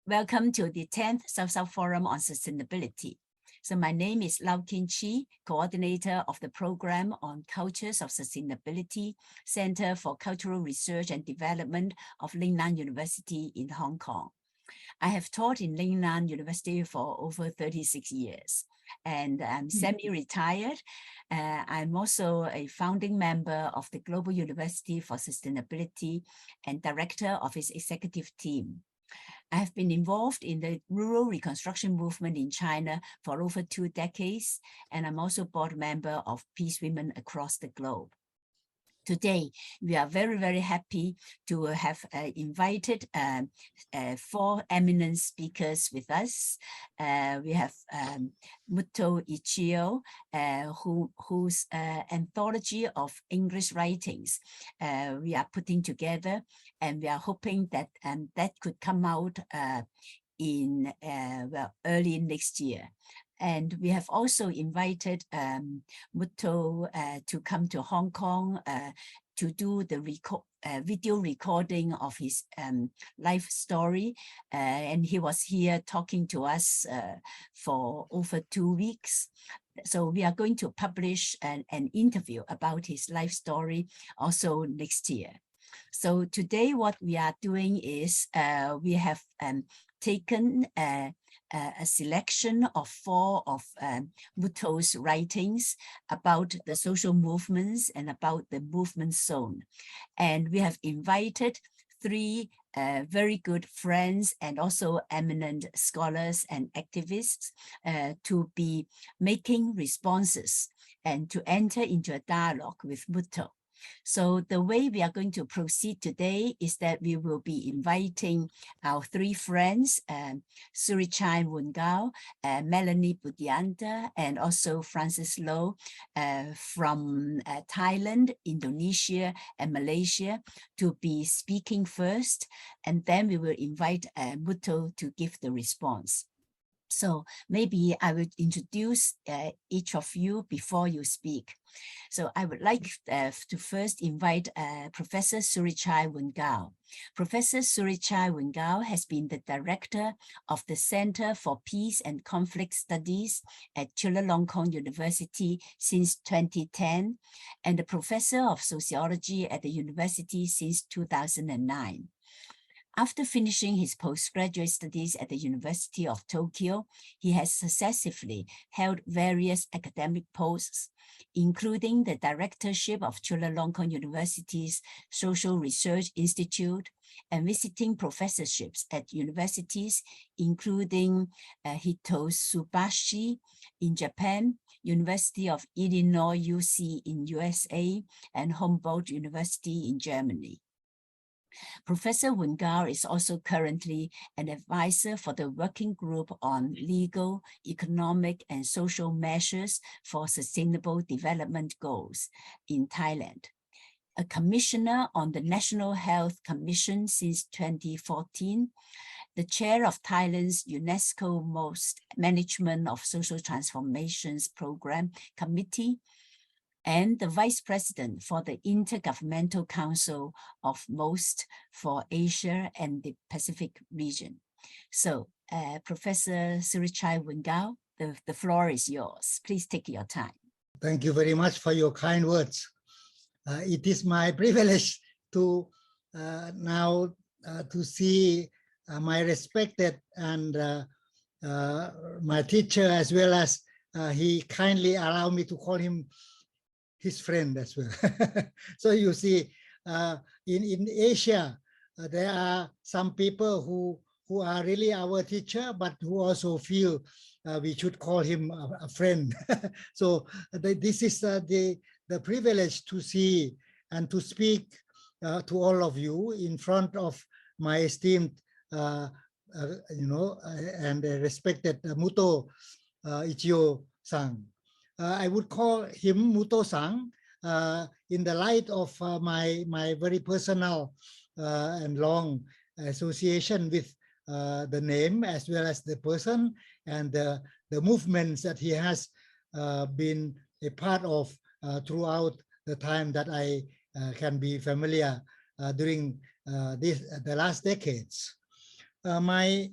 Welcome to the 10th South-South Forum on Sustainability. So my name is Lau Tin Chi, coordinator of the program on Cultures of Sustainability, Center for Cultural Research and Development of Lingnan University in Hong Kong. I have taught in Lingnan University for over 36 years, and I'm semi-retired. I'm also a founding member of the Global University for Sustainability and director of its executive team. I have been involved in the rural reconstruction movement in China for over 2 decades, and I'm also board member of Peace Women across the globe. Today, we are very, very happy to have invited 4 eminent speakers with us. We have Muto Ichio, whose anthology of English writings we are putting together, and we are hoping that that could come out in early next year. And we have also invited Muto to come to Hong Kong to do the video recording of his life story. And he was here talking to us for over 2 weeks. So we are going to publish an interview about his life story also next year. So today what we are doing is we have taken a selection of 4 of Muto's writings about the social movements and about the movement zone. And we have invited 3 very good friends and also eminent scholars and activists to be making responses and to enter into a dialogue with Muto. So the way we are going to proceed today is that we will be inviting our 3 friends, Surichai Wungao, Melanie Budianta, and also Francis Low from Thailand, Indonesia, and Malaysia to be speaking first, and then we will invite Muto to give the response. So maybe I will introduce each of you before you speak. So I would like to first invite Professor Surichai Wungao. Professor Surichai Wungao has been the director of the Center for Peace and Conflict Studies at Chulalongkorn University since 2010, and the professor of sociology at the university since 2009. After finishing his postgraduate studies at the University of Tokyo, he has successively held various academic posts, including the directorship of Chulalongkorn University's Social Research Institute and visiting professorships at universities, including Hitotsubashi in Japan, University of Illinois UC in USA, and Humboldt University in Germany. Professor Wungao is also currently an advisor for the Working Group on Legal, Economic, and Social Measures for Sustainable Development Goals in Thailand, a commissioner on the National Health Commission since 2014, the chair of Thailand's UNESCO Management of Social Transformations Program Committee, and the Vice President for the Intergovernmental Council of MOST for Asia and the Pacific region. So, Professor Surichai Wungao, the floor is yours. Please take your time. Thank you very much for your kind words. It is my privilege to now to see my respected and my teacher, as well as he kindly allowed me to call him his friend as well. So you see, in Asia, there are some people who are really our teacher, but who also feel we should call him a friend. So this is the privilege to see and to speak to all of you in front of my esteemed, and respected Muto Ichio-san. I would call him Muto-san in the light of my very personal and long association with the name, as well as the person and the movements that he has been a part of throughout the time that I can be familiar during the last decades. My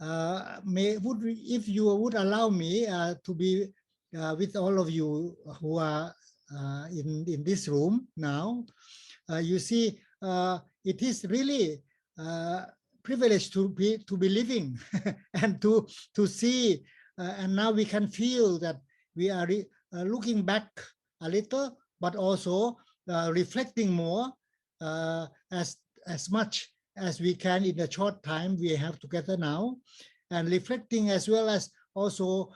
if you would allow me to be with all of you who are in this room now, you see, it is really privileged to be living and to see, and now we can feel that we are looking back a little, but also reflecting more as much as we can in the short time we have together now, and reflecting as well as also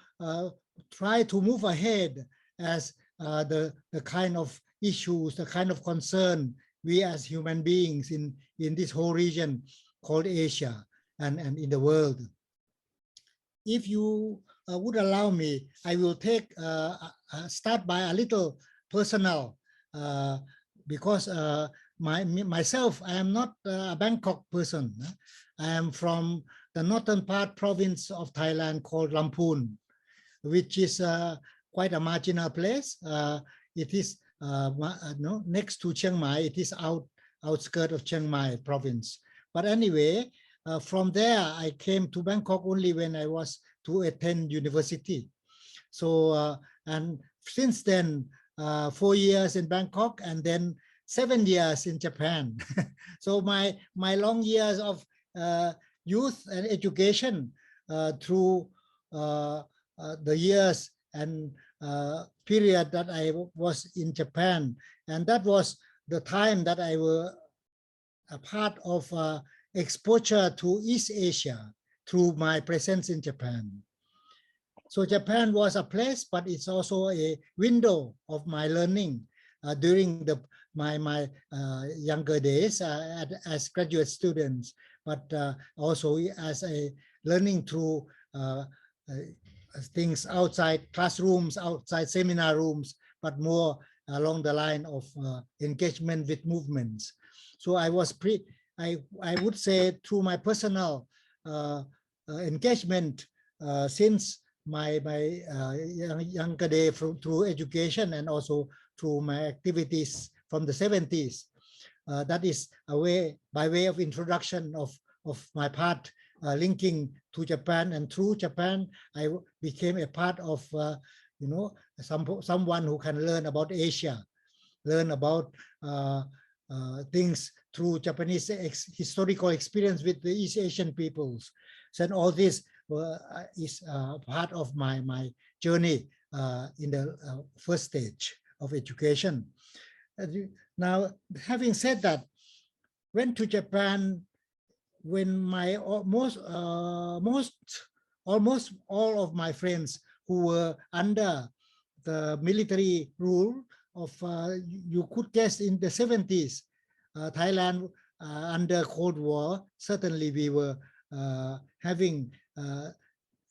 try to move ahead as the kind of issues, the kind of concern we as human beings in this whole region called Asia and in the world. If you would allow me, I will start by a little personal, because myself, I am not a Bangkok person. I am from the northern part province of Thailand called Lamphun, which is quite a marginal place. It is next to Chiang Mai. It is outskirts of Chiang Mai province. But anyway, from there, I came to Bangkok only when I was to attend university. So, and since then, 4 years in Bangkok and then 7 years in Japan. So my long years of youth and education through the years and period that I was in Japan, and that was the time that I was a part of exposure to East Asia through my presence in Japan. So Japan was a place, but it's also a window of my learning during my younger days as graduate students, but also as a learning through things outside classrooms, outside seminar rooms, but more along the line of engagement with movements. So I would say through my personal engagement since my younger day through education and also through my activities from the 70s. That is by way of introduction of my part linking to Japan, and through Japan I became a part of someone who can learn about Asia, learn about things through Japanese historical experience with the East Asian peoples. So all this is part of my journey in the first stage of education. Now, having said that, went to Japan when my almost all of my friends who were under the military rule of, you could guess, in the 70s, Thailand under Cold War, certainly we were having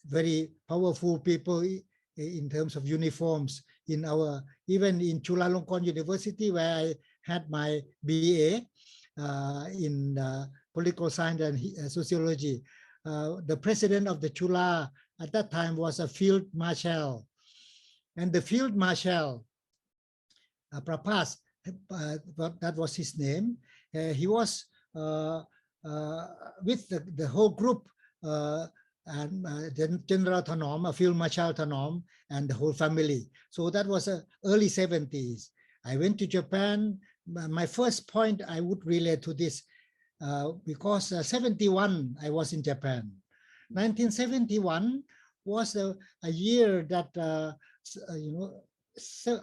very powerful people in terms of uniforms in even in Chulalongkorn University, where I had my BA in political science and sociology. The president of the Chula at that time was a field marshal, and the field marshal, Prapas, that was his name. He was with the whole group, and General Thanom, Field Marshal Thanom, and the whole family. So that was early 70s. I went to Japan. My first point I would relate to this because 71 I was in Japan. 1971 was a year that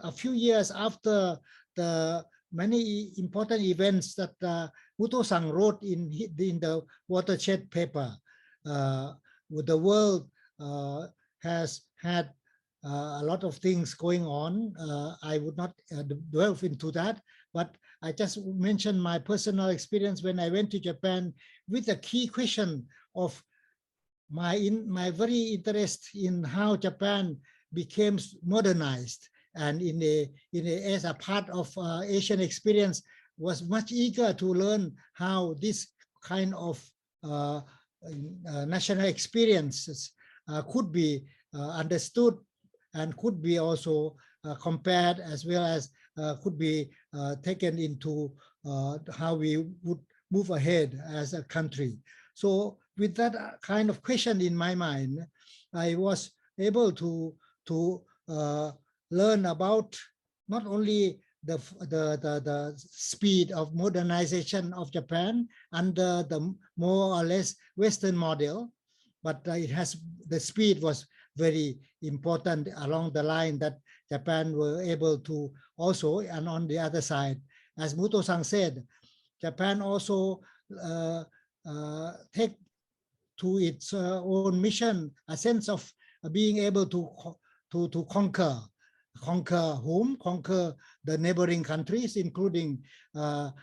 a few years after the many important events that Muto-san wrote in the Watershed paper. The world has had a lot of things going on. I would not delve into that, but I just mentioned my personal experience when I went to Japan with a key question of my very interest in how Japan became modernized, and as a part of Asian experience, was much eager to learn how this kind of national experiences could be understood and could be also compared, as well as could be taken into how we would move ahead as a country. So with that kind of question in my mind, I was able to learn about not only the speed of modernization of Japan under the more or less Western model, but the speed was very important along the line that Japan were able to also, and on the other side, as Muto-san said, Japan also take to its own mission a sense of being able to conquer whom? Conquer the neighboring countries, including the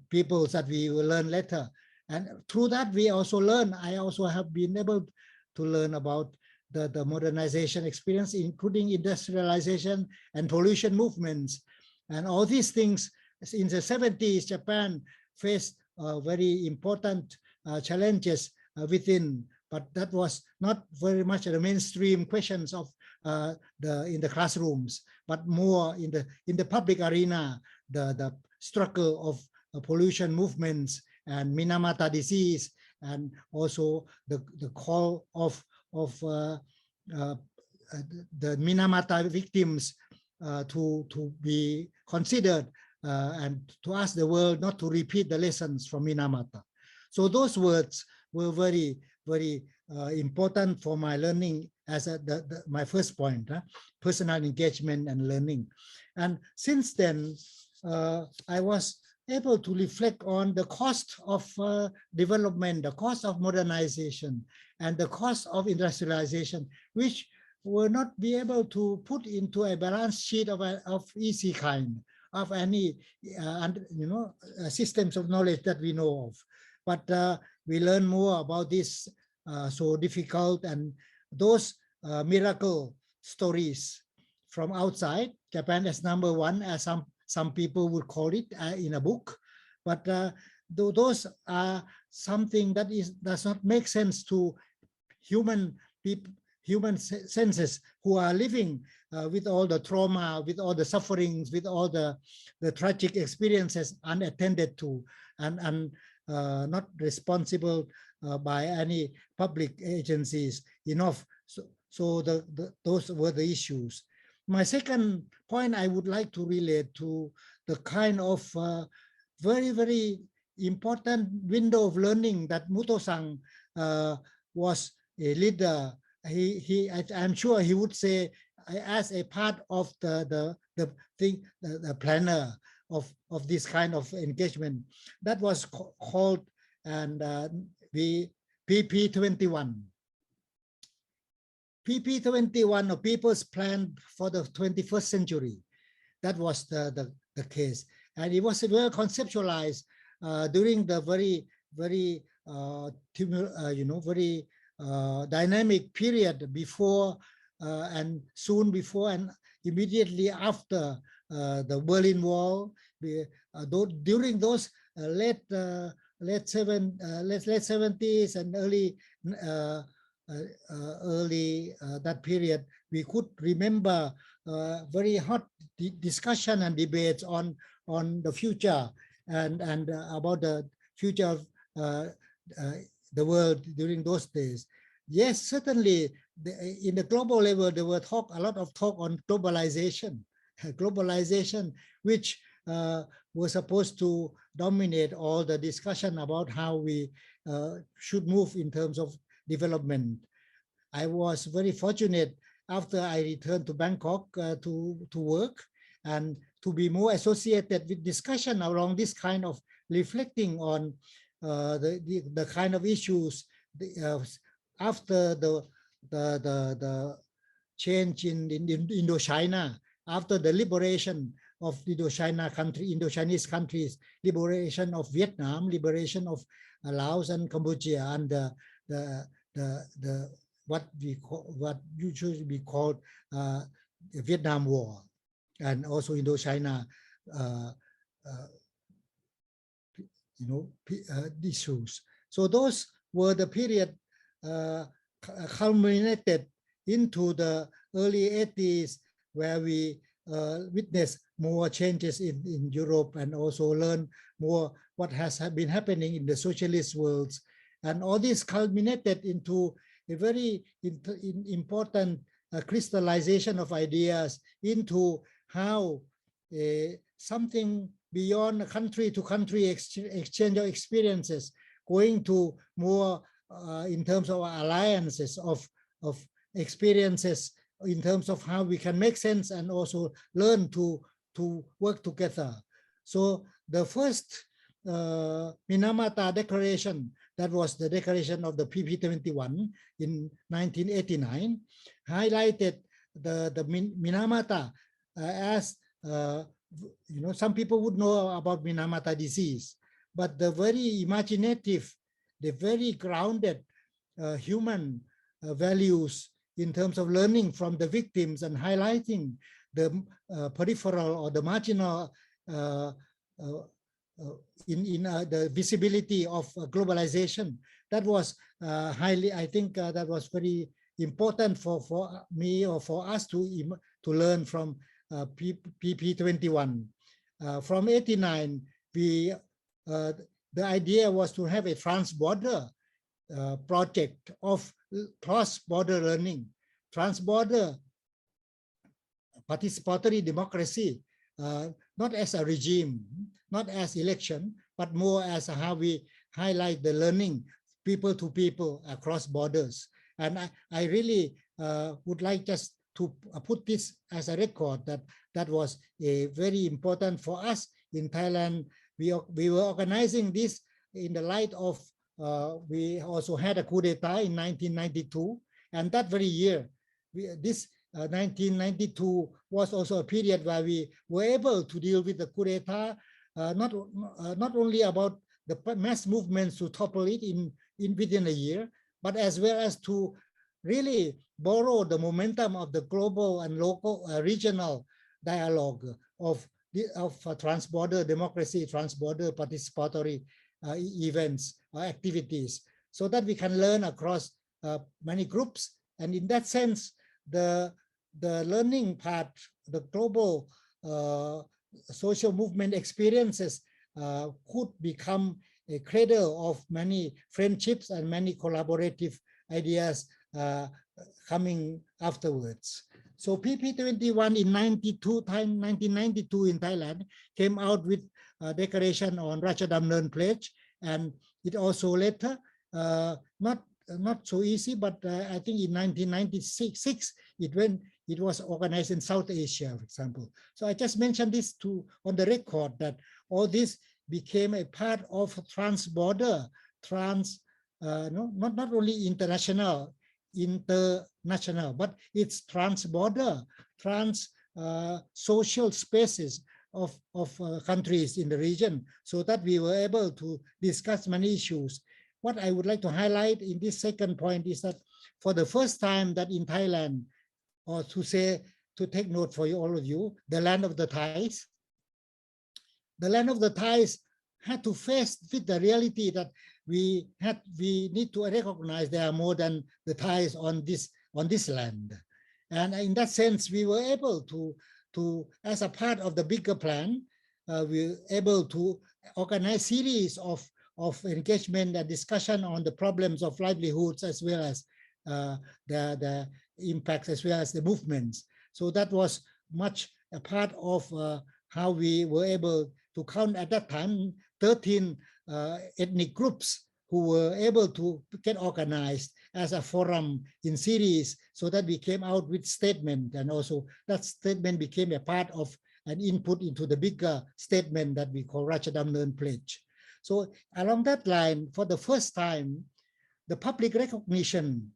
peoples that we will learn later. And through that, we also learn, I also have been able to learn about the modernization experience, including industrialization and pollution movements. And all these things, in the 70s, Japan faced very important challenges within, but that was not very much the mainstream questions of in the classrooms, but more in the public arena, the struggle of pollution movements and Minamata disease, and also the call of the Minamata victims to be considered and to ask the world not to repeat the lessons from Minamata. So those words were very, very important for my learning as my first point, personal engagement and learning. And since then, I was able to reflect on the cost of development, the cost of modernization, and the cost of industrialization, which will not be able to put into a balance sheet of easy kind, of any systems of knowledge that we know of. But we learn more about this so difficult, and those miracle stories from outside Japan as number one, as some people would call it in a book. But those are something that does not make sense to human senses who are living with all the trauma, with all the sufferings, with all the tragic experiences unattended to, and not responsible by any public agencies enough. So those were the issues. My second point I would like to relate to the kind of very, very important window of learning that Muto-san was a leader. I'm sure he would say, as a part of the planner of this kind of engagement, that was called and the PP21. PP21, or People's Plan for the 21st Century. That was the case. And it was well conceptualized during the very, very, very dynamic period before and soon before and immediately after the Berlin Wall. During those late 70s and early that period, we could remember very hot discussion and debates on the future and about the future of the world during those days. Yes, certainly in the global level, there were a lot of talk on globalization, which was supposed to dominate all the discussion about how we should move in terms of development. I was very fortunate after I returned to Bangkok to work and to be more associated with discussion around this kind of reflecting on the kind of issues after the change in Indochina, after the liberation of Indochinese countries, liberation of Vietnam, liberation of Laos and Cambodia, and what usually be called the Vietnam War, and also Indochina issues. So those were the period culminated into the early 80s, where we witnessed more changes in Europe, and also learn more what has been happening in the socialist worlds. And all this culminated into a very important crystallization of ideas into how something beyond country to country exchange of experiences, going to more in terms of alliances of experiences, in terms of how we can make sense and also learn to work together. So the first Minamata Declaration, that was the declaration of the PP21 in 1989, highlighted the Minamata as, some people would know about Minamata disease, but the very imaginative, the very grounded human values in terms of learning from the victims and highlighting the peripheral or the marginal in the visibility of globalization. That was highly, I think that was very important for me or for us to learn from PP21. From 89, the idea was to have a trans-border project of cross-border learning, trans-border participatory democracy, not as a regime, not as election, but more as how we highlight the learning people to people across borders. And I really would like just to put this as a record that was a very important for us in Thailand. We were organizing this in the light of, we also had a coup d'etat in 1992, and that very year, 1992 was also a period where we were able to deal with the coup d'etat, not only about the mass movements to topple it within a year, but as well as to really borrow the momentum of the global and local regional dialogue of trans-border democracy, trans-border participatory events or activities, so that we can learn across many groups. And in that sense, the learning part, the global social movement experiences could become a cradle of many friendships and many collaborative ideas coming afterwards. So PP21 in 1992 in Thailand came out with a declaration on Ratchadamnern Pledge, and it also later, not so easy, but I think in 1996 it was organized in South Asia, for example. So I just mentioned this on the record that all this became a part of trans-border, not only international, but it's trans-border, social spaces of countries in the region, so that we were able to discuss many issues. What I would like to highlight in this second point is that for the first time that in Thailand, or to take note for all of you, the land of the Thais, had to face with the reality that we need to recognize there are more than the Thais on this land. And in that sense, we were able to as a part of the bigger plan, we were able to organize series of engagement and discussion on the problems of livelihoods, as well as the impacts, as well as the movements. So that was much a part of how we were able to count at that time 13 ethnic groups who were able to get organized as a forum in series, so that we came out with statement, and also that statement became a part of an input into the bigger statement that we call Ratchadamnern Pledge. So along that line, for the first time, the public recognition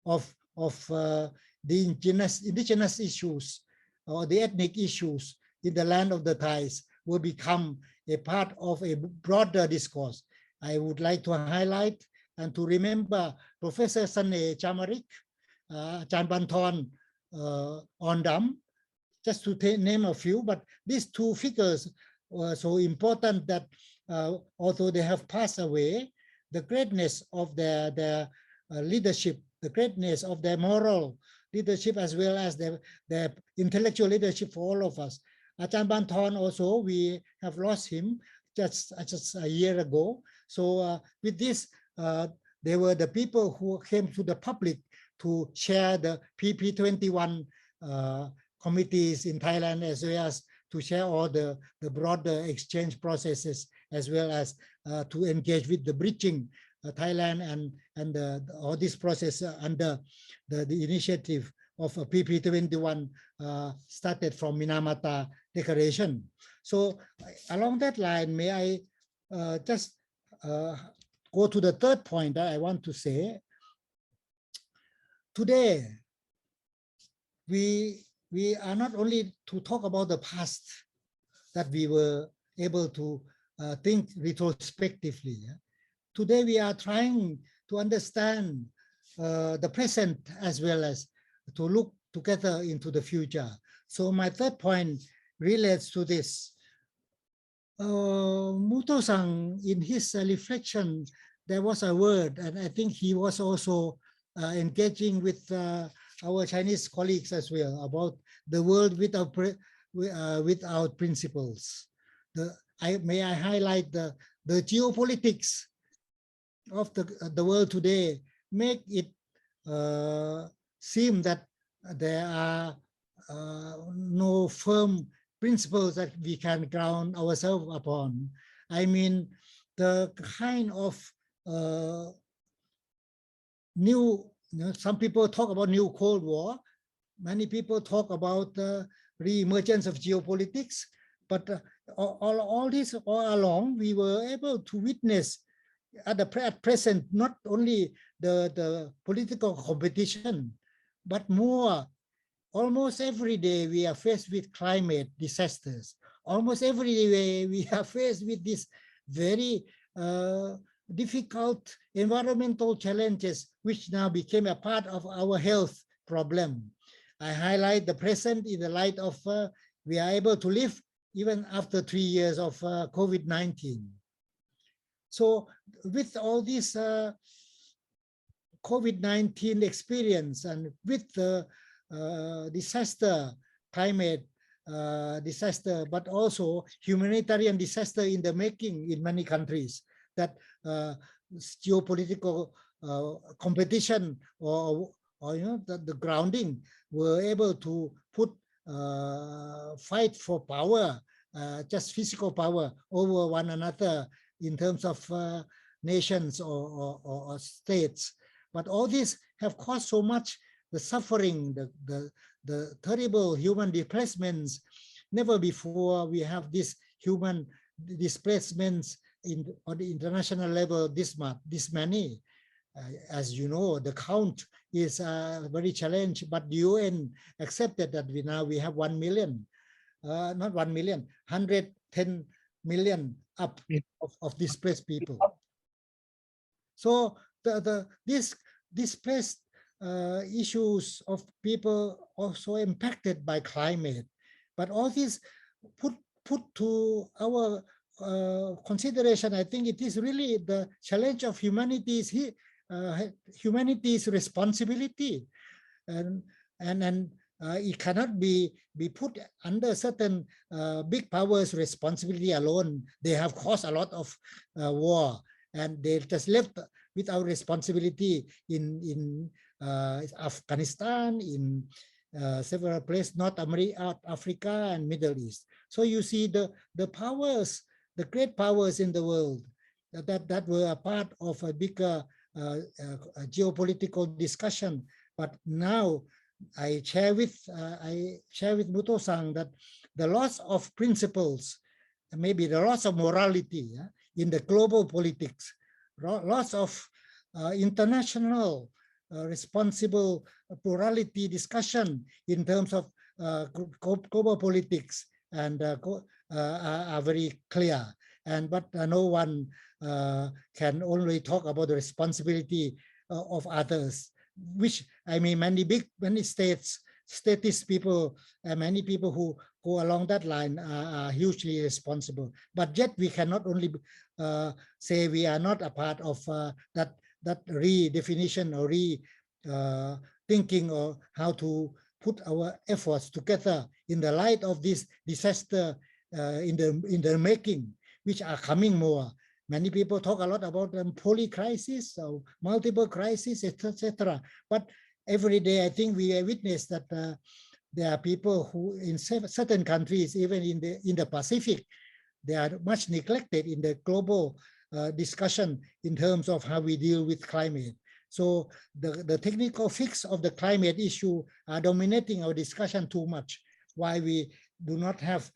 of the indigenous issues or the ethnic issues in the land of the Thais will become a part of a broader discourse. I would like to highlight and to remember Professor Sane Chamarik, Chan Banthon Ondam, just to name a few, but these two figures were so important that although they have passed away, the greatness of their leadership, the greatness of their moral leadership, as well as their intellectual leadership for all of us, Ajahn Banthorn also, we have lost him just a year ago. So with this, they were the people who came to the public to share the PP21 committees in Thailand, as well as to share all the broader exchange processes, as well as to engage with the bridging Thailand and all this process under the initiative of PP21 started from Minamata Declaration. So along that line, may I just go to the third point that I want to say. Today, we are not only to talk about the past that we were able to think retrospectively. Today, we are trying to understand the present as well as to look together into the future. So my third point relates to this. Muto-san, in his reflection, there was a word, and I think he was also engaging with our Chinese colleagues as well, about the world without principles. May I highlight the geopolitics of the world today make it seem that there are no firm principles that we can ground ourselves upon. I mean, the kind of some people talk about new Cold War. Many people talk about the re-emergence of geopolitics, but all this all along, we were able to witness at present, not only the political competition, but more, almost every day we are faced with climate disasters. Almost every day we are faced with this very difficult environmental challenges, which now became a part of our health problem. I highlight the present in the light of we are able to live even after 3 years of COVID-19. So with all this COVID-19 experience and with the disaster, climate disaster, but also humanitarian disaster in the making in many countries, that geopolitical competition or the grounding were able to put fight for power, just physical power over one another in terms of nations or states. But all this have caused so much the suffering, the terrible human displacements. Never before we have this human displacements on the international level this many. As you know, the count is very challenged, but the UN accepted that we have 1 million, not 1 million, 110 million up of displaced people. So this displaced issues of people also impacted by climate, but all this put to our consideration. I think it is really the challenge of humanity's responsibility, and it cannot be put under certain big powers' responsibility alone. They have caused a lot of war, and they just left without responsibility in Afghanistan, in several places, North Africa and Middle East. So you see the powers, the great powers in the world that were a part of a bigger geopolitical discussion. But now I share with Muto-san that the loss of principles, maybe the loss of morality in the global politics, loss of international responsible plurality discussion in terms of global politics and are very clear. But no one can only talk about the responsibility of others, which I mean many statist people and many people who go along that line are hugely responsible. But yet we cannot only say we are not a part of that redefinition or thinking or how to put our efforts together in the light of this disaster in the making, which are coming more. Many people talk a lot about poly crisis or multiple crises, etc. But every day, I think we witness that there are people who in certain countries, even in the Pacific, they are much neglected in the global discussion in terms of how we deal with climate. So the technical fix of the climate issue are dominating our discussion too much, why we do not have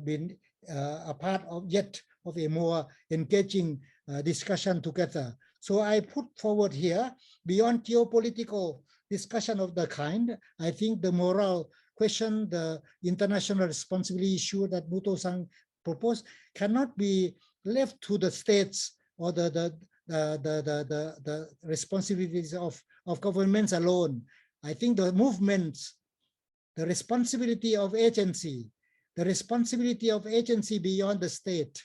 been a part of yet of a more engaging discussion together. So I put forward here, beyond geopolitical discussion of the kind, I think the moral question, the international responsibility issue that Muto-san proposed cannot be left to the states or the responsibilities of governments alone. I think the movements, the responsibility of agency beyond the state,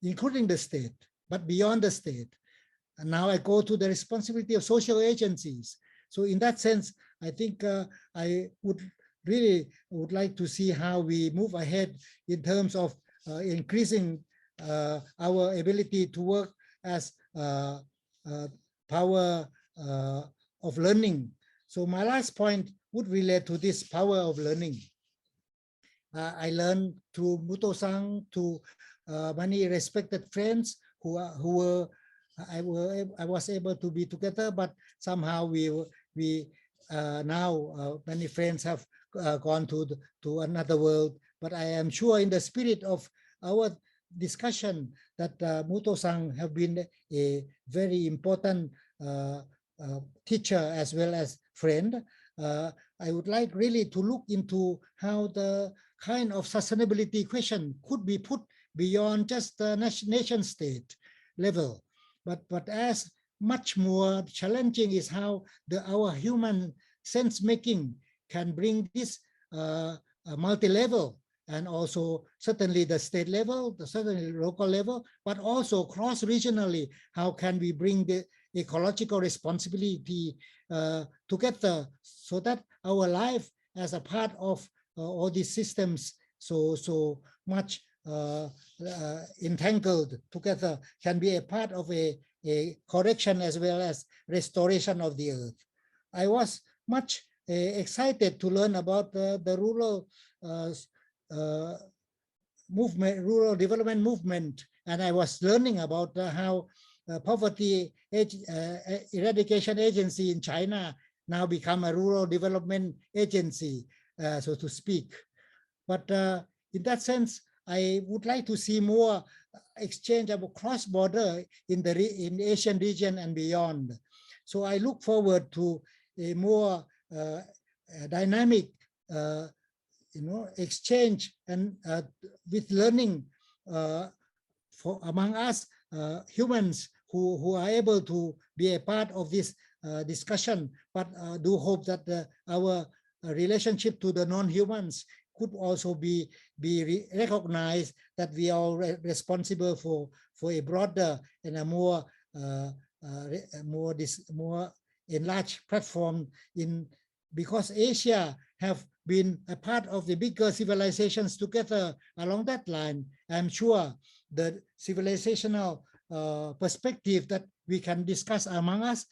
including the state, but beyond the state. And now I go to the responsibility of social agencies. So in that sense, I think I would like to see how we move ahead in terms of increasing our ability to work as power of learning. So my last point would relate to this power of learning. I learned through Muto-san, to many respected friends who I was able to be together, but somehow we now many friends have gone to another world. But I am sure in the spirit of our discussion that Muto-san have been a very important teacher as well as friend. I would like really to look into how the kind of sustainability question could be put beyond just the nation state level, but as much more challenging is how our human sense making can bring this multi-level, and also certainly the state level, certainly local level, but also cross-regionally, how can we bring the ecological responsibility together so that our life as a part of all these systems so much entangled together can be a part of a correction as well as restoration of the earth. I was much excited to learn about the rural movement, rural development movement, and I was learning about how poverty eradication agency in China now become a rural development agency, so to speak. But in that sense, I would like to see more exchange of cross-border in the Asian region and beyond. So I look forward to a more dynamic, exchange and with learning among us humans who are able to be a part of this discussion, but do hope that our relationship to the non-humans could also be recognized, that we are responsible for a broader and a more enlarged platform because Asia have been a part of the bigger civilizations together along that line. I'm sure the civilizational perspective that we can discuss among us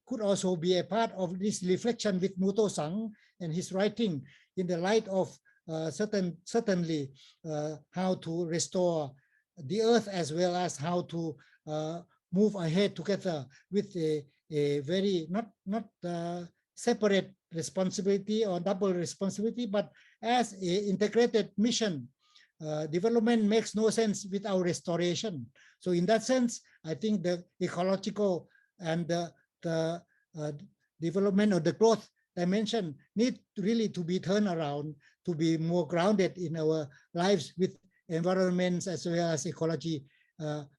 could also be a part of this reflection with Muto-san and his writing in the light of certainly how to restore the earth, as well as how to move ahead together with a very not separate responsibility or double responsibility, but as an integrated mission. Development makes no sense without restoration. So in that sense, I think the ecological and the development or the growth dimension need really to be turned around to be more grounded in our lives with environments as well as ecology.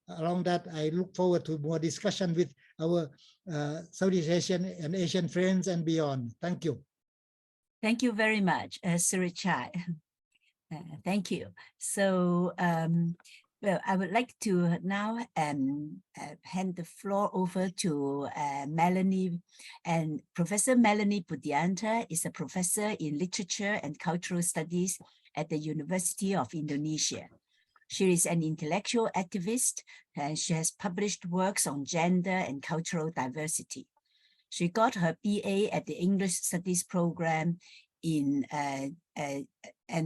Along that, I look forward to more discussion with our Southeast Asian and Asian friends and beyond. Thank you. Thank you very much, Surichai. Thank you. So Well, I would like to now hand the floor over to Melanie. And Professor Melanie Budianta is a professor in literature and cultural studies at the University of Indonesia. She is an intellectual activist, and she has published works on gender and cultural diversity. She got her BA at the English Studies program in and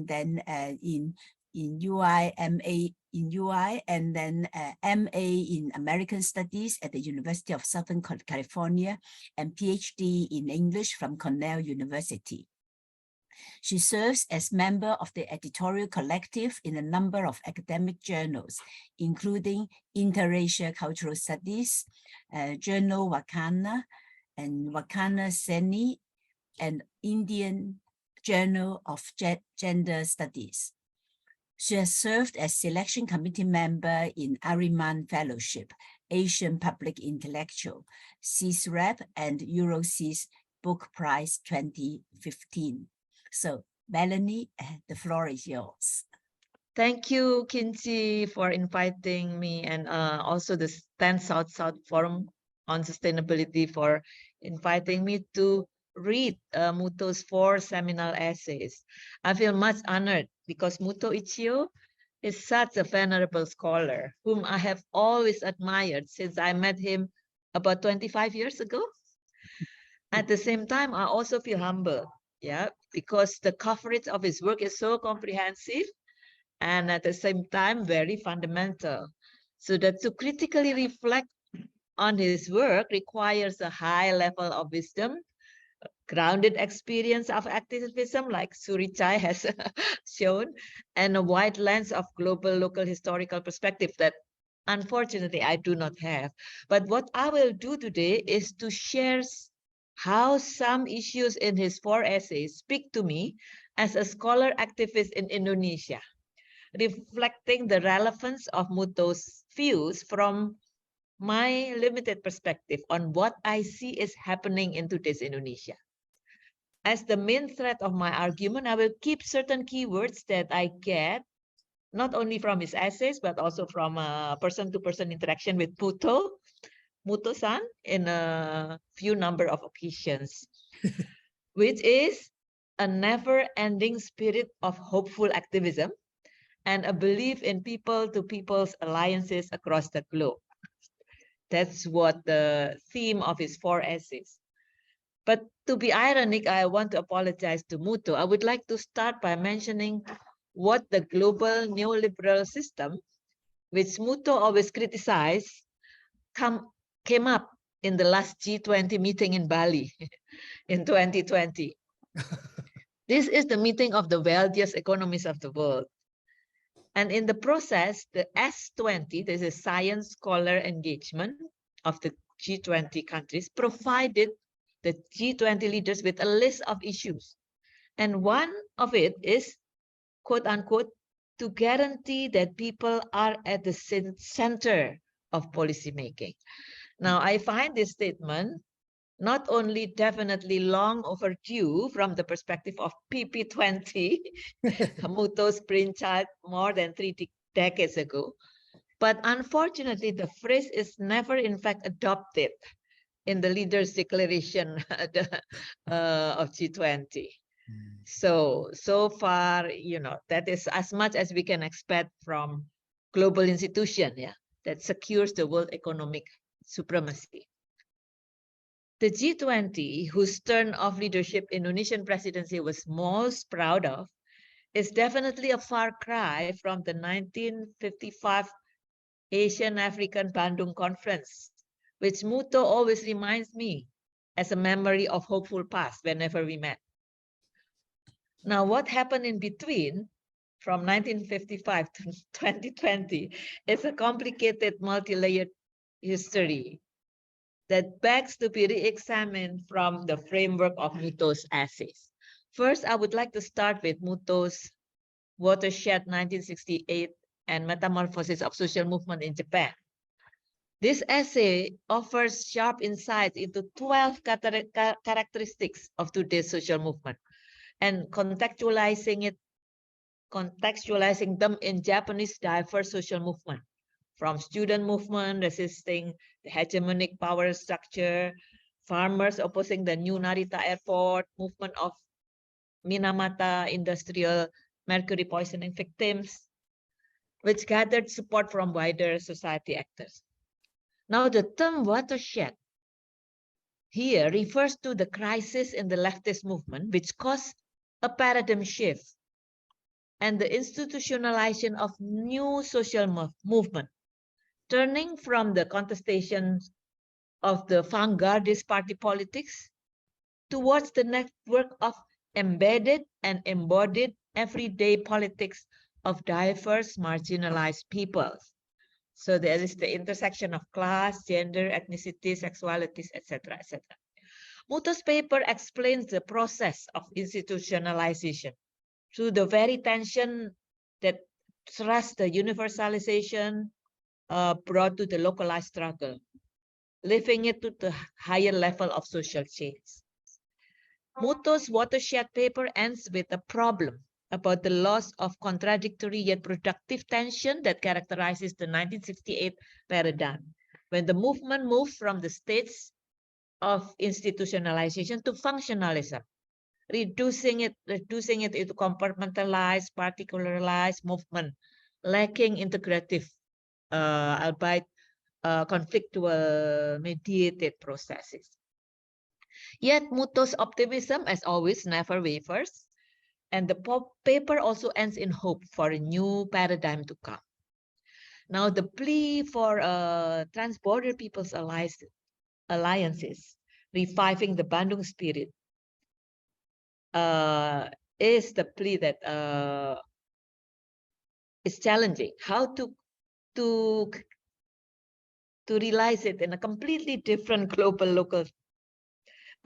then in UI, MA in UI, and then MA in American Studies at the University of Southern California, and PhD in English from Cornell University. She serves as member of the editorial collective in a number of academic journals, including Interracial Cultural Studies, Journal Wakana, and Wakana Seni, and Indian Journal of Gender Studies. She has served as selection committee member in Ariman Fellowship, Asian Public Intellectual, CISREP, and EuroCIS Book Prize 2015. So, Melanie, the floor is yours. Thank you, Kinchi, for inviting me, and also the Stan South Forum on Sustainability for inviting me to read Muto's 4 seminal essays. I feel much honored because Muto Ichio is such a venerable scholar whom I have always admired since I met him about 25 years ago. At the same time, I also feel humble, because the coverage of his work is so comprehensive and at the same time very fundamental. So that to critically reflect on his work requires a high level of wisdom, grounded experience of activism like Surichai has shown, and a wide lens of global local historical perspective that unfortunately I do not have. But what I will do today is to share how some issues in his 4 essays speak to me as a scholar activist in Indonesia, reflecting the relevance of Muto's views from my limited perspective on what I see is happening in today's Indonesia. As the main thread of my argument, I will keep certain keywords that I get not only from his essays, but also from a person-to-person interaction with Muto-san in a few number of occasions, which is a never-ending spirit of hopeful activism and a belief in people-to-people's alliances across the globe. That's what the theme of his 4 essays. But to be ironic, I want to apologize to Muto. I would like to start by mentioning what the global neoliberal system, which Muto always criticized, came up in the last G20 meeting in Bali in 2020. This is the meeting of the wealthiest economies of the world. And in the process, the S20, this is Science Scholar Engagement of the G20 countries, provided the G20 leaders with a list of issues. And one of it is, quote unquote, to guarantee that people are at the center of policymaking. Now, I find this statement not only definitely long overdue from the perspective of PP20, Muto's brainchild more than 3 decades ago, but unfortunately, the phrase is never in fact adopted in the leaders' declaration of G20. So far, that is as much as we can expect from global institution, that secures the world economic supremacy. The G20, whose turn of leadership Indonesian presidency was most proud of, is definitely a far cry from the 1955 Asian African Bandung Conference, which Muto always reminds me as a memory of hopeful past whenever we met. Now, what happened in between from 1955 to 2020 is a complicated multi-layered history that begs to be re-examined from the framework of Muto's essays. First, I would like to start with Muto's Watershed 1968 and Metamorphosis of Social Movement in Japan. This essay offers sharp insights into 12 characteristics of today's social movement and contextualizing it contextualizing them in Japanese diverse social movement, from student movement resisting the hegemonic power structure, farmers opposing the new Narita airport, movement of Minamata industrial mercury poisoning victims, which gathered support from wider society actors. Now, the term watershed here refers to the crisis in the leftist movement, which caused a paradigm shift and the institutionalization of new social movement, turning from the contestation of the vanguardist party politics towards the network of embedded and embodied everyday politics of diverse marginalized peoples. So there is the intersection of class, gender, ethnicity, sexualities, etc., etc. Muto's paper explains the process of institutionalization through the very tension that thrust the universalization brought to the localized struggle, lifting it to the higher level of social change. Muto's watershed paper ends with a problem about the loss of contradictory yet productive tension that characterizes the 1968 paradigm, when the movement moves from the states of institutionalization to functionalism, reducing it into compartmentalized, particularized movement, lacking integrative, albeit conflictual mediated processes. Yet Muto's optimism, as always, never wavers, and the paper also ends in hope for a new paradigm to come. Now, the plea for transborder people's alliances, reviving the Bandung spirit, is the plea that is challenging. How to realize it in a completely different global, local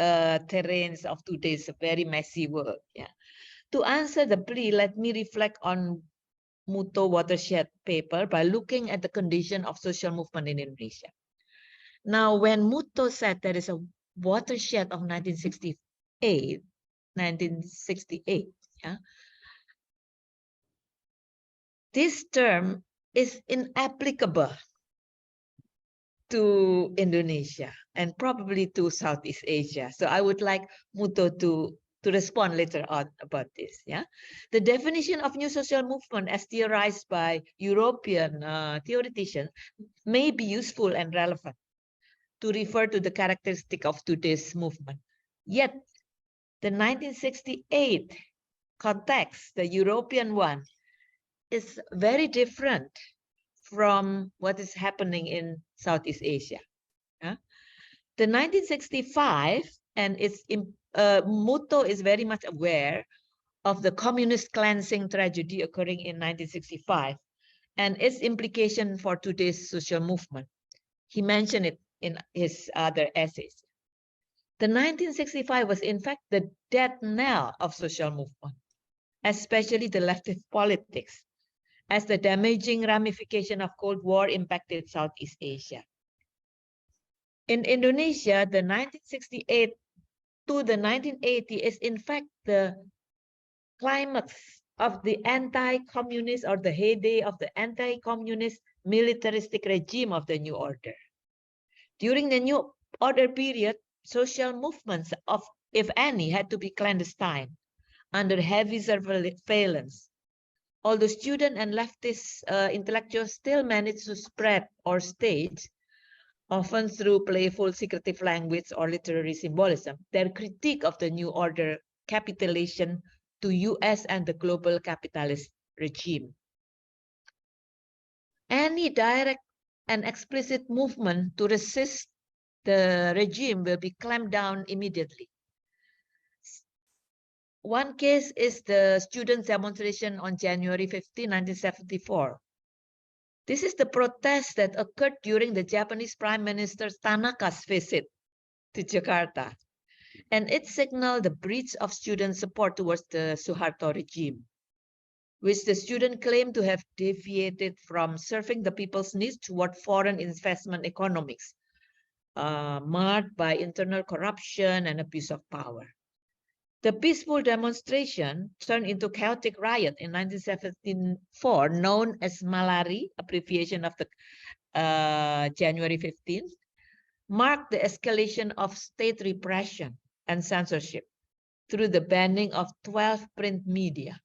terrains of today's very messy world. Yeah. To answer the plea, let me reflect on Muto watershed paper by looking at the condition of social movement in Indonesia. Now, when Muto said there is a watershed of 1968, yeah, this term is inapplicable to Indonesia and probably to Southeast Asia. So I would like Muto to respond later on about this. Yeah, the definition of new social movement as theorized by European theoreticians may be useful and relevant to refer to the characteristic of today's movement. Yet, the 1968 context, the European one, is very different from what is happening in Southeast Asia. The 1965, and its Muto is very much aware of the communist cleansing tragedy occurring in 1965 and its implication for today's social movement. He mentioned it in his other essays. The 1965 was in fact the death knell of social movement, especially the leftist politics, as the damaging ramification of Cold War impacted Southeast Asia. In Indonesia, the 1968 to the 1980 is in fact the climax of the anti-communist or the heyday of the anti-communist militaristic regime of the New Order. During the New Order period, social movements, if any, had to be clandestine under heavy surveillance. Although student and leftist intellectuals still managed to spread or stage, often through playful secretive language or literary symbolism, their critique of the New Order capitulation to US and the global capitalist regime. Any direct and explicit movement to resist the regime will be clamped down immediately. One case is the students' demonstration on January 15, 1974. This is the protest that occurred during the Japanese Prime Minister Tanaka's visit to Jakarta, and it signaled the breach of student support towards the Suharto regime, which the student claimed to have deviated from serving the people's needs toward foreign investment economics, marred by internal corruption and abuse of power. The peaceful demonstration turned into chaotic riot in 1974, known as Malari, abbreviation of the January 15th, marked the escalation of state repression and censorship through the banning of 12 print media.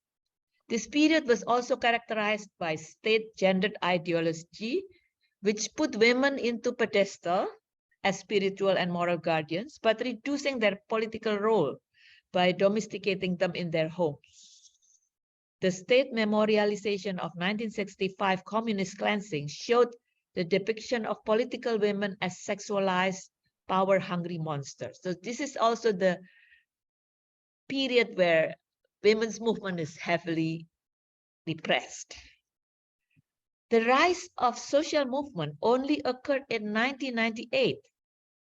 This period was also characterized by state-gendered ideology, which put women into pedestal as spiritual and moral guardians, but reducing their political role by domesticating them in their homes. The state memorialization of 1965 communist cleansing showed the depiction of political women as sexualized, power-hungry monsters. So this is also the period where women's movement is heavily repressed. The rise of social movement only occurred in 1998,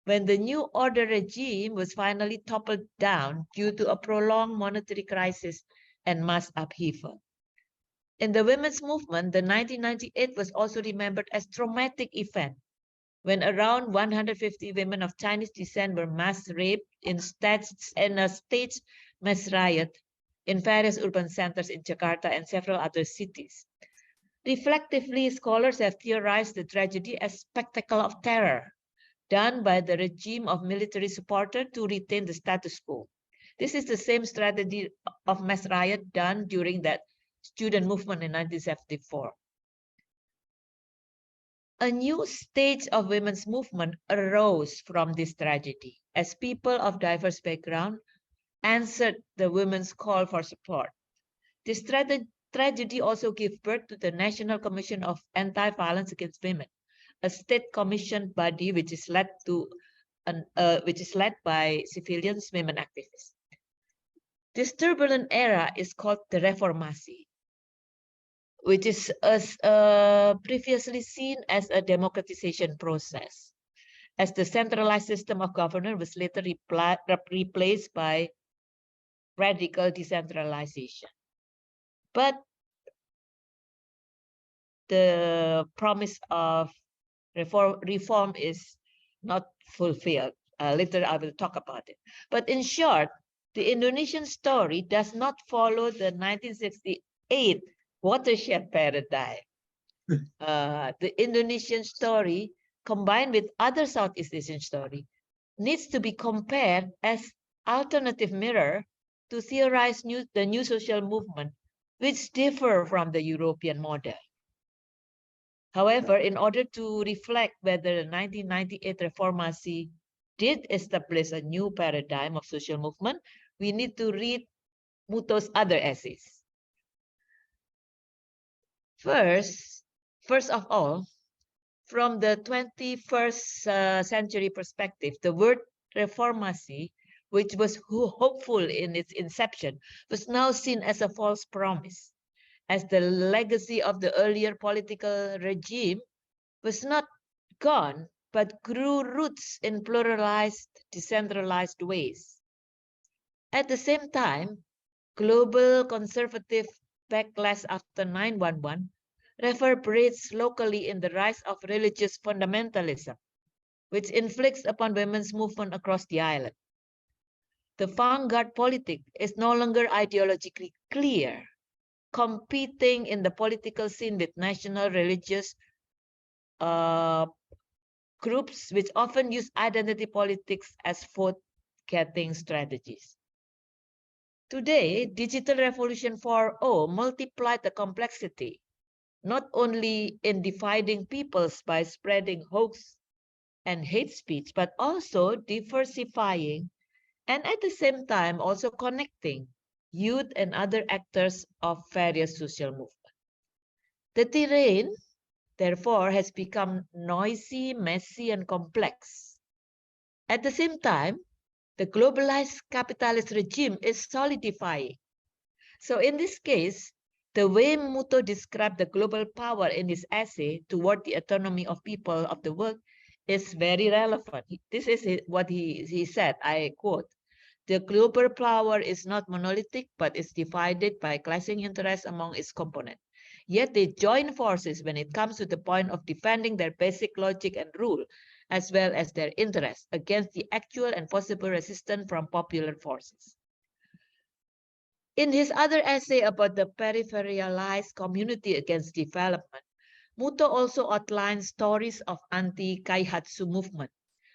when the new order regime was finally toppled down due to a prolonged monetary crisis and mass upheaval. In the women's movement, the 1998 was also remembered as a traumatic event, when around 150 women of Chinese descent were mass raped in a staged mass riot in various urban centers in Jakarta and several other cities. Reflectively, scholars have theorized the tragedy as a spectacle of terror done by the regime of military supporters to retain the status quo. This is the same strategy of mass riot done during that student movement in 1974. A new stage of women's movement arose from this tragedy as people of diverse background answered the women's call for support. This tragedy also gave birth to the National Commission of Anti-Violence Against Women, a state-commissioned body which is led by civilian women activists. This turbulent era is called the Reformasi, which is previously seen as a democratization process, as the centralized system of governance was later replaced by radical decentralization. But the promise of reform is not fulfilled. Later I will talk about it. But in short, the Indonesian story does not follow the 1968 watershed paradigm. The Indonesian story, combined with other Southeast Asian story, needs to be compared as alternative mirror to theorize the new social movement, which differ from the European model. However, in order to reflect whether the 1998 Reformasi did establish a new paradigm of social movement, we need to read Muto's other essays. First of all, from the 21st century perspective, the word Reformasi, which was hopeful in its inception, was now seen as a false promise, as the legacy of the earlier political regime was not gone, but grew roots in pluralized, decentralized ways. At the same time, global conservative backlash after 9/11 reverberates locally in the rise of religious fundamentalism, which inflicts upon women's movement across the island. The vanguard politic is no longer ideologically clear, competing in the political scene with national religious groups, which often use identity politics as vote-getting strategies. Today, Digital Revolution 4.0 multiplied the complexity, not only in dividing peoples by spreading hoax and hate speech, but also diversifying and at the same time also connecting youth and other actors of various social movements. The terrain, therefore, has become noisy, messy, and complex. At the same time, the globalized capitalist regime is solidifying. So in this case, the way Muto described the global power in his essay toward the autonomy of people of the world is very relevant. This is what he said, I quote, "The global power is not monolithic, but is divided by clashing interests among its components. Yet they join forces when it comes to the point of defending their basic logic and rule, as well as their interests against the actual and possible resistance from popular forces. In his other essay about the peripheralized community against development, Muto also outlines stories of anti-Kaihatsu movement,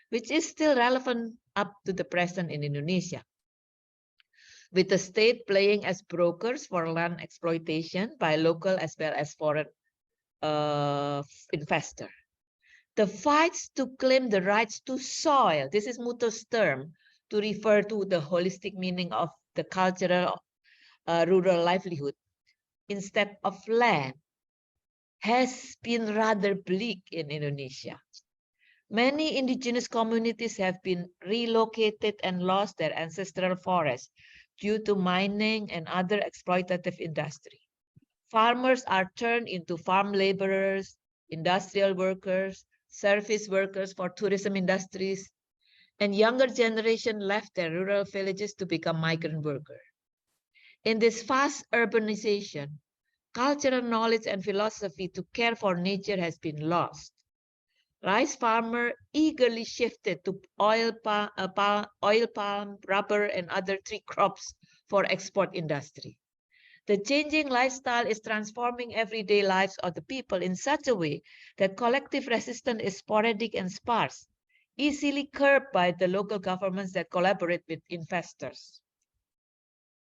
which is still relevant up to the present in Indonesia, with the state playing as brokers for land exploitation by local as well as foreign investor. The fights to claim the rights to soil, this is Muto's term to refer to the holistic meaning of the cultural rural livelihood instead of land, has been rather bleak in Indonesia. Many indigenous communities have been relocated and lost their ancestral forests due to mining and other exploitative industry. Farmers are turned into farm laborers, industrial workers, service workers for tourism industries, and younger generation left their rural villages to become migrant workers. In this fast urbanization, cultural knowledge and philosophy to care for nature has been lost. Rice farmer eagerly shifted to oil palm, rubber, and other tree crops for export industry. The changing lifestyle is transforming everyday lives of the people in such a way that collective resistance is sporadic and sparse, easily curbed by the local governments that collaborate with investors.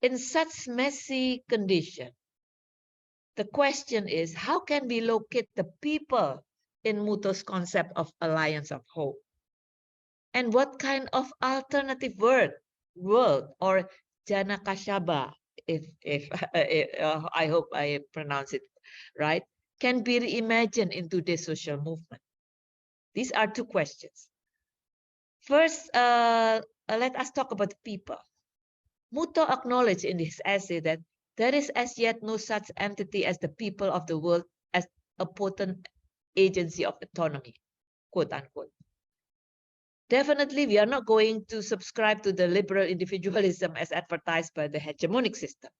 In such messy condition, the question is, how can we locate the people in Muto's concept of alliance of hope? And what kind of alternative world or Janakashaba, if I hope I pronounce it right, can be reimagined in today's social movement? These are two questions. First, let us talk about the people. Muto acknowledged in his essay that there is as yet no such entity as the people of the world as a potent agency of autonomy, quote unquote. Definitely, we are not going to subscribe to the liberal individualism as advertised by the hegemonic system.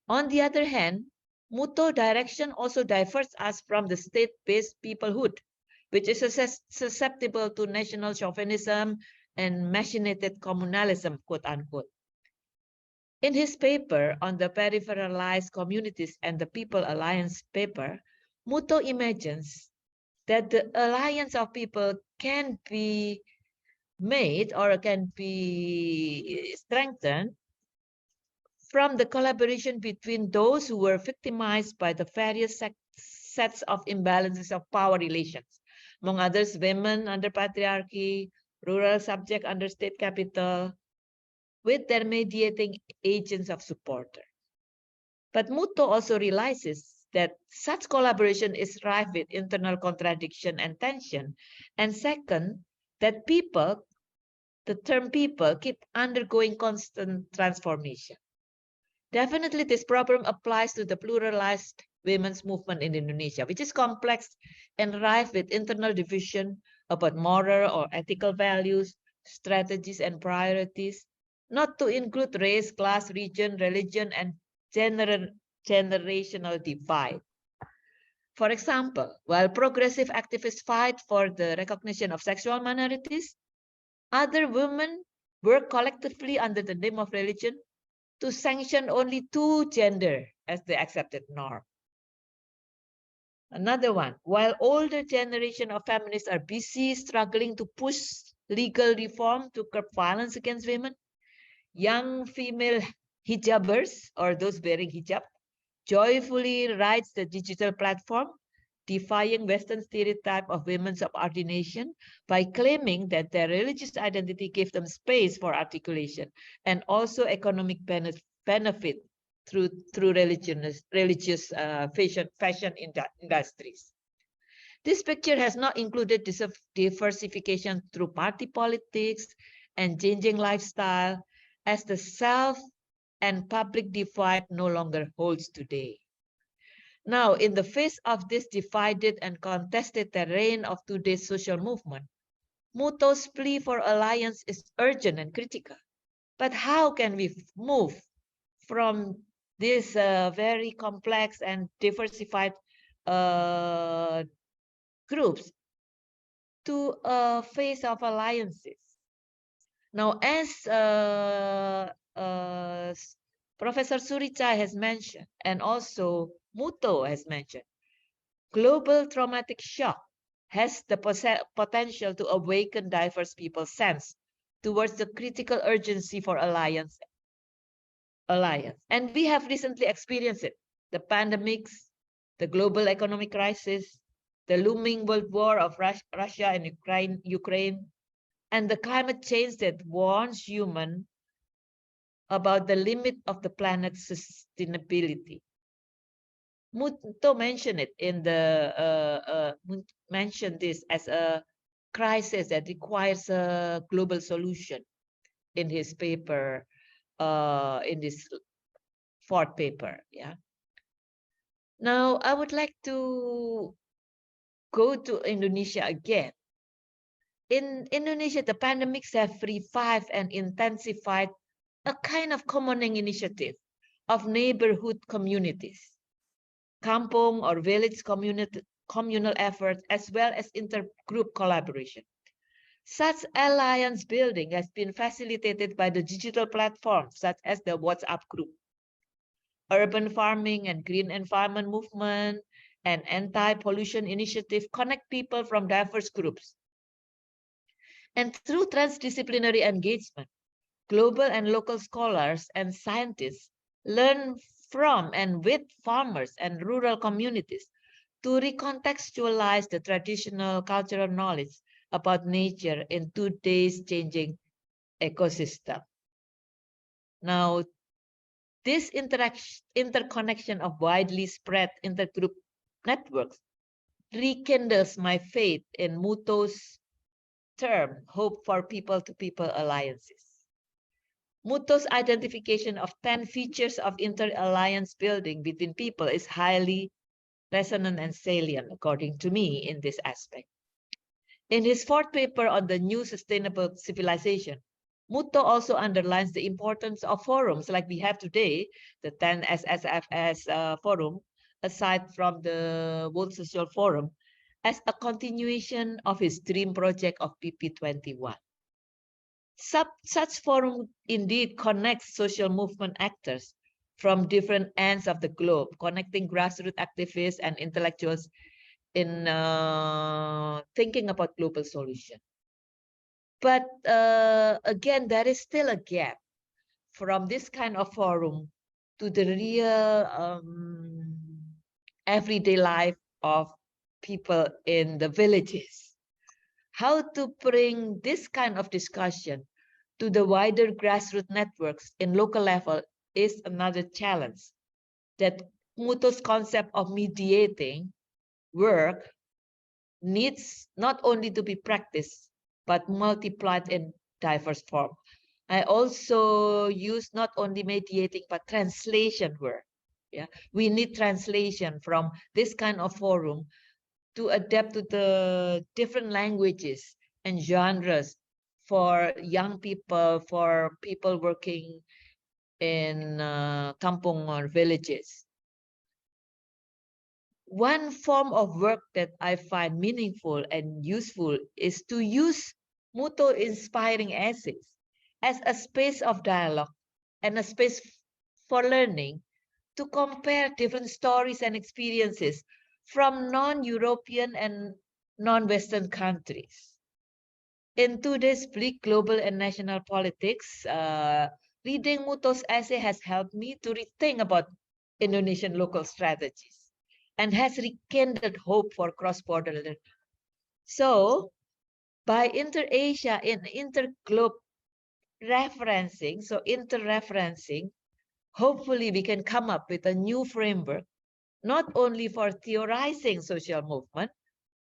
On the other hand, Muto direction also diverts us from the state-based peoplehood, which is susceptible to national chauvinism and machinated communalism, quote unquote. In his paper on the peripheralized communities and the People Alliance paper, Muto imagines that the alliance of people can be made or can be strengthened from the collaboration between those who were victimized by the various sets of imbalances of power relations, among others, women under patriarchy, rural subject under state capital, with their mediating agents of support. But Muto also realizes that such collaboration is rife with internal contradiction and tension. And second, that people, the term people, keep undergoing constant transformation. Definitely, this problem applies to the pluralized women's movement in Indonesia, which is complex and rife with internal division about moral or ethical values, strategies, and priorities, not to include race, class, region, religion, and generational divide. For example, while progressive activists fight for the recognition of sexual minorities, other women work collectively under the name of religion to sanction only two genders as the accepted norm. Another one, while older generation of feminists are busy struggling to push legal reform to curb violence against women, young female hijabers, or those wearing hijab, joyfully rides the digital platform, defying Western stereotype of women's subordination by claiming that their religious identity gave them space for articulation and also economic benefit through religious fashion industries. This picture has not included diversification through party politics and changing lifestyle, as the self and public divide no longer holds today. Now, in the face of this divided and contested terrain of today's social movement, Muto's plea for alliance is urgent and critical. But how can we move from this very complex and diversified groups to a phase of alliances? Now, as Professor Surichai has mentioned, and also Muto has mentioned, global traumatic shock has the potential to awaken diverse people's sense towards the critical urgency for alliance. And we have recently experienced it. The pandemics, the global economic crisis, the looming world war of Russia and Ukraine, and the climate change that warns humans about the limit of the planet's sustainability. Muto mentioned it in the mentioned this as a crisis that requires a global solution in his paper, in this fourth paper. Yeah. Now I would like to go to Indonesia again. In Indonesia, the pandemics have revived and intensified a kind of commoning initiative of neighborhood communities, kampong or village communal efforts, as well as intergroup collaboration. Such alliance building has been facilitated by the digital platforms such as the WhatsApp group. Urban farming and green environment movement and anti-pollution initiative connect people from diverse groups. And through transdisciplinary engagement, global and local scholars and scientists learn from and with farmers and rural communities to recontextualize the traditional cultural knowledge about nature in today's changing ecosystem. Now, this interconnection of widely spread intergroup networks rekindles my faith in Muto's term, hope for people-to-people alliances. Muto's identification of 10 features of inter-alliance building between people is highly resonant and salient, according to me, in this aspect. In his fourth paper on the new sustainable civilization, Muto also underlines the importance of forums like we have today, the 10 SSFS forum, aside from the World Social Forum, as a continuation of his dream project of PP21. Such forum indeed connects social movement actors from different ends of the globe, connecting grassroots activists and intellectuals in thinking about global solution. But again, there is still a gap from this kind of forum to the real everyday life of people in the villages. How to bring this kind of discussion to the wider grassroots networks in local level is another challenge that Muto's concept of mediating work needs not only to be practiced, but multiplied in diverse form. I also use not only mediating, but translation work. Yeah, we need translation from this kind of forum to adapt to the different languages and genres for young people, for people working in kampong or villages. One form of work that I find meaningful and useful is to use Muto inspiring essays as a space of dialogue and a space for learning to compare different stories and experiences from non-European and non-Western countries. In today's bleak global and national politics, reading Muto's essay has helped me to rethink about Indonesian local strategies and has rekindled hope for cross-border learning. So, by inter-Asia and inter-globe referencing, so inter-referencing, hopefully we can come up with a new framework, not only for theorizing social movement,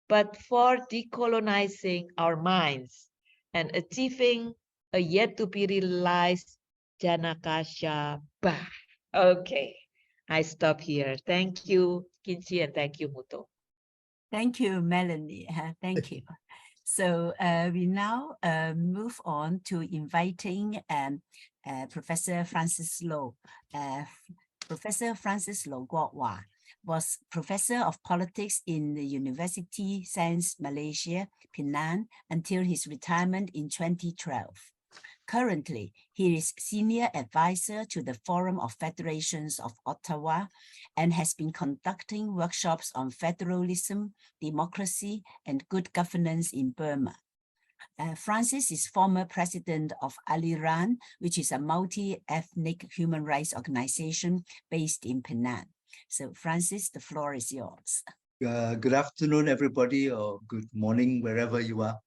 but for decolonizing our minds and achieving a yet-to-be-realized Janakasha Ba. Okay, I stop here. Thank you, Kinchi, and thank you, Muto. Thank you, Melanie. Thank you. So we now move on to inviting Professor Francis Loh. Professor Francis Loh Guohua was Professor of Politics in the University Science Malaysia, Penang, until his retirement in 2012. Currently, he is Senior Advisor to the Forum of Federations of Ottawa and has been conducting workshops on federalism, democracy, and good governance in Burma. Francis is former president of Aliran, which is a multi-ethnic human rights organization based in Penang. So Francis, the floor is yours. Good afternoon, everybody, or good morning, wherever you are.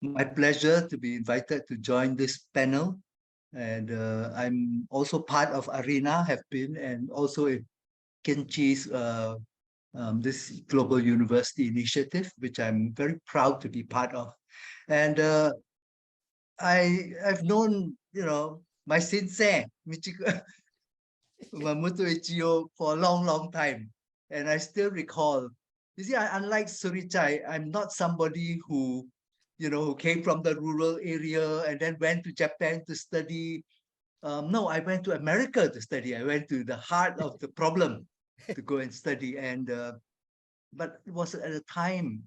My pleasure to be invited to join this panel. And I'm also part of ARENA, have been, and also in Kinchi's this Global University Initiative, which I'm very proud to be part of. And I've known, my sensei, Mamoto Ichio, for a long, long time. And I still recall, you see, unlike Surichai, I'm not somebody who, who came from the rural area and then went to Japan to study. No, I went to America to study. I went to the heart of the problem to go and study. And but it was at a time,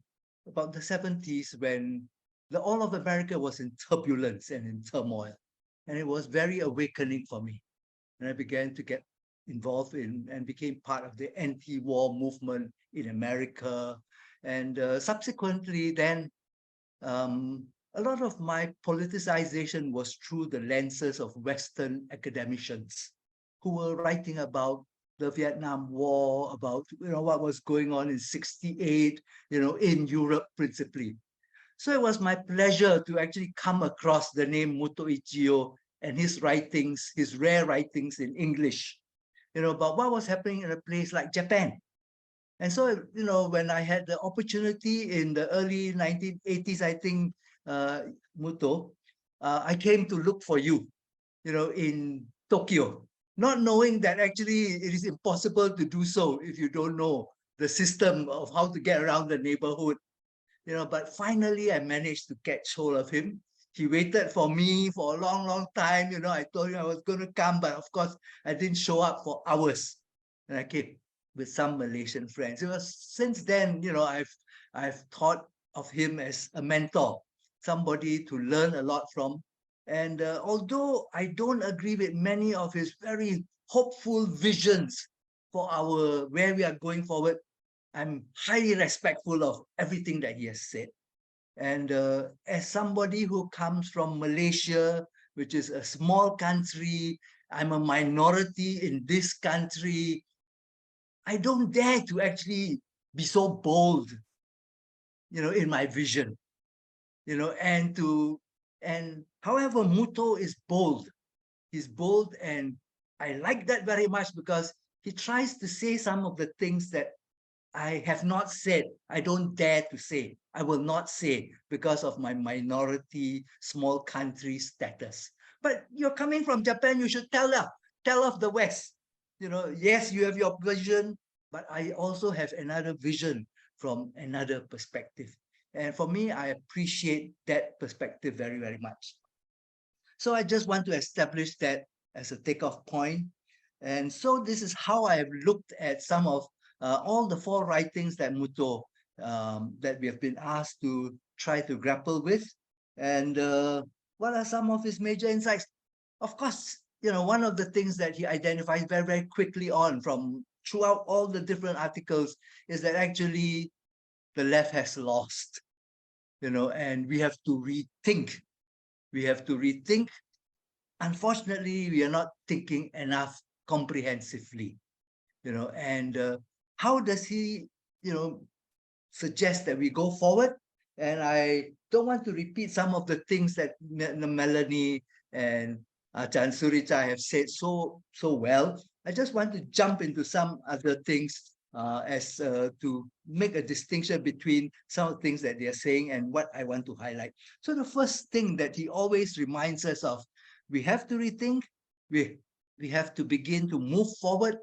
about the 70s, when all of America was in turbulence and in turmoil. And it was very awakening for me. And I began to get involved in and became part of the anti-war movement in America. And subsequently then, a lot of my politicization was through the lenses of Western academicians who were writing about the Vietnam War, about what was going on in '68, in Europe principally. So it was my pleasure to actually come across the name Muto Ichio and his writings, his rare writings in English, about what was happening in a place like Japan. And so, when I had the opportunity in the early 1980s, I think, Muto, I came to look for you, in Tokyo, not knowing that actually it is impossible to do so if you don't know the system of how to get around the neighborhood, but finally I managed to catch hold of him. He waited for me for a long, long time. I told him I was going to come, but of course I didn't show up for hours. And I came with some Malaysian friends. It was since then, I've thought of him as a mentor, somebody to learn a lot from. And although I don't agree with many of his very hopeful visions for where we are going forward, I'm highly respectful of everything that he has said. And as somebody who comes from Malaysia, which is a small country, I'm a minority in this country, I don't dare to actually be so bold, in my vision, and however, Muto is bold. He's bold, and I like that very much because he tries to say some of the things that I have not said. I don't dare to say. I will not say because of my minority, small country status. But you're coming from Japan, you should tell of the West. Yes, you have your vision, but I also have another vision from another perspective. And for me, I appreciate that perspective very, very much. So I just want to establish that as a takeoff point. And so this is how I have looked at some of all the 4 writings that Muto, that we have been asked to try to grapple with. And what are some of his major insights? Of course, one of the things that he identifies very, very quickly on from throughout all the different articles is that actually the left has lost, and we have to rethink. We have to rethink. Unfortunately, we are not thinking enough comprehensively, and how does he, suggest that we go forward? And I don't want to repeat some of the things that Melanie and Chan Suricha have said so well. I just want to jump into some other things as to make a distinction between some of the things that they are saying and what I want to highlight. So the first thing that he always reminds us of, we have to rethink, we have to begin to move forward,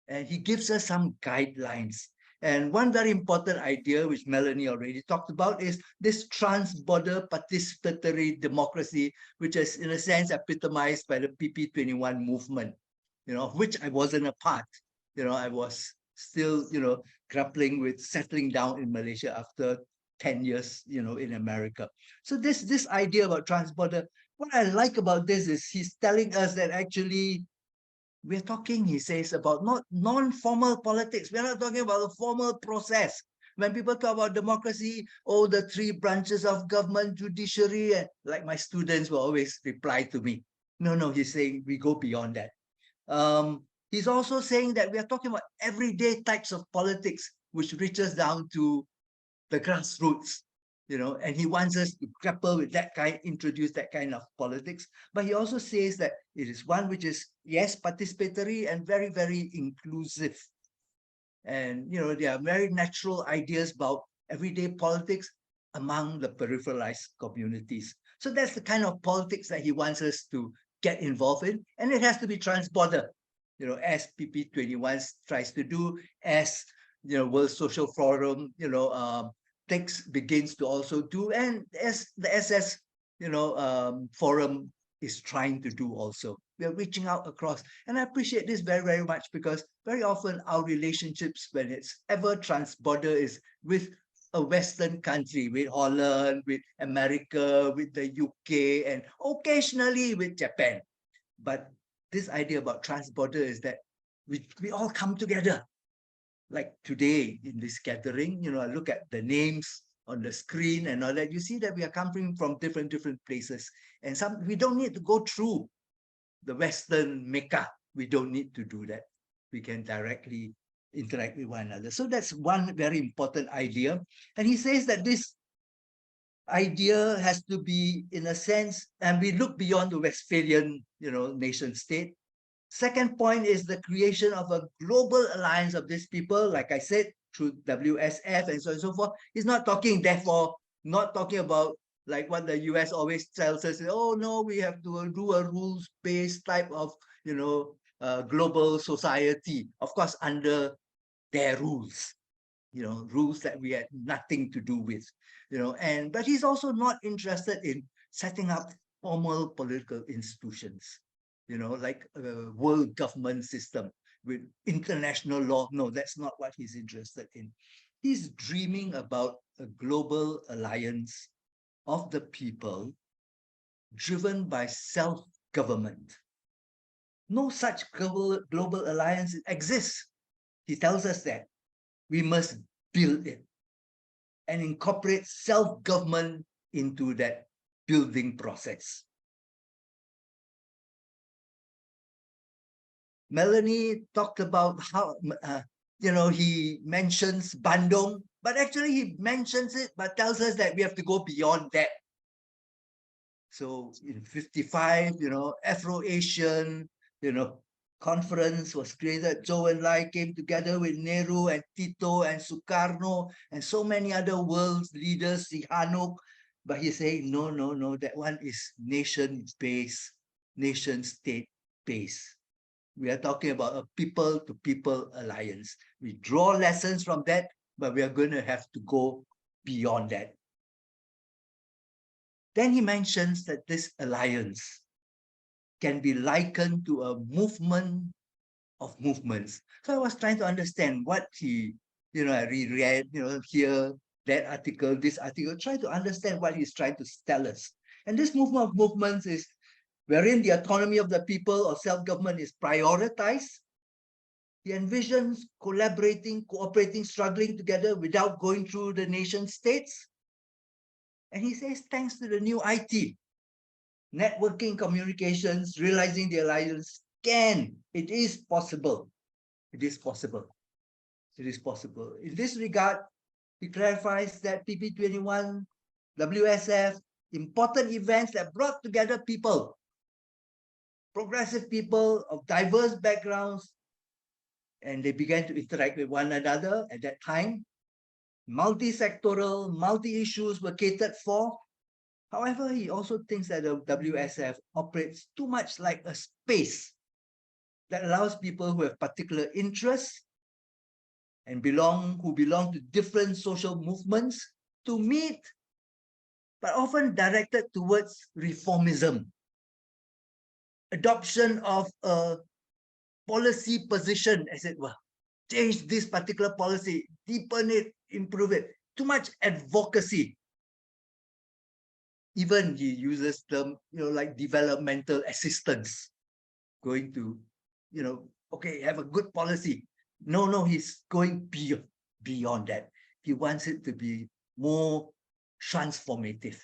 and he gives us some guidelines. And one very important idea, which Melanie already talked about, is this trans-border participatory democracy, which is in a sense epitomized by the PP21 movement, of which I wasn't a part. I was still, grappling with settling down in Malaysia after 10 years, in America. So this idea about trans-border what I like about this is he's telling us that actually we're talking, he says, about not non-formal politics. We're not talking about the formal process. When people talk about democracy, oh, the three branches of government, judiciary, and like my students will always reply to me. No, he's saying we go beyond that. He's also saying that we are talking about everyday types of politics, which reaches down to the grassroots, and he wants us to grapple with that kind, introduce that kind of politics. But he also says that it is one which is, yes, participatory and very, very inclusive. And, there are very natural ideas about everyday politics among the peripheralized communities. So that's the kind of politics that he wants us to get involved in. And it has to be transborder, as PP21 tries to do, as, World Social Forum, begins to also do, and as the SS, forum is trying to do also. We are reaching out across, and I appreciate this very, very much, because very often our relationships, when it's ever transborder, is with a Western country, with Holland, with America, with the UK, and occasionally with Japan. But this idea about transborder is that we all come together. Like today in this gathering, I look at the names on the screen and all that, you see that we are coming from different places. And we don't need to go through the Western Mecca. We don't need to do that. We can directly interact with one another. So that's one very important idea. And he says that this idea has to be, in a sense, and we look beyond the Westphalian, nation state. Second point is the creation of a global alliance of these people, like I said, through WSF and so on and so forth. He's not talking, therefore, not talking about like what the US always tells us, oh no, we have to do a rules-based type of, global society. Of course, under their rules, rules that we had nothing to do with, but he's also not interested in setting up formal political institutions, like a world government system with international law. No, that's not what he's interested in. He's dreaming about a global alliance of the people driven by self-government. No such global alliance exists. He tells us that we must build it and incorporate self-government into that building process. Melanie talked about how, he mentions Bandung, but actually he mentions it, but tells us that we have to go beyond that. So in 55, Afro-Asian, conference was created. Zhou and Lai came together with Nehru and Tito and Sukarno and so many other world leaders, Sihanouk. But he's saying, no, that one is nation-based, nation-state-based. We are talking about a people-to-people alliance. We draw lessons from that, but we are going to have to go beyond that. Then he mentions that this alliance can be likened to a movement of movements. So I was trying to understand what he, I reread, here, that article, this article, try to understand what he's trying to tell us. And this movement of movements is wherein the autonomy of the people or self-government is prioritized. He envisions collaborating, cooperating, struggling together without going through the nation states. And he says, thanks to the new IT, networking, communications, realizing the alliance it is possible. It is possible. It is possible. In this regard, he clarifies that PP21, WSF, important events that brought together people, progressive people of diverse backgrounds, and they began to interact with one another at that time. Multi-sectoral, multi-issues were catered for. However, he also thinks that the WSF operates too much like a space that allows people who have particular interests and who belong to different social movements to meet, but often directed towards reformism, adoption of a policy position, as it were. Change this particular policy, deepen it, improve it. Too much advocacy. Even he uses term, like developmental assistance, going to, okay, have a good policy. No, he's going beyond that. He wants it to be more transformative.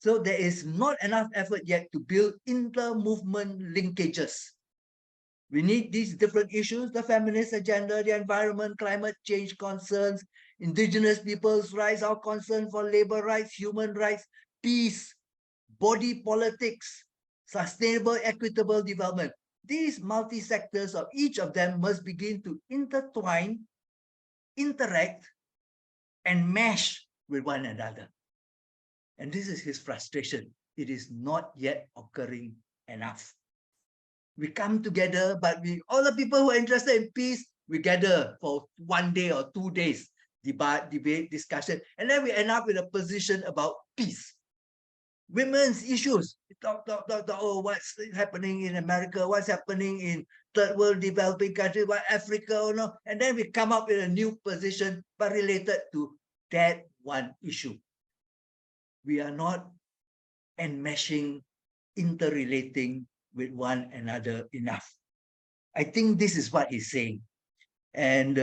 So there is not enough effort yet to build inter-movement linkages. We need these different issues: the feminist agenda, the environment, climate change concerns, indigenous people's rights, our concern for labor rights, human rights, peace, body politics, sustainable, equitable development. These multi-sectors of each of them must begin to intertwine, interact, and mesh with one another. And this is his frustration. It is not yet occurring enough. We come together, but all the people who are interested in peace, we gather for 1 day or 2 days, debate, discussion, and then we end up in a position about peace. Women's issues, talk, oh, what's happening in America, what's happening in third world developing countries, what Africa, and then we come up with a new position, but related to that one issue. We are not enmeshing, interrelating with one another enough. I think this is what he's saying. And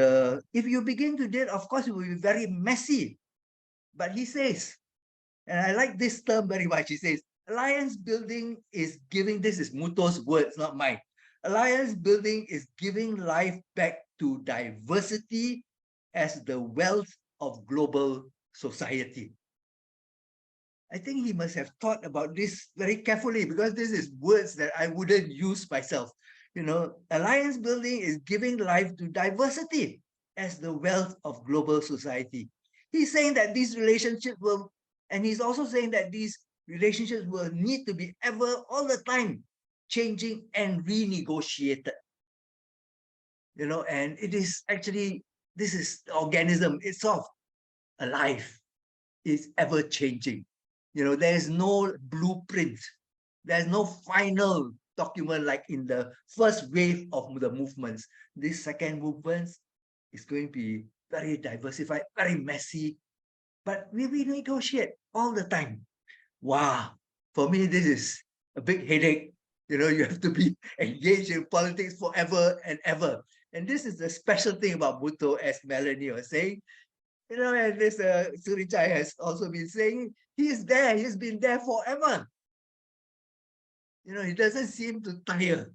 if you begin to do it, of course, it will be very messy. But he says, and I like this term very much, he says, alliance building is giving, this is Muto's words, not mine. Alliance building is giving life back to diversity as the wealth of global society. I think he must have thought about this very carefully, because this is words that I wouldn't use myself. Alliance building is giving life to diversity as the wealth of global society. He's saying that these relationships will, and he's also saying that these relationships will need to be ever, all the time, changing and renegotiated. And it is actually, this is the organism itself, alive, is ever changing. There is no blueprint. There's no final document like in the first wave of the movements. This second movement is going to be very diversified, very messy, but we negotiate all the time. Wow. For me, this is a big headache. You have to be engaged in politics forever and ever. And this is the special thing about Bhutto, as Melanie was saying. And this Surichai has also been saying, he is there, he's been there forever. He doesn't seem to tire,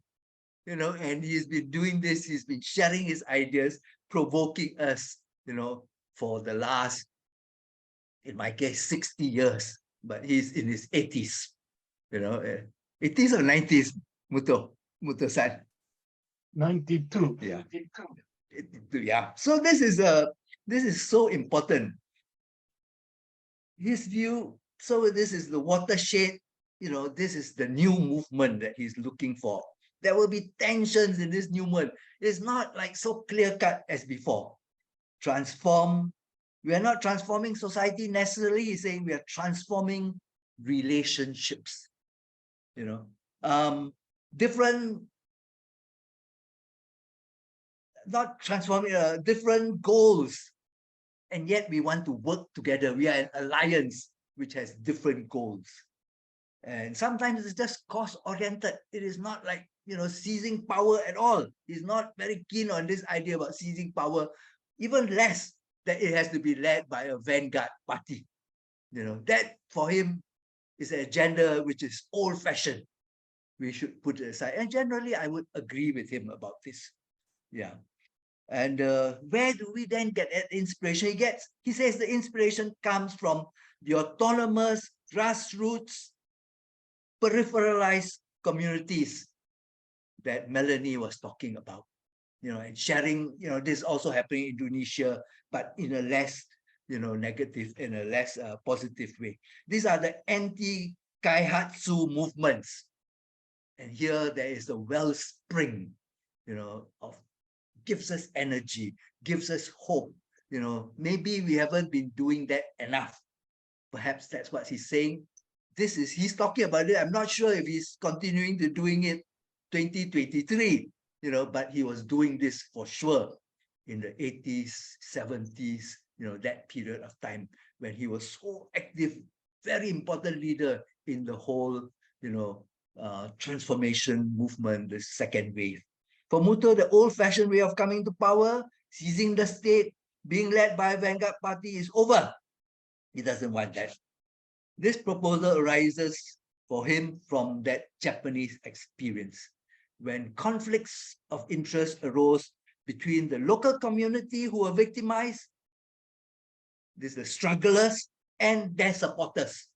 and he's been doing this, he's been sharing his ideas, provoking us, for the last, in my case, 60 years, but he's in his 80s, 80s or 90s, Muto-san? 92. Yeah. 82, yeah. So this is so important. His view, so this is the watershed, this is the new movement that he's looking for. There will be tensions in this new movement. It's not like so clear-cut as before. Transform. We are not transforming society necessarily. He's saying we are transforming relationships. Different, not transforming, different goals. And yet we want to work together. We are an alliance which has different goals. And sometimes it's just cost-oriented. It is not like, seizing power at all. He's not very keen on this idea about seizing power, even less that it has to be led by a vanguard party. That for him is an agenda which is old-fashioned. We should put it aside. And generally, I would agree with him about this. Yeah. And where do we then get that inspiration? He says the inspiration comes from the autonomous, grassroots, peripheralized communities that Melanie was talking about. And sharing, this is also happening in Indonesia, but in a less, negative, in a less positive way. These are the anti-Kaihatsu movements. And here there is a wellspring, of gives us energy, gives us hope. Maybe we haven't been doing that enough. Perhaps that's what he's saying. He's talking about it. I'm not sure if he's continuing to doing it 2023, but he was doing this for sure in the 80s, 70s, that period of time when he was so active, very important leader in the whole, transformation movement, the second wave. For Muto, the old-fashioned way of coming to power, seizing the state, being led by a vanguard party is over. He doesn't want that. This proposal arises for him from that Japanese experience, when conflicts of interest arose between the local community who were victimized, the strugglers, and their supporters.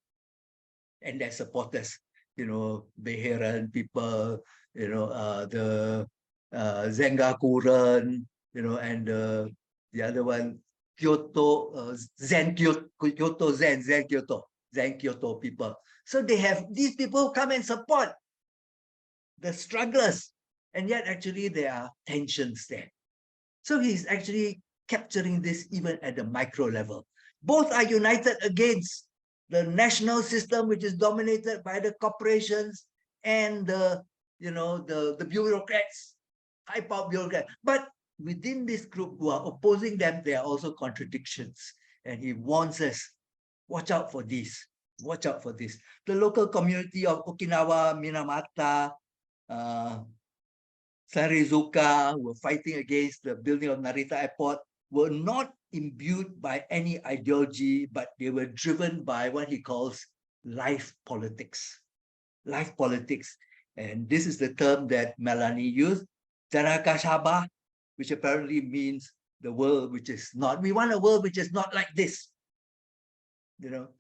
Beheran people, the Zengakuren, and the other one, Kyoto, Zen Kyoto people. So they have these people come and support the strugglers, and yet actually there are tensions there. So he's actually capturing this even at the micro level. Both are united against the national system, which is dominated by the corporations and the bureaucrats, high-power bureaucrats. But within this group who are opposing them, there are also contradictions. And he warns us, watch out for this. Watch out for this. The local community of Okinawa, Minamata, Sarizuka, who were fighting against the building of Narita Airport, were not imbued by any ideology, but they were driven by what he calls life politics. Life politics. And this is the term that Melanie used, Jarakashaba, which apparently means the world which is not. We want a world which is not like this.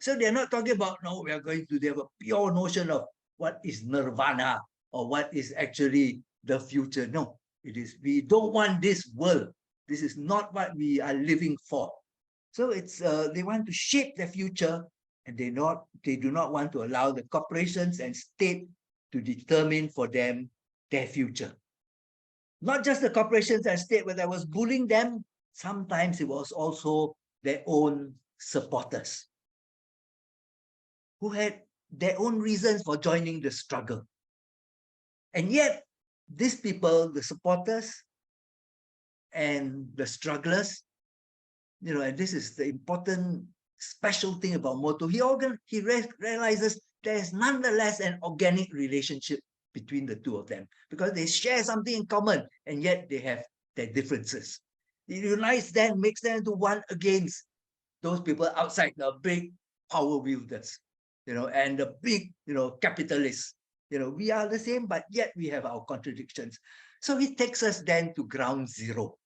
So they're not talking about, no, we are going to have a pure notion of what is nirvana or what is actually the future. No, it is, we don't want this world. This is not what we are living for. So it's they want to shape the future, and they do not want to allow the corporations and state to determine for them their future. Not just the corporations and state, when I was bullying them, sometimes it was also their own supporters who had their own reasons for joining the struggle. And yet, these people, the supporters and the strugglers, and this is the important special thing about Moto, he realizes there's nonetheless an organic relationship between the two of them, because they share something in common, and yet they have their differences. It unites them, makes them into one against those people outside, the big power wielders, and the big, capitalists. We are the same, but yet we have our contradictions. So he takes us then to ground zero.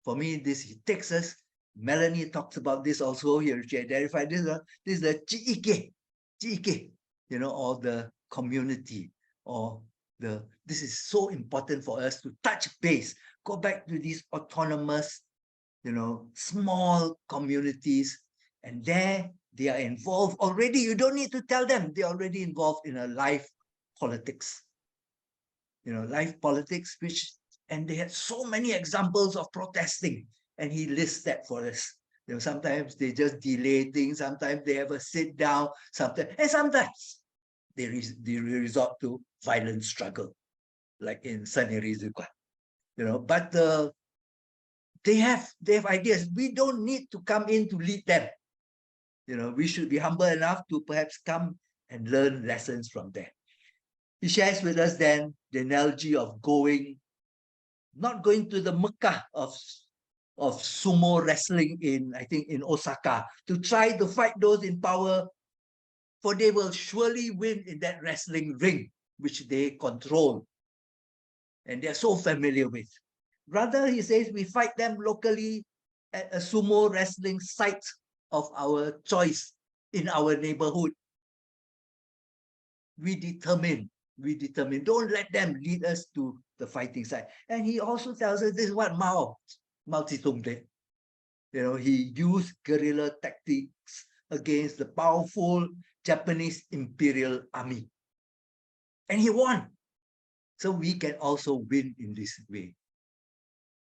For me, he takes us, Melanie talks about this also here, she identified this, this is the Chiike, or the community, this is so important for us to touch base, go back to these autonomous, small communities, and there they are involved already. You don't need to tell them, they're already involved in a life politics. Life politics, and they had so many examples of protesting, and he lists that for us. Sometimes they just delay things, sometimes they have a sit down, sometimes they resort to violent struggle, like in Sanerizuka. But they have ideas. We don't need to come in to lead them. We should be humble enough to perhaps come and learn lessons from them. He shares with us then the analogy of not going to the Mecca of sumo wrestling in Osaka, to try to fight those in power, for they will surely win in that wrestling ring, which they control and they're so familiar with. Rather, he says, we fight them locally at a sumo wrestling site of our choice in our neighborhood. We determine, don't let them lead us to the fighting side. And he also tells us this is what Mao Zedong did. He used guerrilla tactics against the powerful Japanese Imperial Army. And he won. So we can also win in this way.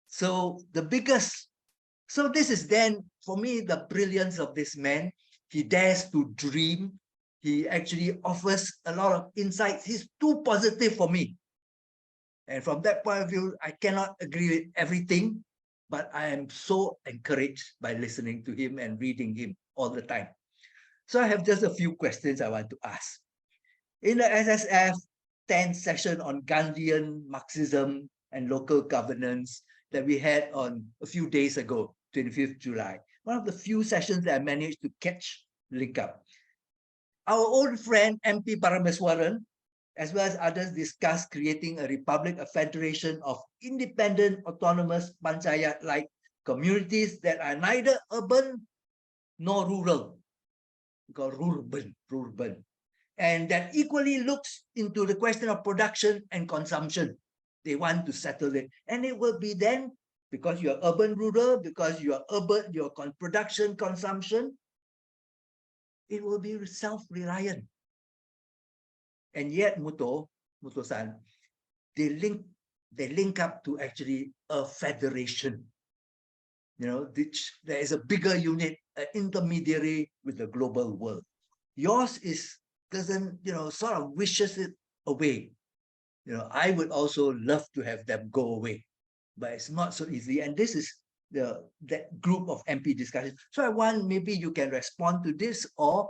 So this is then, for me, the brilliance of this man. He dares to dream. He actually offers a lot of insights. He's too positive for me. And from that point of view, I cannot agree with everything, but I am so encouraged by listening to him and reading him all the time. So I have just a few questions I want to ask. In the SSF10 session on Gandhian Marxism and local governance that we had on a few days ago, 25th July, one of the few sessions that I managed to link up. Our old friend MP Parameswaran, as well as others, discussed creating a republic, a federation of independent, autonomous, panchayat-like communities that are neither urban nor rural. We call rural, and that equally looks into the question of production and consumption. They want to settle it, and it will be then, because you are urban rural, because you are urban, your production consumption, it will be self-reliant. And yet, Muto-san, they link up to actually a federation. You know, there is a bigger unit, an intermediary with the global world. Yours doesn't, sort of wishes it away. I would also love to have them go away, but it's not so easy. And this is that group of MP discussion. So I want, maybe you can respond to this, or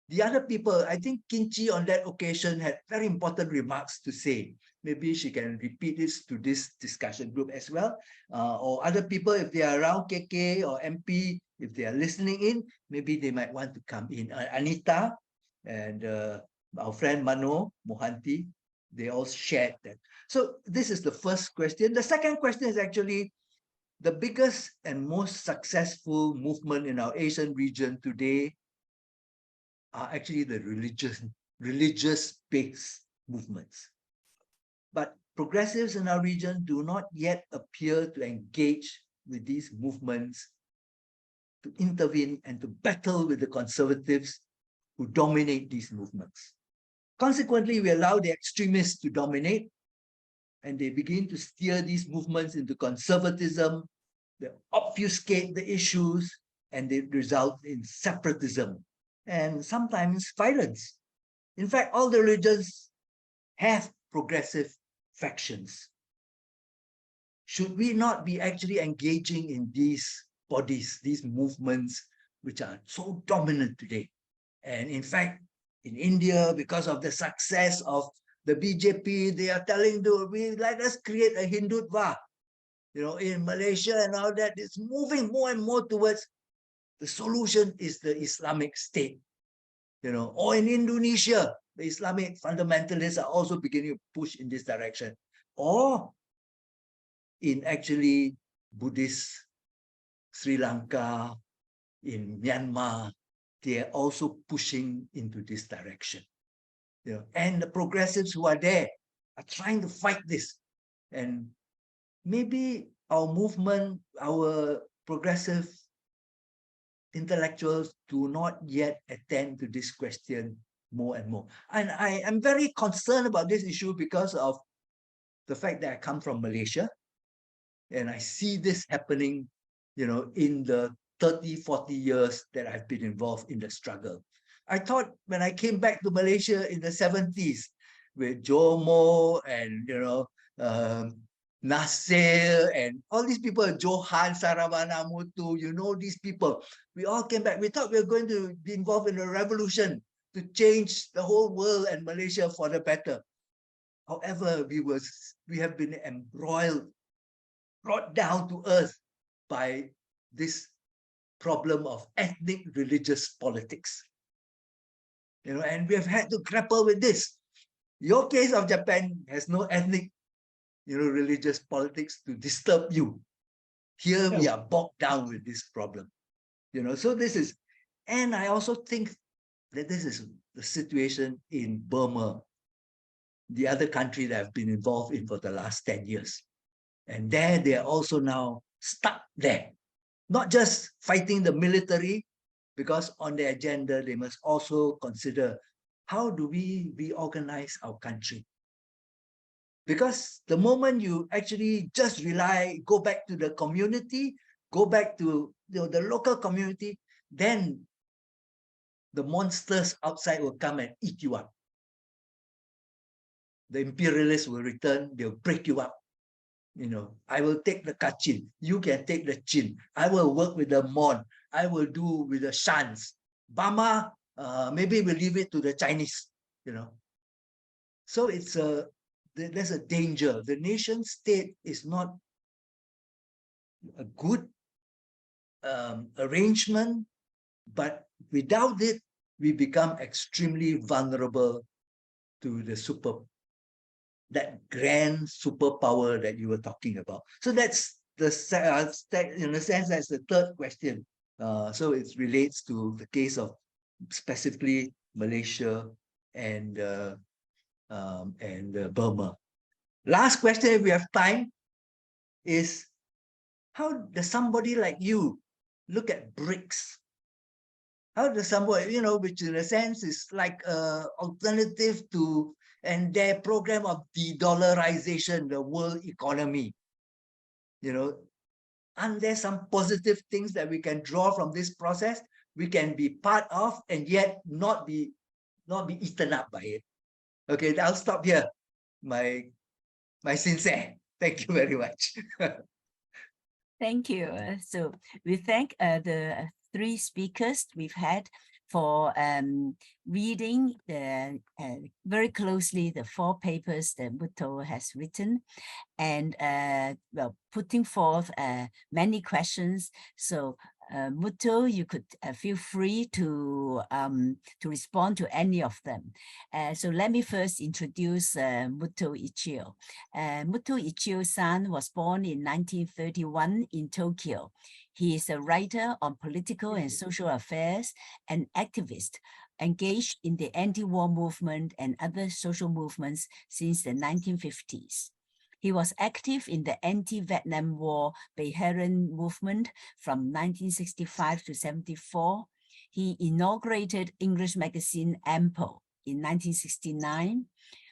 the other people. I think Kinchi on that occasion had very important remarks to say. Maybe she can repeat this to this discussion group as well. Or other people, if they are around KK or MP, if they are listening in, maybe they might want to come in. Anita and our friend Mano Mohanty, they all shared that. So this is the first question. The second question is actually the biggest and most successful movement in our Asian region today are actually the religious-based movements. But progressives in our region do not yet appear to engage with these movements, to intervene and to battle with the conservatives who dominate these movements. Consequently, we allow the extremists to dominate, and they begin to steer these movements into conservatism, they obfuscate the issues, and they result in separatism and sometimes violence. In fact, all the religions have progressive factions. Should we not be actually engaging in these bodies, these movements, which are so dominant today? And in fact, in India, because of the success of the BJP, they are telling let us create a Hindutva. In Malaysia and all that, it's moving more and more towards the solution is the Islamic State. Or in Indonesia, the Islamic fundamentalists are also beginning to push in this direction. Or in actually Buddhist Sri Lanka, in Myanmar, they are also pushing into this direction. And the progressives who are there are trying to fight this. And maybe our movement, our progressive intellectuals do not yet attend to this question more and more. And I am very concerned about this issue because of the fact that I come from Malaysia, and I see this happening, in the 30, 40 years that I've been involved in the struggle. I thought when I came back to Malaysia in the 70s with Jomo and, Nasir and all these people, Johan, Saravana, Mutu, these people, we all came back. We thought we were going to be involved in a revolution to change the whole world and Malaysia for the better. However, we have been embroiled, brought down to earth by this problem of ethnic religious politics. And we have had to grapple with this. Your case of Japan has no ethnic, religious politics to disturb you. Here we are bogged down with this problem. So this is, and I also think that this is the situation in Burma, the other country that I've been involved in for the last 10 years. And there they are also now stuck there, not just fighting the military, because on their agenda, they must also consider how do we reorganize our country? Because the moment you actually just go back to the community, go back to the local community, then the monsters outside will come and eat you up. The imperialists will return, they'll break you up. I will take the Kachin, you can take the Chin. I will work with the Mon, I will do with the Shans. Bama maybe we'll leave it to the Chinese, So there's a danger. The nation state is not a good arrangement, but without it, we become extremely vulnerable to that grand superpower that you were talking about. So that's in a sense, that's the third question. So it relates to the case of specifically Malaysia and Burma. Last question, if we have time, is how does somebody like you look at BRICS? How does somebody, which in a sense is like an alternative to, and their program of de-dollarization, the world economy, aren't there some positive things that we can draw from this process? We can be part of and yet not be eaten up by it. Okay, I'll stop here. My sincere. Thank you very much. Thank you. So we thank the three speakers we've had for reading very closely the 4 papers that Muto has written and putting forth many questions. So Muto, you could feel free to respond to any of them. So let me first introduce Muto Ichio. Muto Ichio-san was born in 1931 in Tokyo. He is a writer on political and social affairs and activist, engaged in the anti-war movement and other social movements since the 1950s. He was active in the anti-Vietnam War Beijing movement from 1965 to 74. He inaugurated English magazine Ample in 1969,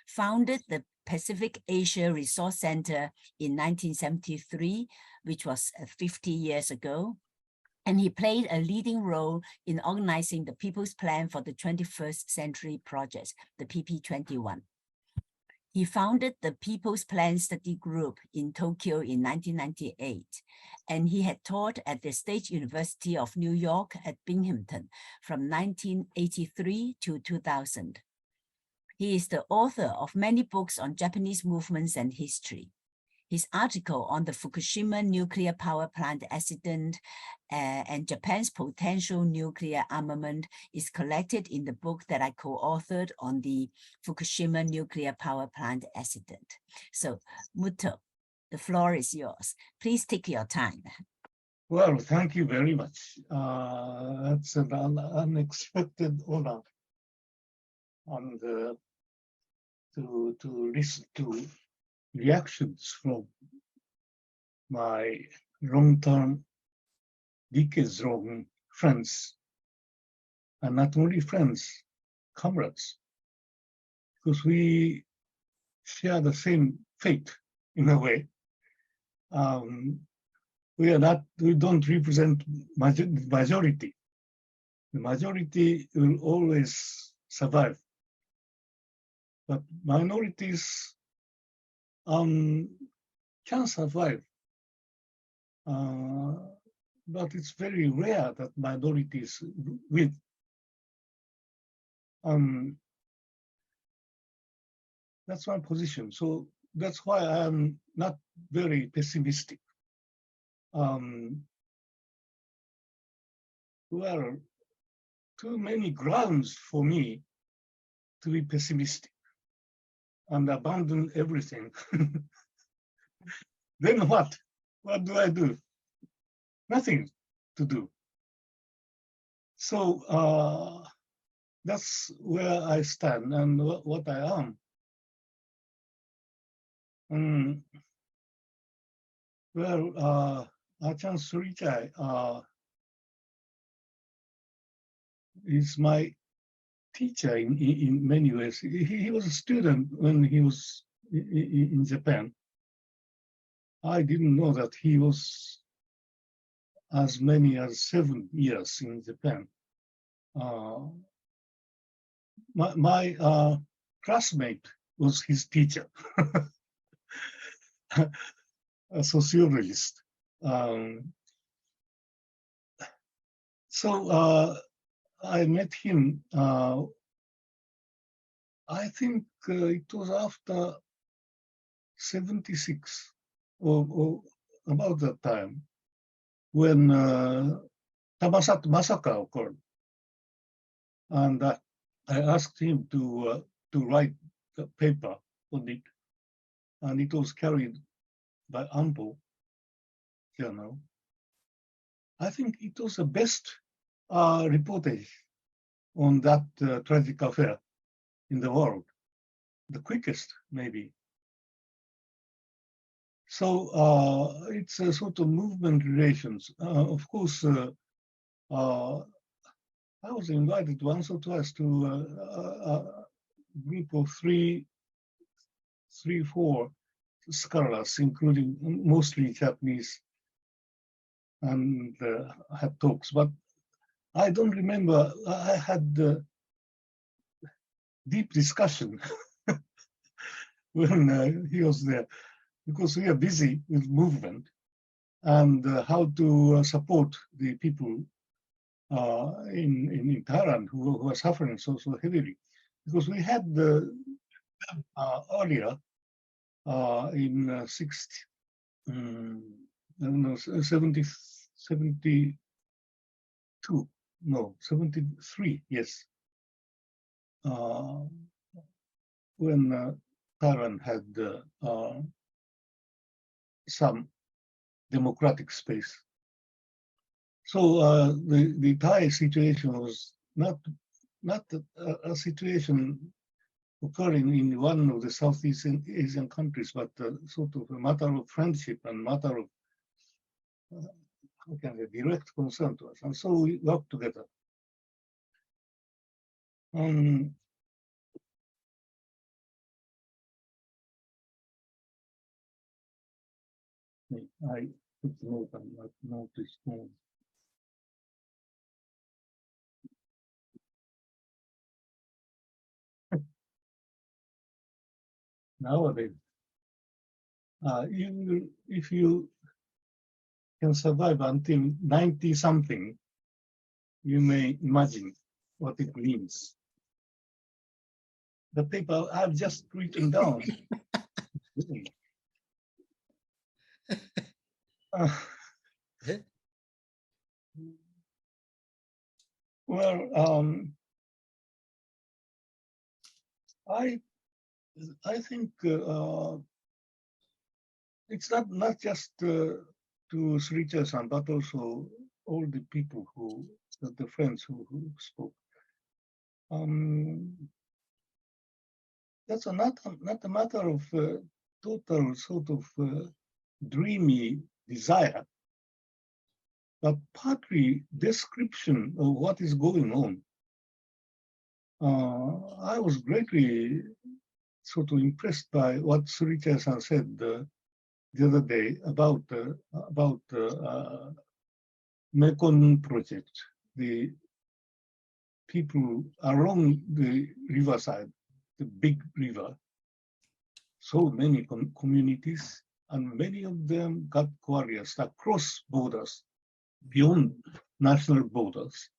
founded the Pacific Asia Resource Center in 1973, which was 50 years ago. And he played a leading role in organizing the People's Plan for the 21st Century Project, the PP21. He founded the People's Plan Study Group in Tokyo in 1998, and he had taught at the State University of New York at Binghamton from 1983 to 2000. He is the author of many books on Japanese movements and history. His article on the Fukushima nuclear power plant accident and Japan's potential nuclear armament is collected in the book that I co-authored on the Fukushima nuclear power plant accident. So, Muto, the floor is yours. Please take your time. Well, thank you very much. That's an unexpected honor, and to listen to reactions from my long-term, decades-long friends, and not only friends, comrades, because we share the same fate in a way. We don't represent majority. The majority will always survive, but minorities can survive. But it's very rare that minorities win. That's my position. So that's why I'm not very pessimistic. Well, too many grounds for me to be pessimistic and abandon everything. Then what? What do I do? Nothing to do. So that's where I stand and what I am. Well, Achan Surichai is my teacher in many ways. He was a student when he was in Japan. I didn't know that he was as many as 7 years in Japan. My classmate was his teacher, a sociologist. So I met him, I think it was after 76 or about that time when Tamasato massacre occurred. And I asked him to write the paper on it, and it was carried by Ampo journal. I think it was the best reportage on that tragic affair in the world, the quickest maybe. So it's a sort of movement relations. Of course, I was invited once or twice to a group of three, four scholars, including mostly Japanese, and had talks. But I don't remember. I had deep discussion when he was there, because we are busy with movement and how to support the people in Thailand who are suffering so heavily. Because we had earlier in 72, no, 73, yes, when Thailand had some democratic space. So the Thai situation was not a situation occurring in one of the Southeast Asian countries, but sort of a matter of friendship and matter of direct concern to us. And so we worked together. I took note on that notice. Nowadays, if you can survive until 90-something, you may imagine what it means. The paper I've just written down. Well, I think it's not just to Sricha-san, but also all the people the friends who spoke. That's not a matter of total sort of dreamy desire, but partly description of what is going on. I was greatly sort of impressed by what Sricha-san said the other day about Mekong project, the people along the riverside, the big river, so many communities, and many of them got warriors across borders, beyond national borders.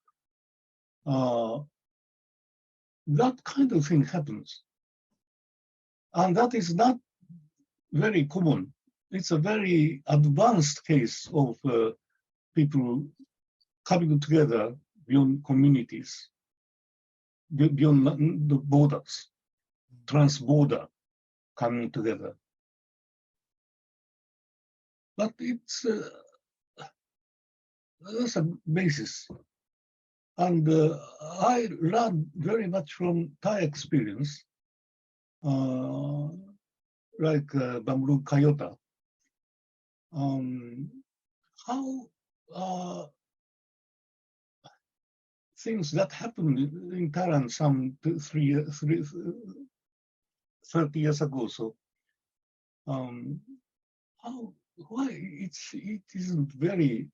That kind of thing happens. And that is not very common. It's a very advanced case of people coming together beyond communities, beyond the borders, trans-border coming together. But it's that's a basis. And I learned very much from Thai experience, like Bamru Kayota, how things that happened in Thailand some 30 years ago. So why it isn't very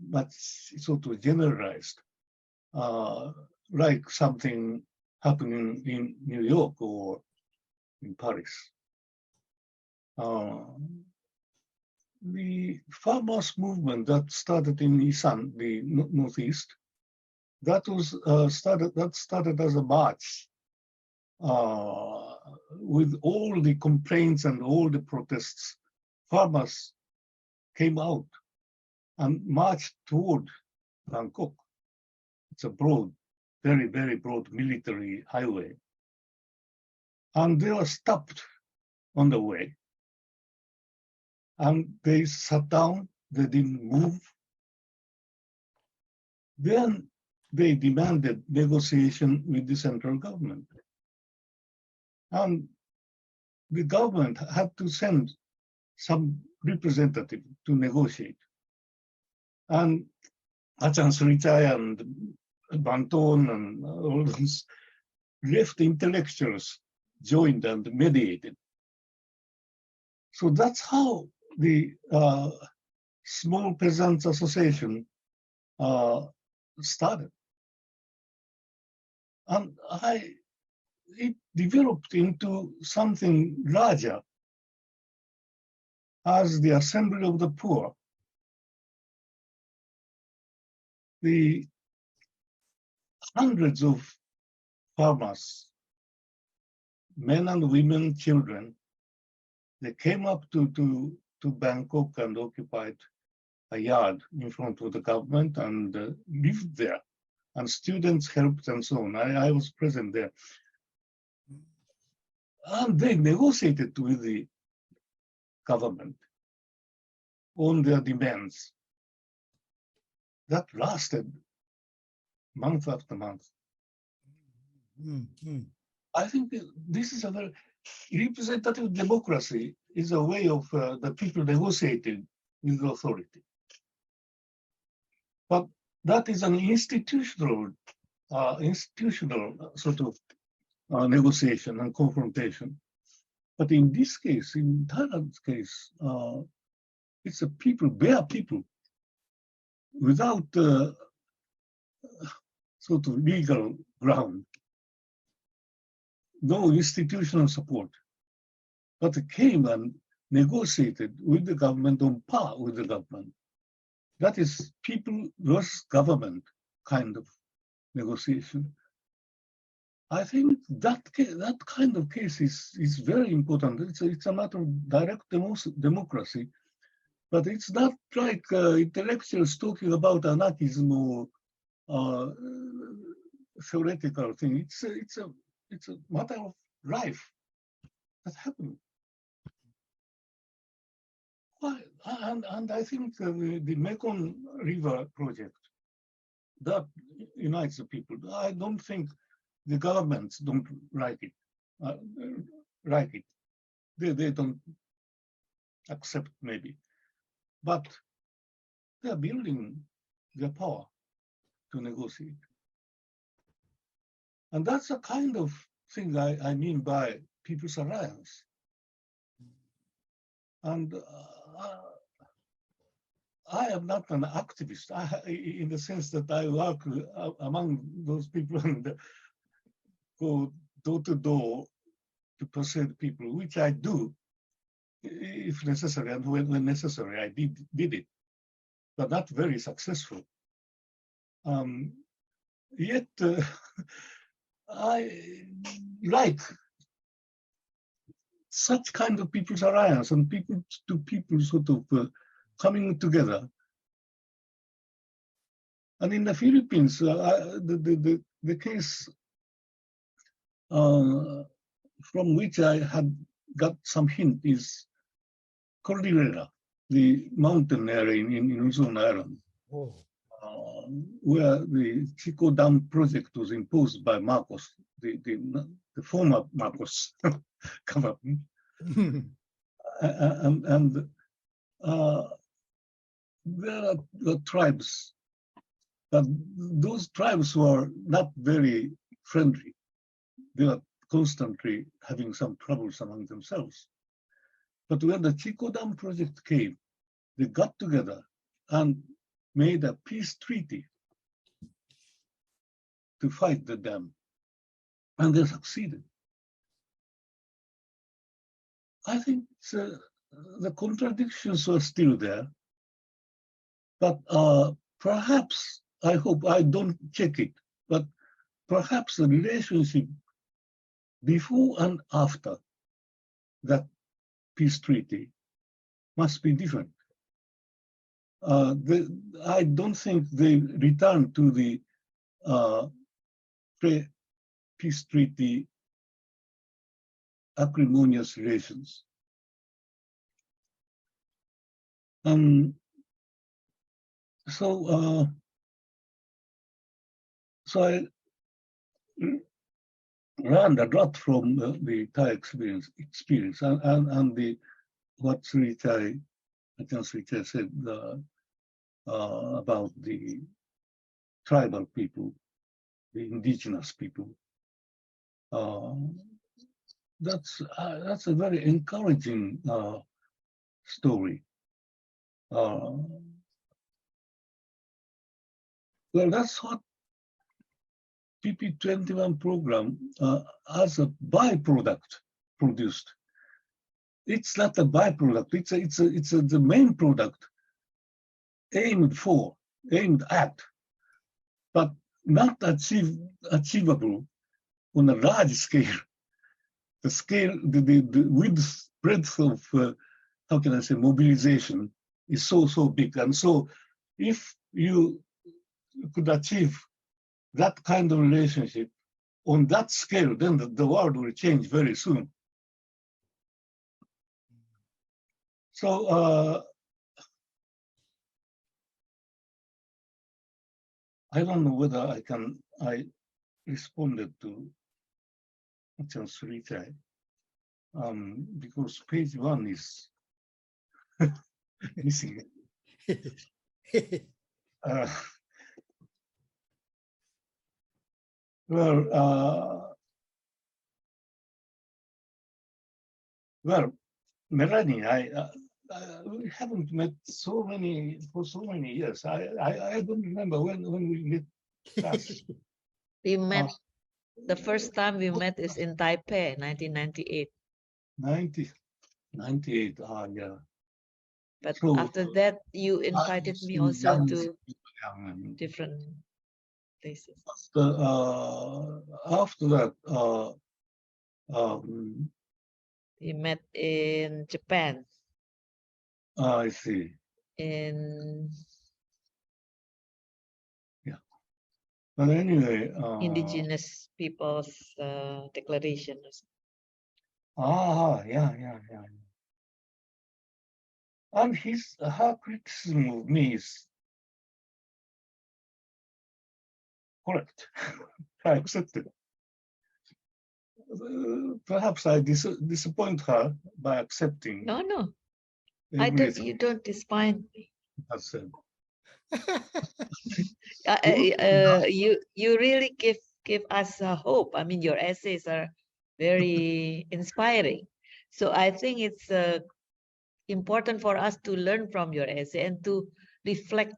much sort of generalized, like something happening in New York or in Paris. The farmers' movement that started in Isan, the northeast, that was started as a march with all the complaints and all the protests. Farmers came out and marched toward Bangkok. It's a broad, very, very broad military highway. And they were stopped on the way. And they sat down, they didn't move. Then they demanded negotiation with the central government. And the government had to send some representative to negotiate. And Achan Srichai and Banton and all those left intellectuals joined and mediated. So that's how the Small Peasants Association started. And it developed into something larger as the Assembly of the Poor. The hundreds of farmers, men and women, children, they came up to Bangkok and occupied a yard in front of the government and lived there. And students helped and so on. I was present there. And they negotiated with the government on their demands. That lasted month after month. I think this is a very representative democracy is a way of the people negotiating with the authority. But that is an institutional sort of negotiation and confrontation. But in this case, in Thailand's case, it's a people, bare people, without sort of legal ground, no institutional support, but they came and negotiated with the government on par with the government. That is people versus government kind of negotiation. I think that kind of case is very important. It's a matter of direct democracy, but it's not like intellectuals talking about anarchism or theoretical thing. It's a matter of life that happened. And I think the Mekong River project that unites the people. I don't think the governments don't like it. They don't accept maybe, but they are building their power to negotiate. And that's a kind of thing I mean by People's Alliance. And I am not an activist in the sense that I work among those people and go door to door to persuade people, which I do if necessary, and when necessary, I did it, but not very successful. Yet I like such kind of People's Alliance and people to people sort of coming together. And in the Philippines, the case from which I had got some hint is Cordillera, the mountain area in Luzon Island, where the Chico Dam project was imposed by Marcos, the former Marcos government. And there are tribes, but those tribes were not very friendly. They were constantly having some troubles among themselves. But when the Chico Dam project came, they got together and made a peace treaty to fight the dam, and they succeeded. I think the contradictions were still there, but perhaps I hope I don't check it, but perhaps the relationship before and after that peace treaty must be different. I don't think they returned to the pre-peace treaty acrimonious relations. So I learned a lot from the Thai experience and the what Srichai said about the tribal people, the indigenous people. That's a very encouraging story. Well, that's what PP21 program as a byproduct produced. It's not a byproduct. It's the main product aimed at, but not achievable on a large scale. The scale, the width, breadth of how can I say, mobilization is so big. And so, if you could achieve that kind of relationship on that scale, then the world will change very soon. So I don't know whether I responded to Srichai, because page 1 is missing. Well, Melanie, we haven't met for so many years. I don't remember when we met last. We met, the first time we met is in Taipei, 1998. 98, yeah. But So, after that, you invited me also to different places. After that, We met in Japan. I see. In But anyway, Indigenous Peoples Declaration. yeah. And her criticism of me is correct. I accept it. Perhaps I disappoint her by accepting. No. everything You don't disappoint me. I said. You really give us hope. I mean, your essays are very inspiring. So I think it's important for us to learn from your essay and to reflect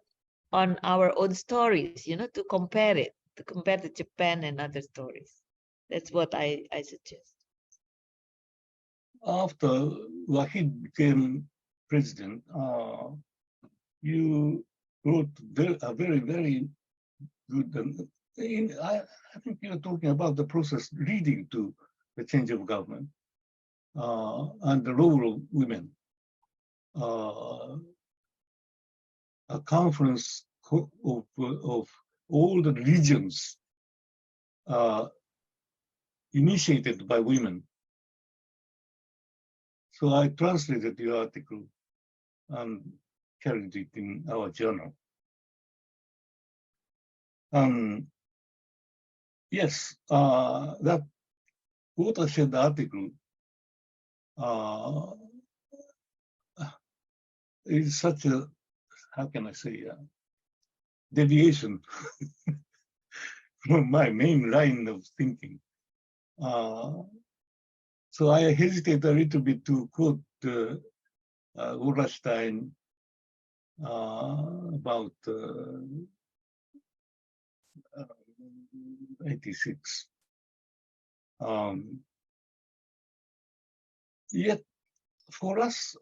on our own stories, to compare the Japan and other stories. That's what I suggest. After Wahid became president, you wrote a very, very good. I think you're talking about the process leading to the change of government and the role of women. A conference of all the regions initiated by women. So I translated your article and carried it in our journal. Yes, that watershed article is such a, how can I say, deviation from my main line of thinking. So I hesitate a little bit to quote Ulrstein about 86. Yet for us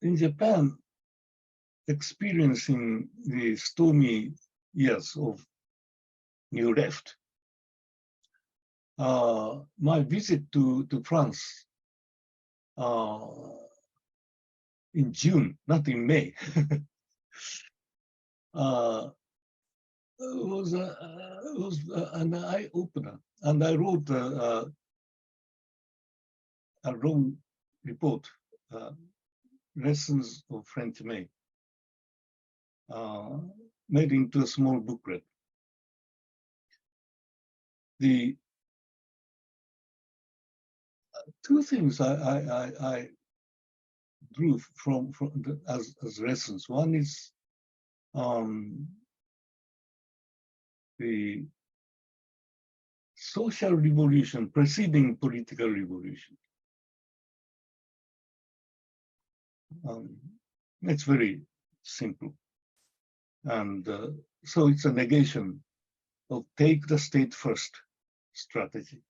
in Japan, experiencing the stormy years of New Left, my visit to France in June, not in May, was an eye opener, and I wrote a long report, Lessons of French May, made into a small booklet. The two things I drew from as lessons. One is the social revolution preceding political revolution. It's very simple. And so it's a negation of take the state first strategy.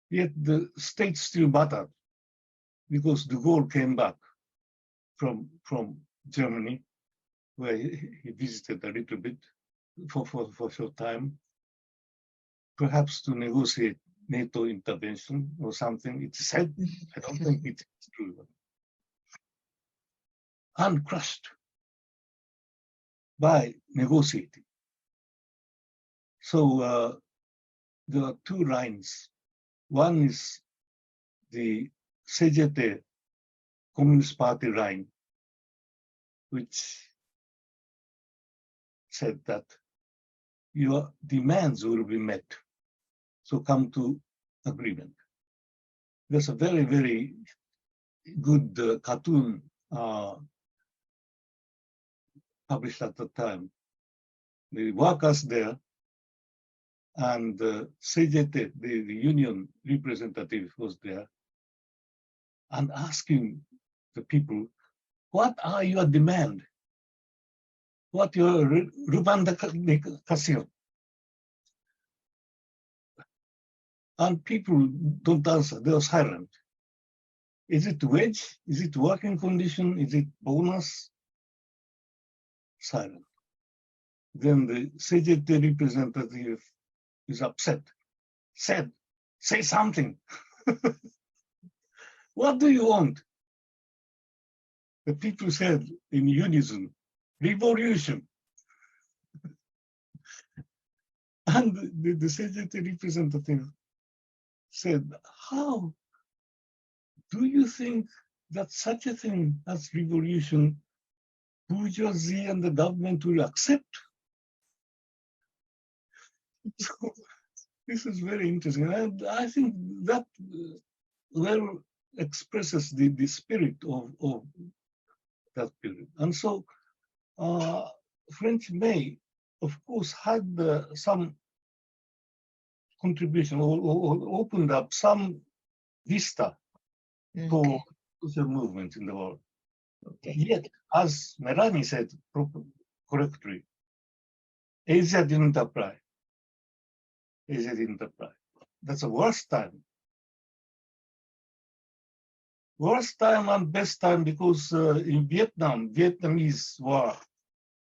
Yet the state still battered because de Gaulle came back from Germany, where he visited a little bit for a short time, perhaps to negotiate NATO intervention or something. It's said, I don't think it's true. And crushed by negotiating. So there are two lines. One is the CGT Communist Party line, which said that your demands will be met, so come to agreement. There's a very, very good cartoon published at the time. The workers there and CGT, the union representative, was there and asking the people, what are your demands? What your revendication? And people don't answer, they are silent. Is it wage? Is it working condition? Is it bonus? Silent. Then the CGT representative is upset. Said, say something. What do you want? The people said in unison, revolution. And the CGT representative said, how do you think that such a thing as revolution, bourgeoisie and the government will accept? So this is very interesting. And I think that well expresses the spirit of that period. And so French May, of course, had some contribution or opened up some vista for social movements in the world. Yet, as Melanie said correctly, Asia didn't apply. Asia didn't apply. That's the worst time. Worst time and best time because in Vietnam, Vietnamese were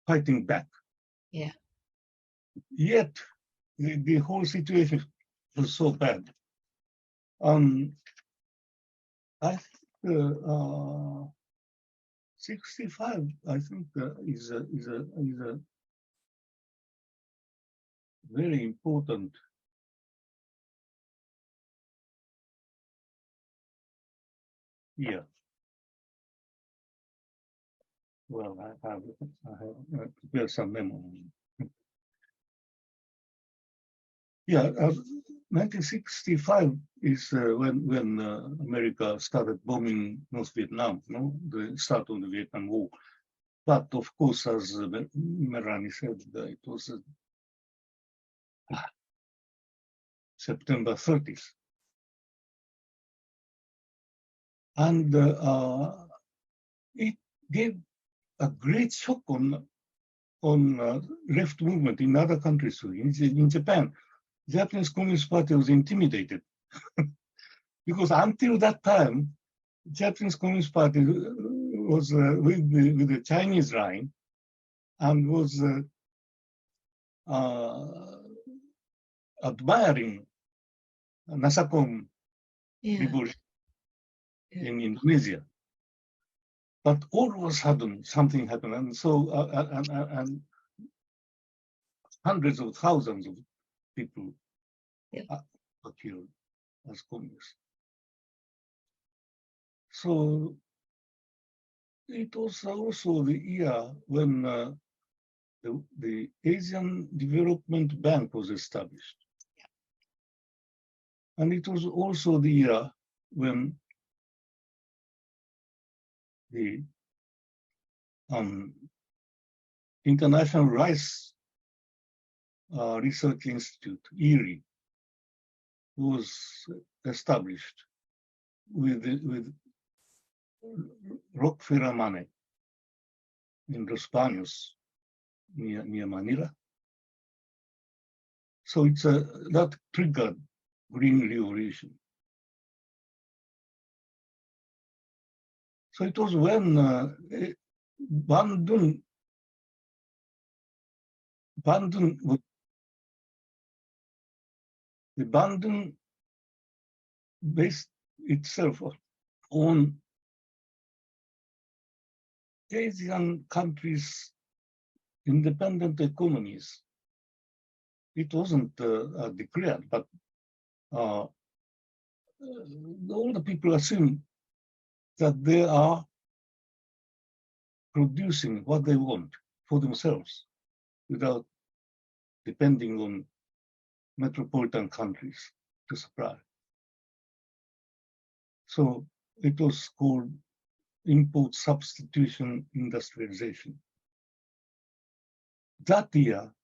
fighting back. Yeah. Yet, the whole situation was so bad. I think 65, I think, is a very important year. Well, I have prepared some memo. Yeah, 1965 is when America started bombing North Vietnam, no? The start of the Vietnam War. But of course, as Melanie said, it was September 30th. And it gave a great shock on left movement in other countries. In Japan, Japanese Communist Party was intimidated because until that time, Japanese Communist Party was with the Chinese line and was admiring Nasakom Yeah. revolution Yeah. in Indonesia. But all of a sudden, something happened, and so and hundreds of thousands of people Yeah. were killed as communists. So it was also the year when the Asian Development Bank was established. And it was also the year when the International Rice Research Institute, IRI, was established with Rockefeller money in Los Baños, near Manila. So it's that triggered Green Revolution. So it was when Bandung based itself on Asian countries' independent economies. It wasn't declared, but all the people assume that they are producing what they want for themselves without depending on metropolitan countries to supply. So it was called import substitution industrialization. That year,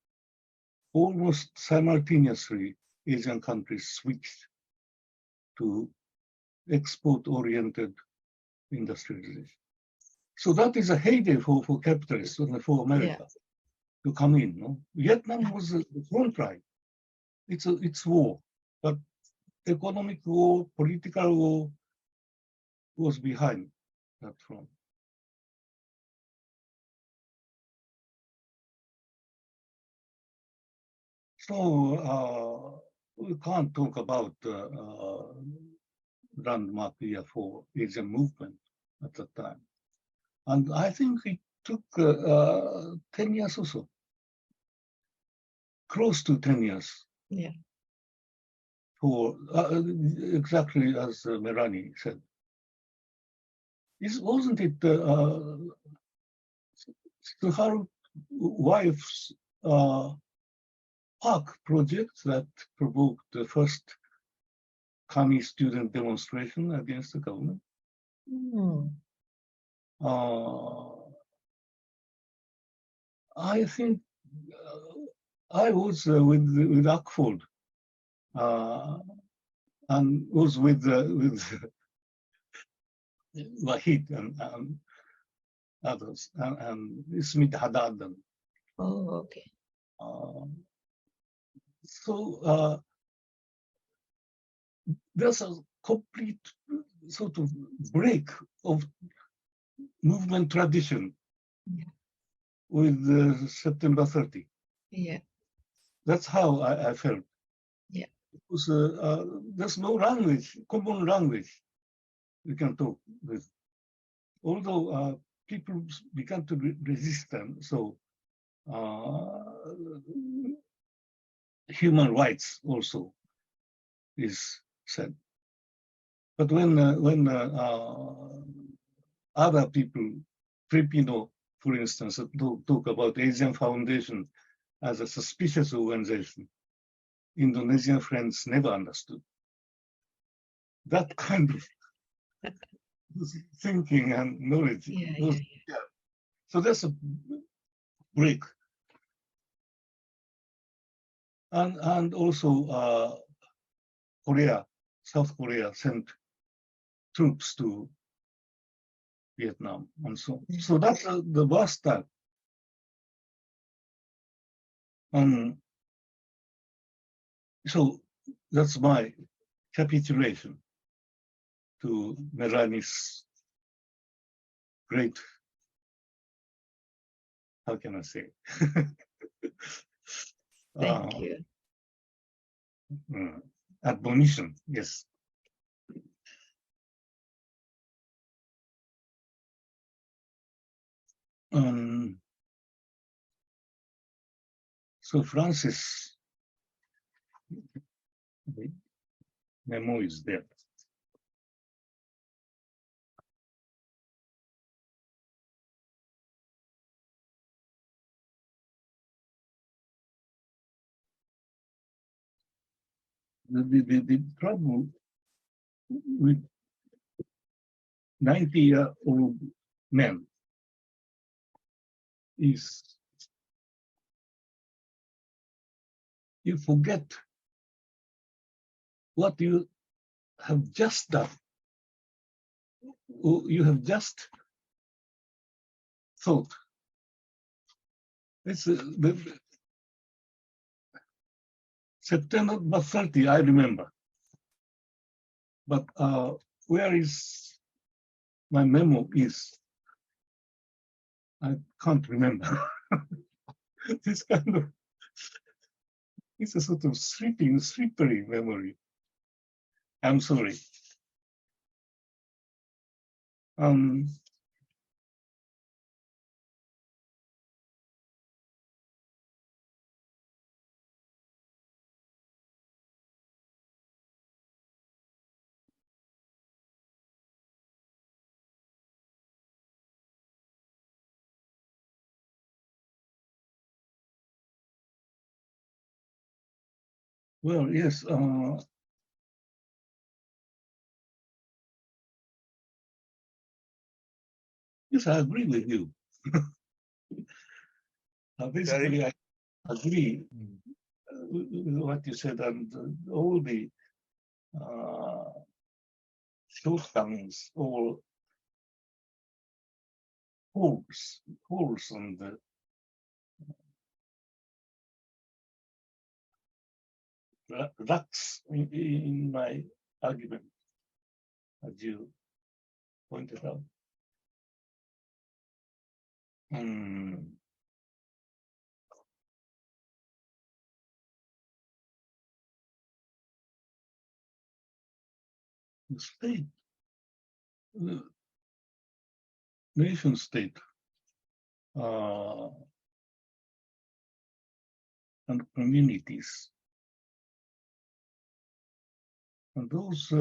almost simultaneously, Asian countries switched to export-oriented industrialization. So that is a heyday for capitalists and for America to come in. No? Vietnam was a front line. It's war, but economic war, political war was behind that front. So we can't talk about landmark year for Asian movement at that time. And I think it took 10 years or so, close to 10 years. Yeah. For exactly as Melanie said. Wasn't it her wife's park project that provoked the first Kami student demonstration against the government? I think I was with Akford and was with Wahid and others and Smith Haddad. Oh, okay. So there's a complete sort of break of movement tradition with September 30. Yeah. That's how I felt. Yeah. Because there's no language, common language we can talk with. Although people began to resist them, so human rights also is said. But when other people, Filipino, for instance, talk about Asian Foundation as a suspicious organization, Indonesian friends never understood. That kind of thinking and knowledge. So that's a break. And also Korea, South Korea sent troops to Vietnam and so on. So that's the worst time. So that's my capitulation. to Melani's great, how can I say? Thank you. Admonition, yes. So Francis, the memo is there. The problem with 90-year-old men is you forget what you have just done. You have just thought. It's September 30, I remember. But where is my memo is? I can't remember. This kind of, it's a sort of slippery memory. I'm sorry. Well, yes. Yes, I agree with you. Basically, I agree with what you said, and all the shortcomings, all holes on the ruts in my argument, as you pointed out. The state, the nation state, and communities, and those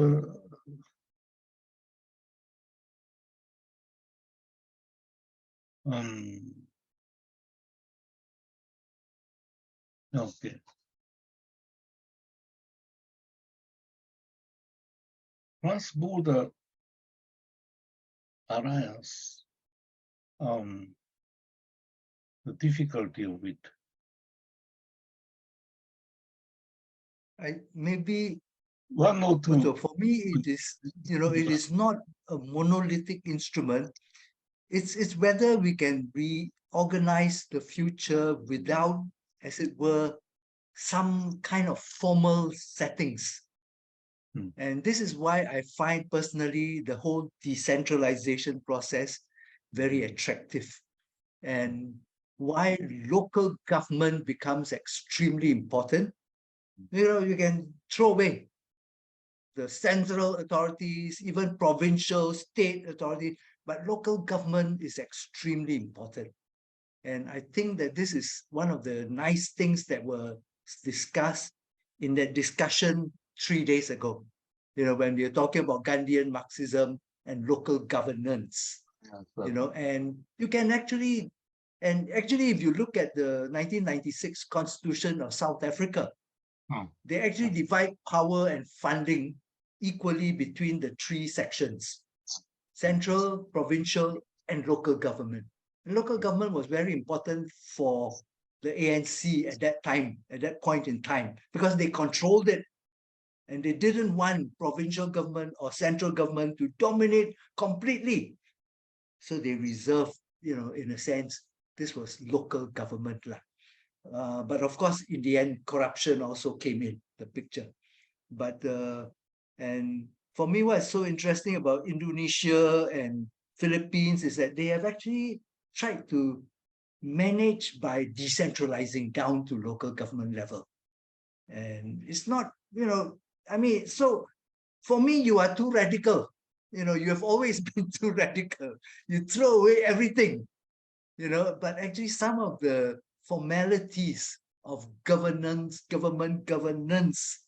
okay. Cross-border alliance, the difficulty of it. Maybe one or two. So for me, it is, it is not a monolithic instrument. It's whether we can reorganize the future without, as it were, some kind of formal settings. And this is why I find personally the whole decentralization process very attractive, and why local government becomes extremely important. You can throw away the central authorities, even provincial, state authority, but local government is extremely important. And I think that this is one of the nice things that were discussed in that discussion 3 days ago, when we were talking about Gandhian Marxism and local governance, and you can actually, if you look at the 1996 Constitution of South Africa, they actually divide power and funding equally between the 3 sections: central, provincial, and local government. And local government was very important for the ANC at that time, at that point in time, because they controlled it, and they didn't want provincial government or central government to dominate completely. So they reserved, in a sense, this was local government. But of course, in the end, corruption also came in the picture. But and for me, what's so interesting about Indonesia and Philippines is that they have actually tried to manage by decentralizing down to local government level. And it's not, I mean, so for me, you are too radical. You have always been too radical. You throw away everything, but actually some of the formalities of government governance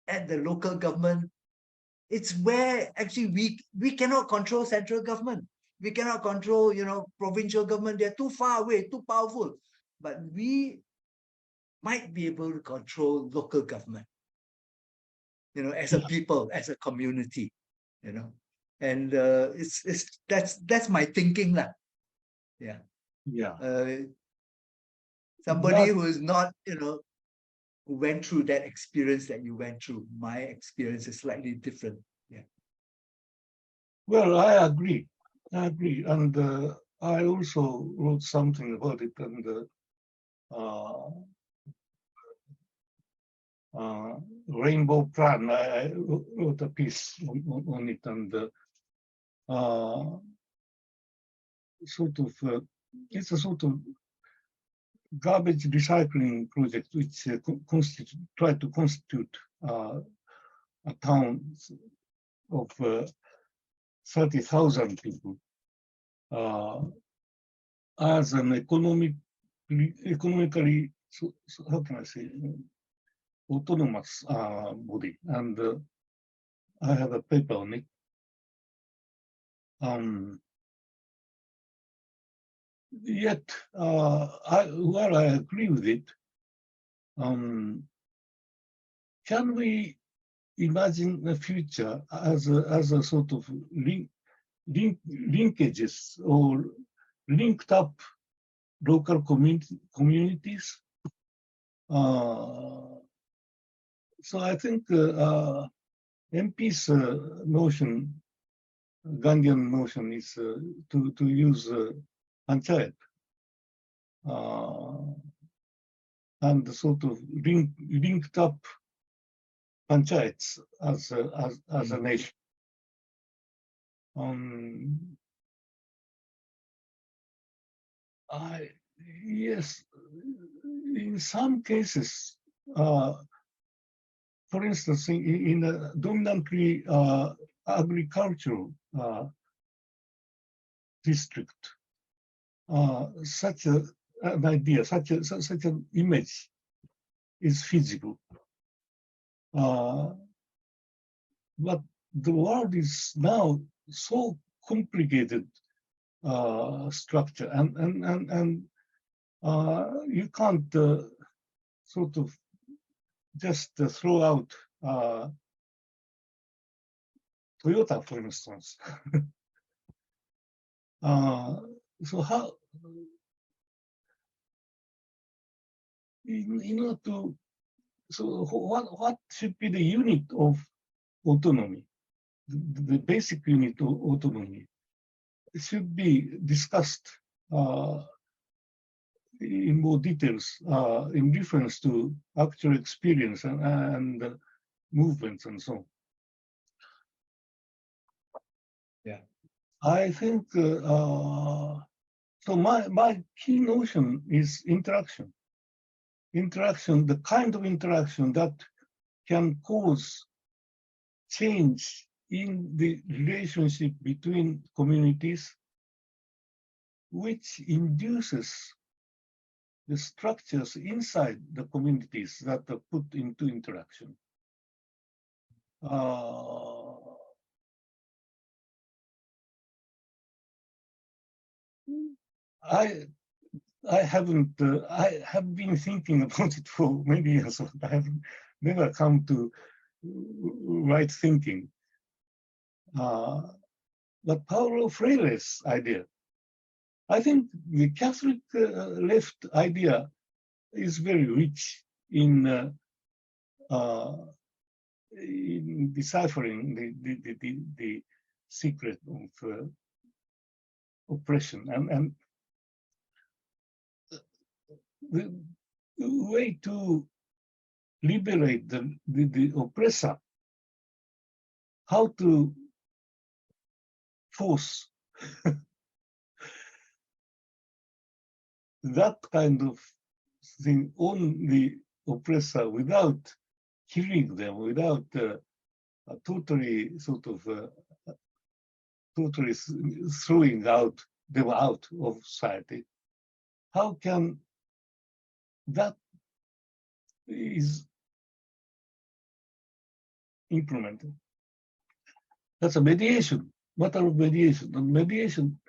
at the local government, it's where actually we cannot control central government. We cannot control, provincial government. They're too far away, too powerful. But we might be able to control local government, as a people, as a community, and that's my thinking lah. Yeah. Somebody who is not, who went through that experience that you went through. My experience is slightly different. Yeah. Well, I agree, and I also wrote something about it, and Rainbow Plan. I wrote a piece on it, and it's a sort of garbage recycling project which try to constitute a town of 30,000 people as an economically, how can I say, autonomous body, and I have a paper on it. Yet, while I agree with it, can we imagine a future as a sort of linkages or linked up local communities? So I think MP's notion, Gandhian notion, is to use panchayat and sort of linked up panchayats as a nation. Yes, in some cases, for instance, in a dominantly agricultural district, such an idea, such an image is feasible. But the world is now so complicated structure, and you can't sort of just throw out Toyota, for instance. So how, in order to, so what should be the unit of autonomy? The basic unit of autonomy should be discussed in more details in reference to actual experience and movements and so on. Yeah, I think so. My key notion is interaction. Interaction, the kind of interaction that can cause change in the relationship between communities, which induces the structures inside the communities that are put into interaction. I have been thinking about it for many years, but I have never come to right thinking. But Paulo Freire's idea, I think the Catholic left idea is very rich in deciphering the secret of oppression, and the way to liberate the oppressor how to force that kind of thing on the oppressor without killing them, without totally sort of totally throwing them out of society. How can that is implemented? That's a mediation, matter of mediation. And mediation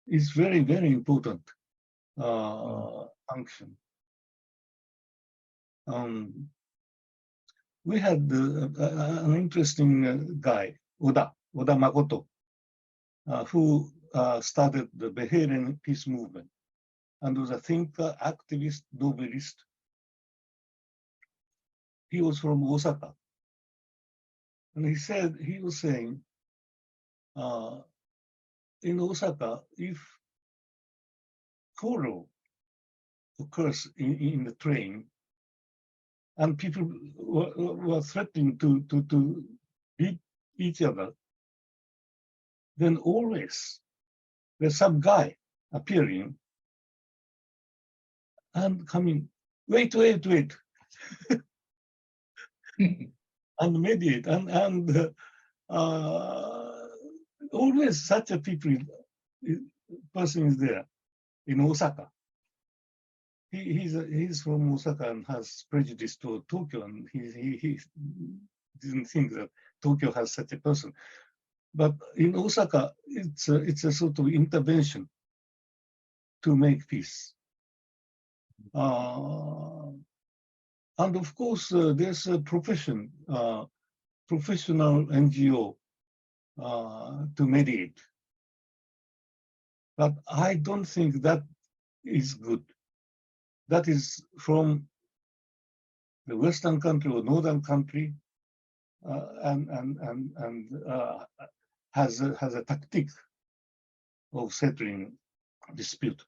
is very, very important function. We had an interesting guy, Oda Makoto, who started the Bahrain peace movement and was a thinker, activist, novelist. He was from Osaka. And he was saying, in Osaka, if quarrel occurs in the train, and people were threatening to beat each other, then always there's some guy appearing and coming, wait, and mediate, and always such a person is there in Osaka. He's from Osaka and has prejudice to Tokyo, and he didn't think that Tokyo has such a person. But in Osaka, it's a sort of intervention to make peace. And of course, there's a professional NGO to mediate. But I don't think that is good. That is from the Western country or Northern country, and has a tactic of settling dispute.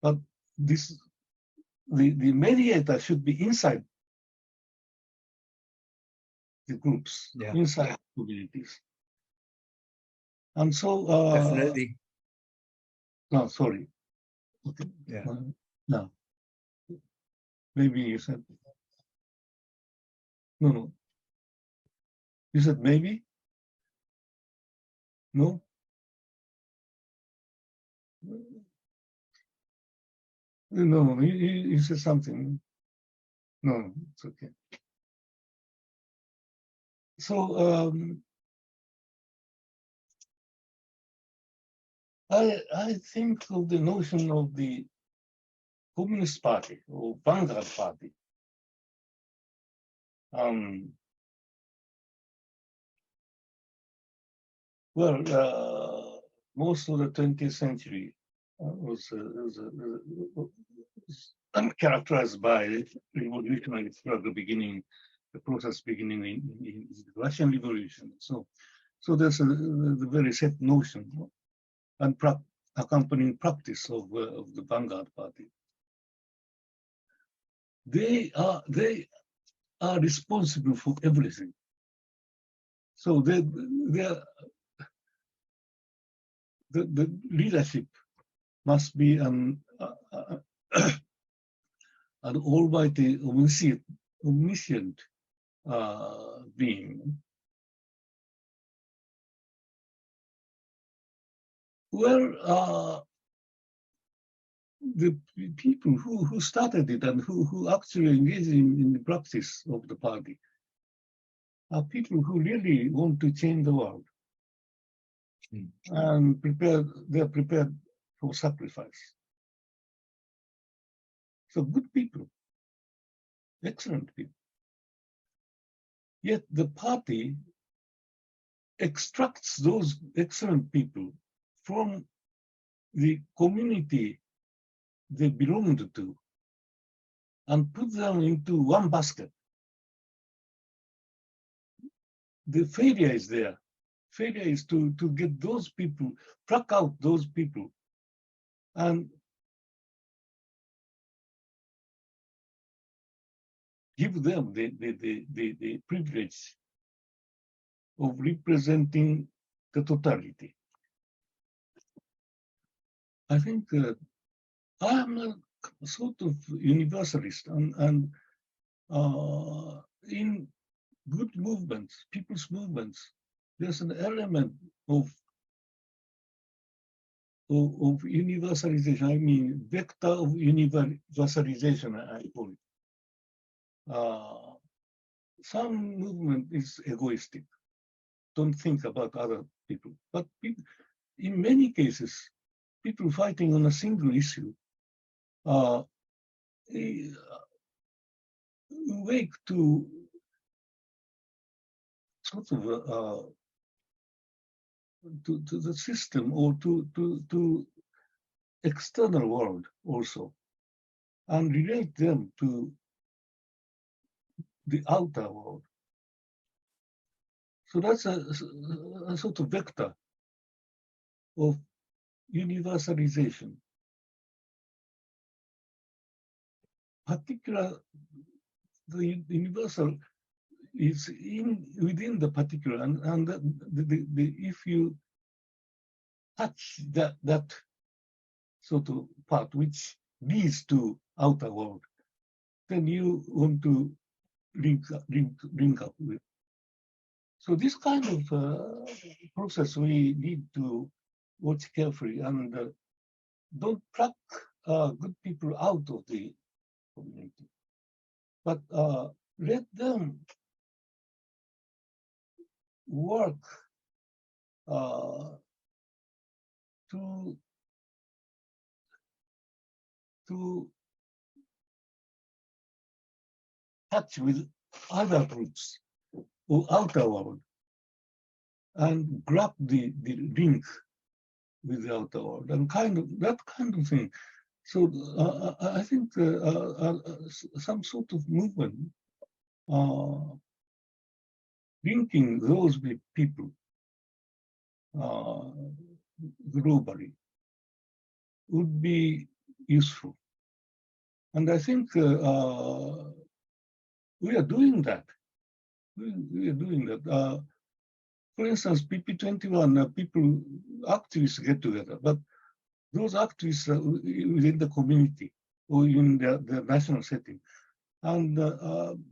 But the mediator should be inside the groups, inside communities. And so Definitely. No, sorry. Okay. Yeah. No. Maybe you said no. You said maybe? No? No, you said something. No, it's okay. So I think of the notion of the Communist Party or Vanguard Party. Well, most of the 20th century was characterized by revolutionary struggle the process beginning in the Russian Revolution. So there's the very set notion and accompanying practice of the Vanguard Party. They are responsible for everything. So the leadership must be an almighty, omniscient being. Well, the people who started it and who actually engaged in the practice of the party are people who really want to change the world and they're prepared for sacrifice. So good people, excellent people. Yet the party extracts those excellent people from the community they belonged to and put them into one basket. The failure is there. Failure is to get those people, pluck out those people and give them the privilege of representing the totality. I think I am a sort of universalist, and in good movements, people's movements, there's an element of universalization. I mean, vector of universalization, I call it. Some movement is egoistic, don't think about other people. But in many cases, people fighting on a single issue wake to sort of to the system or to external world also, and relate them to the outer world. So that's a sort of vector of universalization. Particular, the universal is within the particular, and if you touch that sort of part which leads to outer world, then you want to link up with. So this kind of process we need to watch carefully, and don't pluck good people out of the community, but let them work to touch with other groups or outer world and grab the link with the outer world, and that kind of thing. So I think some sort of movement linking those people globally would be useful. And I think we are doing that. We are doing that. For instance, PP21, people, activists get together, but those activists are within the community or in the national setting. And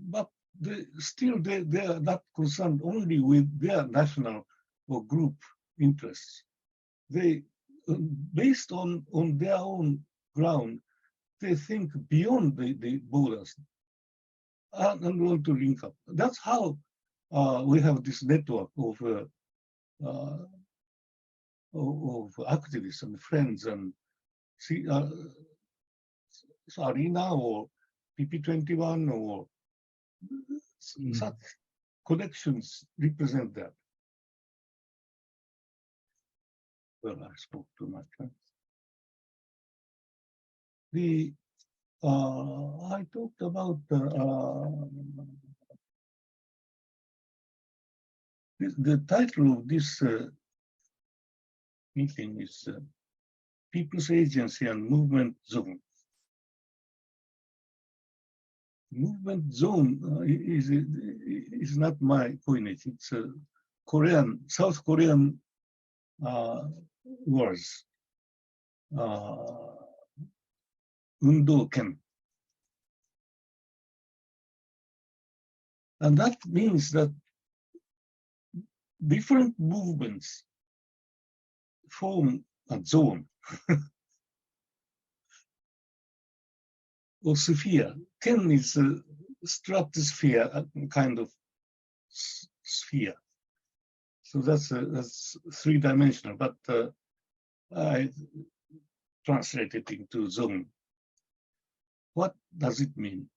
but they are not concerned only with their national or group interests. They, based on their own ground, they think beyond the borders and want to link up. That's how we have this network of activists and friends and Arena or PP21 or such connections represent that. Well, I spoke too much. Huh? I talked about the title of this meeting is People's Agency and Movement Zone. Movement zone is not my coinage. It's a South Korean words. Undoken. And that means that different movements form a zone or sphere. Ken is a stratosphere, a kind of sphere. So that's three-dimensional, but I translate it into zone. What does it mean?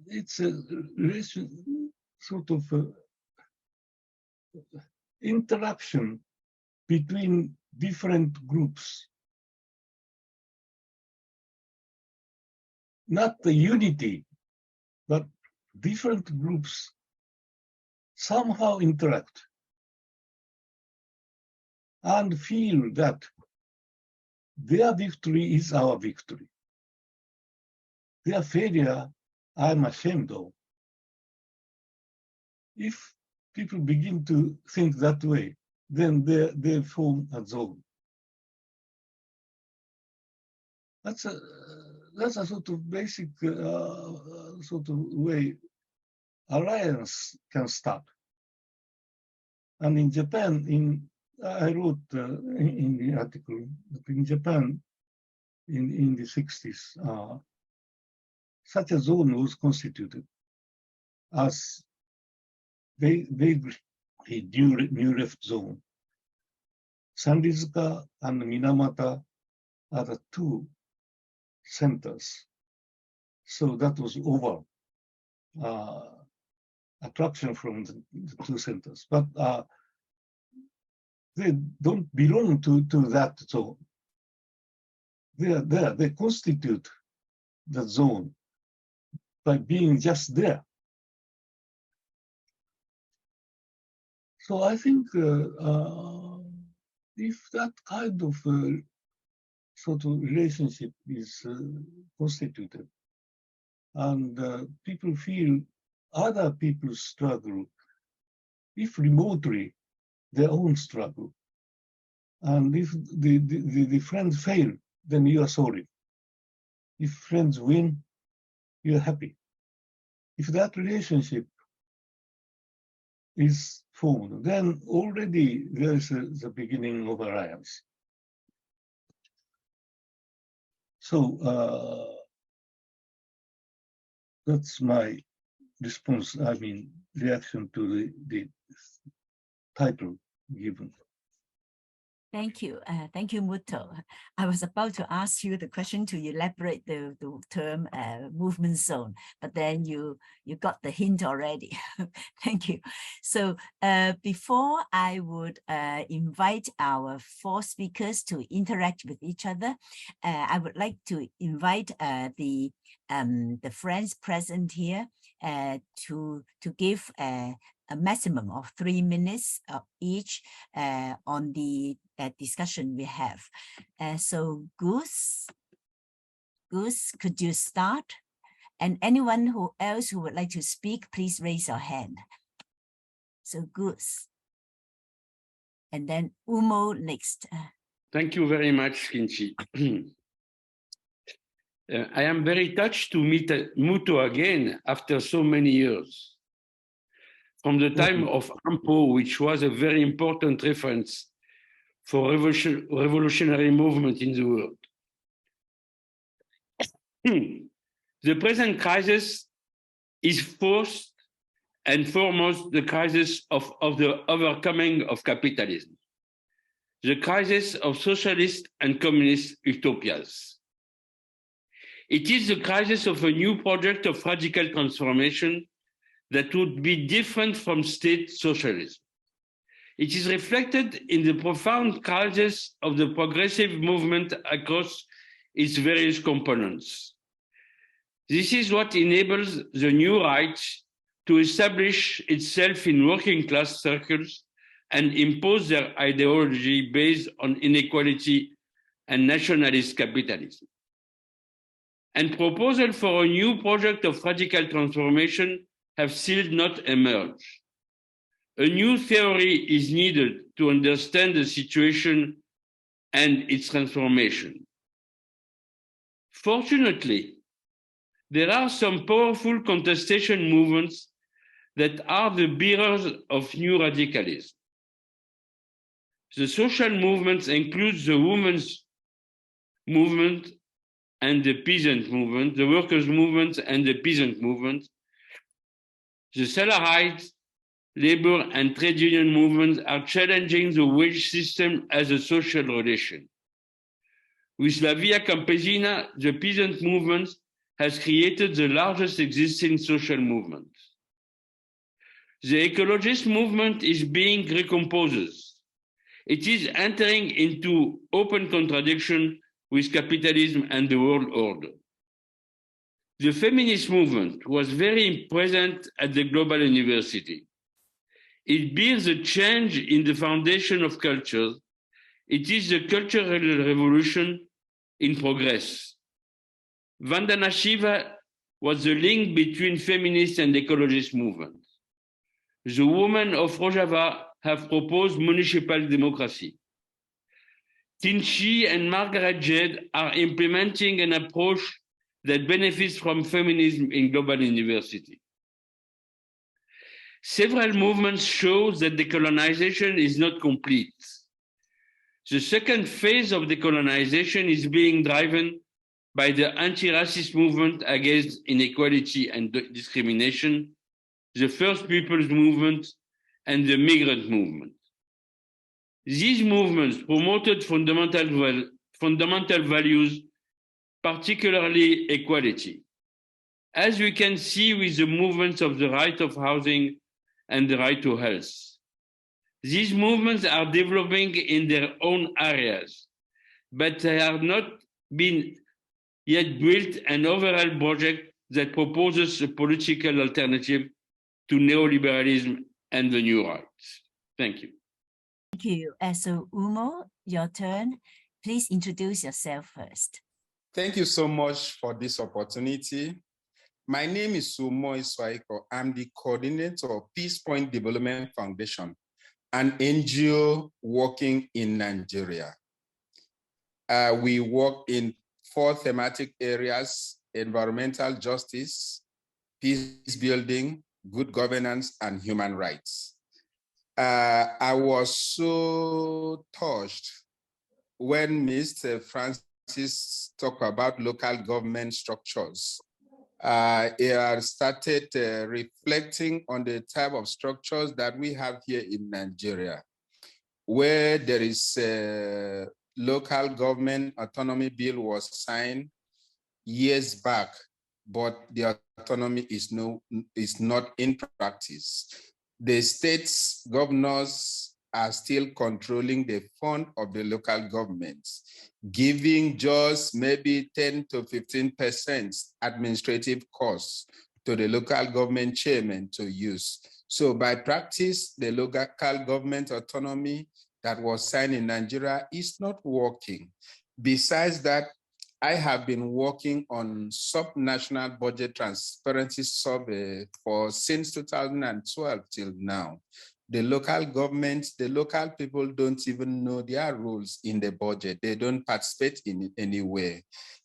It's a relation, sort of interaction between different groups. Not the unity, but different groups somehow interact and feel that their victory is our victory. Their failure I'm ashamed of. If people begin to think that way, then they form a zone. That's a sort of basic sort of way alliance can start. And in Japan, I wrote in the article that in Japan in the 60s, such a zone was constituted as a new left zone. Sanrizuka and Minamata are the two centers. So that was over attraction from the two centers. But they don't belong to that zone. They are there, they constitute the zone by being just there. So I think if that kind of sort of relationship is constituted, and people feel other people's struggle, if remotely, their own struggle, and if the friends fail, then you are sorry. If friends win, you are happy. If that relationship is formed, then already there is the beginning of alliance. So that's my response, I mean, reaction to the title given. Thank you. Thank you, Muto. I was about to ask you the question to elaborate the term movement zone, but then you got the hint already. Thank you. So before I would invite our four speakers to interact with each other, I would like to invite the friends present here to give a maximum of 3 minutes each on the discussion we have. So Goose, could you start? And anyone else who would like to speak, please raise your hand. So Goose. And then Umo next. Thank you very much, Kinchi. I am very touched to meet Muto again after so many years. From the time of Ampo, which was a very important reference for revolutionary movement in the world. The present crisis is first and foremost the crisis of the overcoming of capitalism, the crisis of socialist and communist utopias. It is the crisis of a new project of radical transformation that would be different from state socialism. It is reflected in the profound crisis of the progressive movement across its various components. This is what enables the new right to establish itself in working class circles and impose their ideology based on inequality and nationalist capitalism. And proposals for a new project of radical transformation have still not emerged. A new theory is needed to understand the situation and its transformation. Fortunately, there are some powerful contestation movements that are the bearers of new radicalism. The social movements include the women's movement and the peasant movement, the workers' movement and the peasant movement. The salaried, labor and trade union movements are challenging the wage system as a social relation. With La Via Campesina, the peasant movement has created the largest existing social movement. The ecologist movement is being recomposed. It is entering into open contradiction with capitalism and the world order. The feminist movement was very present at the Global University. It bears a change in the foundation of culture. It is the cultural revolution in progress. Vandana Shiva was the link between feminist and ecologist movements. The women of Rojava have proposed municipal democracy. Tinchi and Margaret Jed are implementing an approach that benefits from feminism in global university. Several movements show that decolonization is not complete. The second phase of decolonization is being driven by the anti-racist movement against inequality and discrimination, the First Peoples movement, and the migrant movement. These movements promoted fundamental values, particularly equality. As we can see with the movements of the right of housing and the right to health. These movements are developing in their own areas, but they have not been yet built an overall project that proposes a political alternative to neoliberalism and the new rights. Thank you. Thank you. So Umo, your turn. Please introduce yourself first. Thank you so much for this opportunity. My name is Sumo Iswaiko. I'm the coordinator of Peace Point Development Foundation, an NGO working in Nigeria. We work in 4 thematic areas: environmental justice, peace building, good governance, and human rights. I was so touched when Mr. Francis talked about local government structures. He started reflecting on the type of structures that we have here in Nigeria, where there is a local government autonomy bill was signed years back, but the autonomy is not in practice. The state's governors are still controlling the fund of the local governments, giving just maybe 10 to 15% administrative costs to the local government chairman to use. So by practice, the local government autonomy that was signed in Nigeria is not working. Besides that, I have been working on sub-national budget transparency survey since 2012 till now. The local governments, the local people don't even know their roles in the budget. They don't participate in it anywhere.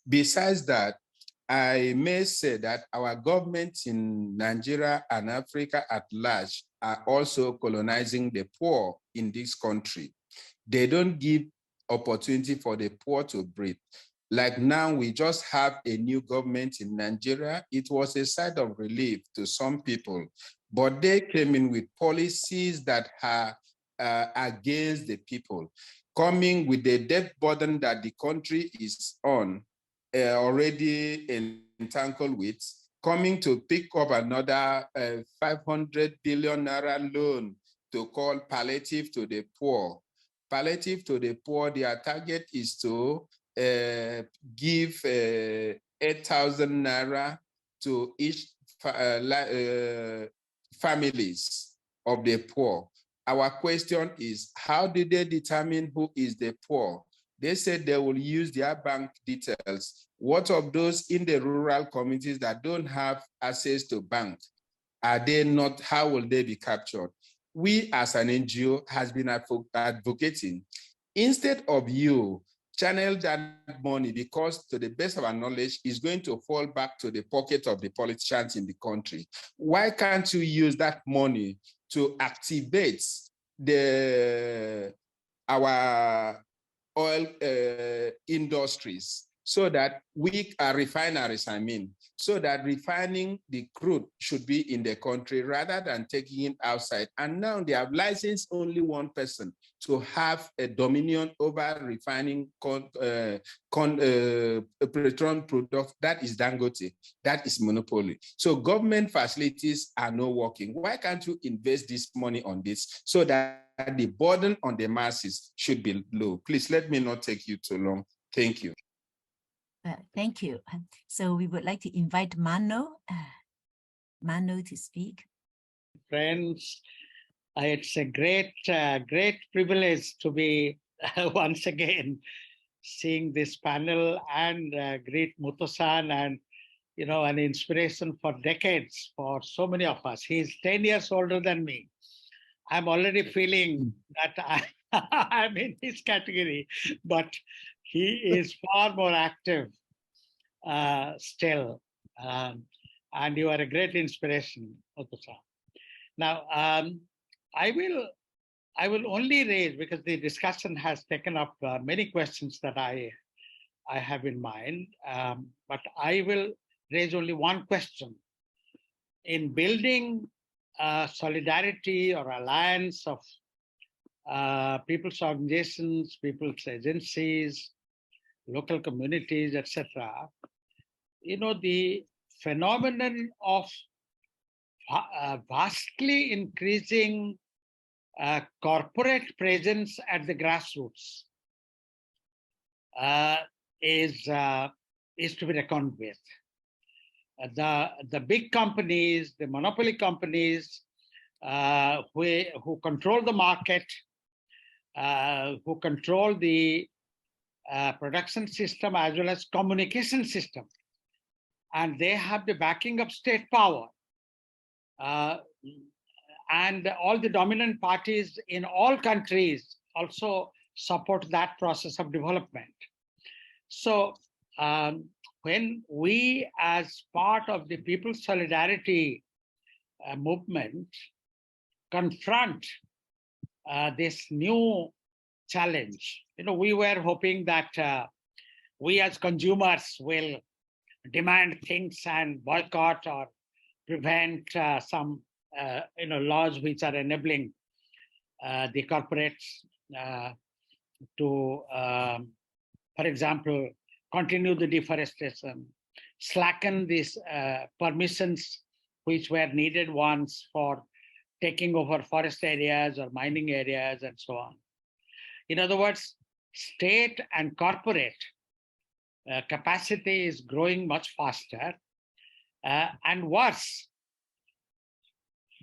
Besides that, I may say that our governments in Nigeria and Africa at large are also colonizing the poor in this country. They don't give opportunity for the poor to breathe. Like now, we just have a new government in Nigeria. It was a sigh of relief to some people, but they came in with policies that are against the people, coming with the debt burden that the country is on, already entangled with, coming to pick up another 500 billion naira loan to call palliative to the poor. Palliative to the poor, their target is to give 8,000 naira to each families of the poor. Our question is, how did they determine who is the poor? They said they will use their bank details. What of those in the rural communities that don't have access to bank? Are they not, how will they be captured? We as an NGO has been advocating, instead of you channel that money, because to the best of our knowledge is going to fall back to the pocket of the politicians in the country. Why can't you use that money to activate our oil industries, so that we are refineries, so that refining the crude should be in the country rather than taking it outside. And now they have licensed only one person to have a dominion over refining petroleum products. That is Dangote. That is monopoly. So government facilities are not working. Why can't you invest this money on this so that the burden on the masses should be low? Please let me not take you too long. Thank you. Thank you. So we would like to invite Mano to speak. Friends, it's a great privilege to be once again seeing this panel, and greet Muto-san and an inspiration for decades for so many of us. He's 10 years older than me. I'm already feeling that I'm in his category, but he is far more active still. And you are a great inspiration, Muthu-san. Now, I will only raise, because the discussion has taken up many questions that I have in mind, but I will raise only one question. In building solidarity or alliance of people's organizations, people's agencies, local communities, etc., the phenomenon of vastly increasing corporate presence at the grassroots is to be reckoned with. The big companies, the monopoly companies who control the market, who control the production system as well as communication system, and they have the backing of state power. And all the dominant parties in all countries also support that process of development. So when we, as part of the People's Solidarity movement, confront this new challenge, we were hoping that we as consumers will demand things and boycott or prevent some laws which are enabling the corporates to, for example, continue the deforestation, slacken these permissions which were needed once for taking over forest areas or mining areas and so on. In other words, state and corporate capacity is growing much faster. And worse,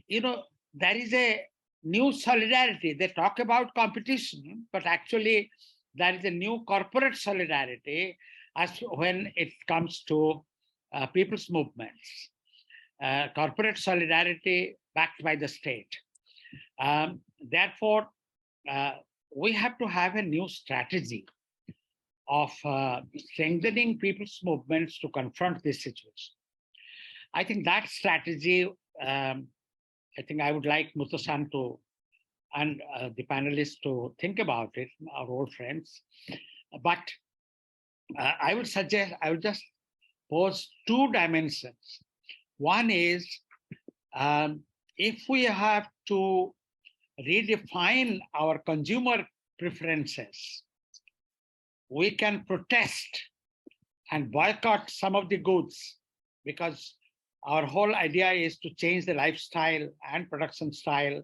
there is a new solidarity. They talk about competition, but actually there is a new corporate solidarity as when it comes to people's movements. Corporate solidarity backed by the state. Therefore, we have to have a new strategy of strengthening people's movements to confront this situation. I think that strategy, I think I would like Muthu-san to and the panelists to think about it, our old friends. But I would just pose two dimensions. One is, if we have to redefine our consumer preferences, we can protest and boycott some of the goods, because our whole idea is to change the lifestyle and production style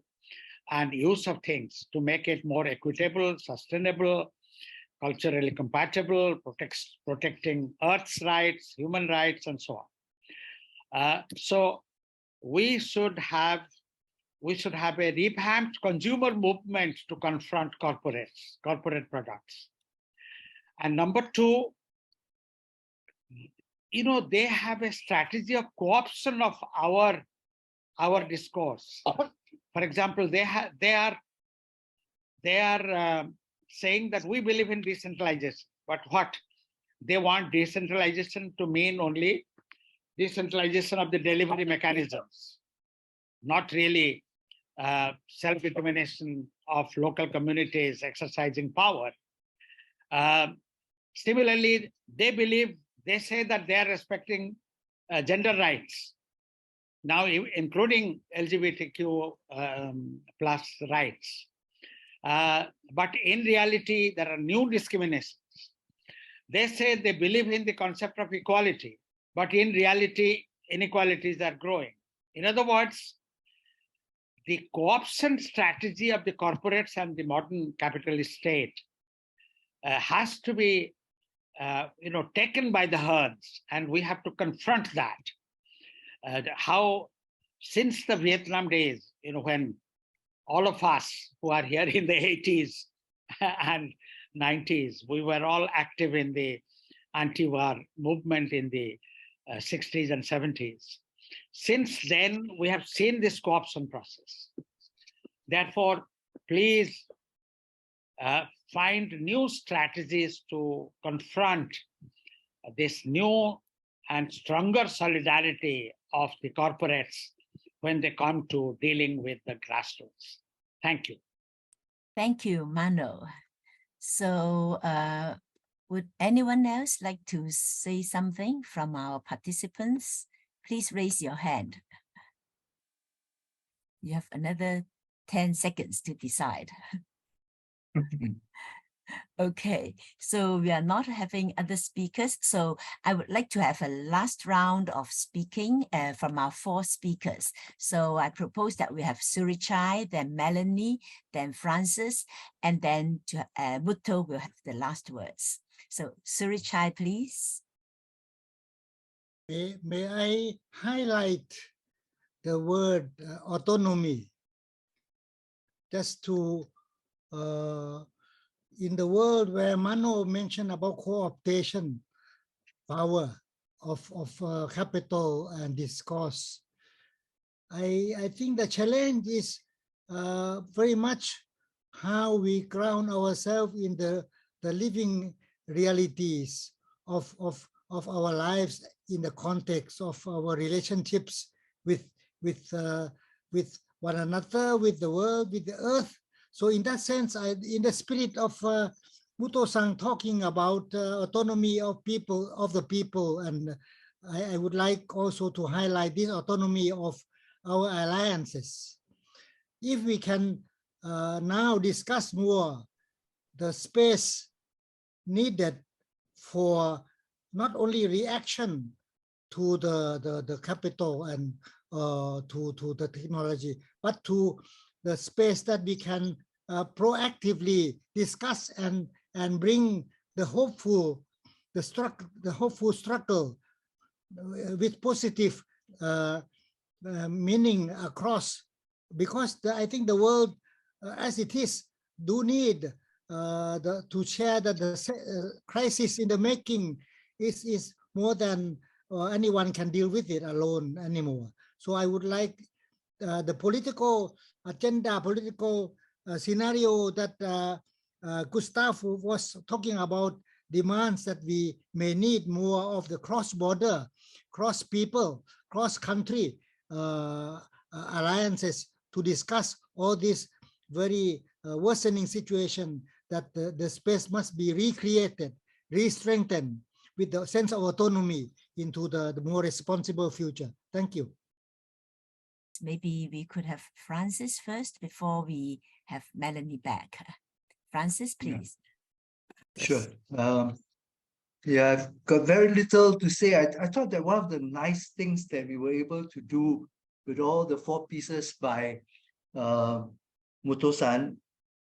and use of things to make it more equitable, sustainable, culturally compatible, protecting Earth's rights, human rights, and so on. So we should have a revamped consumer movement to confront corporate products. And number two, they have a strategy of co-option of our discourse. For example, they are saying that we believe in decentralization, but what? They want decentralization to mean only decentralization of the delivery mechanisms, not really self-determination of local communities exercising power. Similarly, they say that they are respecting gender rights, now including LGBTQ plus rights. But in reality, there are new discriminations. They say they believe in the concept of equality, but in reality, inequalities are growing. In other words, the co-option strategy of the corporates and the modern capitalist state has to be taken by the herds, and we have to confront that. How since the Vietnam days, when all of us who are here in the 80s and 90s, we were all active in the anti-war movement in the 60s and 70s. Since then, we have seen this co-option process. Therefore, please find new strategies to confront this new and stronger solidarity of the corporates when they come to dealing with the grassroots. Thank you. Thank you, Mano. So would anyone else like to say something from our participants? Please raise your hand. You have another 10 seconds to decide. Okay, so we are not having other speakers. So I would like to have a last round of speaking from our 4 speakers. So I propose that we have Surichai, then Melanie, then Francis, and then Muto will have the last words. So Surichai, please. May I highlight the word autonomy, just to in the world where Mano mentioned about co-optation power of capital and discourse, I think the challenge is very much how we ground ourselves in the living realities of our lives in the context of our relationships with one another, with the world, with the earth. So in that sense, in the spirit of Muto-san talking about autonomy of the people, and I would like also to highlight this autonomy of our alliances. If we can now discuss more the space needed for not only reaction to the capital and to the technology, but to the space that we can proactively discuss and bring the hopeful struggle with positive meaning across, because I think the world as it is do need to share that the crisis in the making is more than anyone can deal with it alone anymore. So I would like the political agenda, political scenario that Gustav was talking about, demands that we may need more of the cross-border, cross-people, cross-country alliances to discuss all this very worsening situation, that the space must be recreated, re-strengthened with the sense of autonomy into the more responsible future. Thank you. Maybe we could have Francis first before we have Melanie back. Francis, please. Sure. Yeah, I've got very little to say. I thought that one of the nice things that we were able to do with all the 4 pieces by Muto-san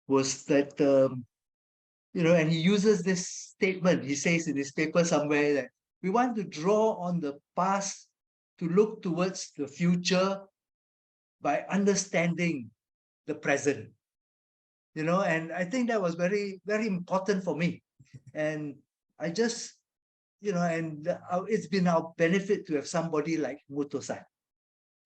was that, and he uses this statement, he says in his paper somewhere that we want to draw on the past to look towards the future by understanding the present, and I think that was very, very important for me. And I just, and it's been our benefit to have somebody like Muto-san,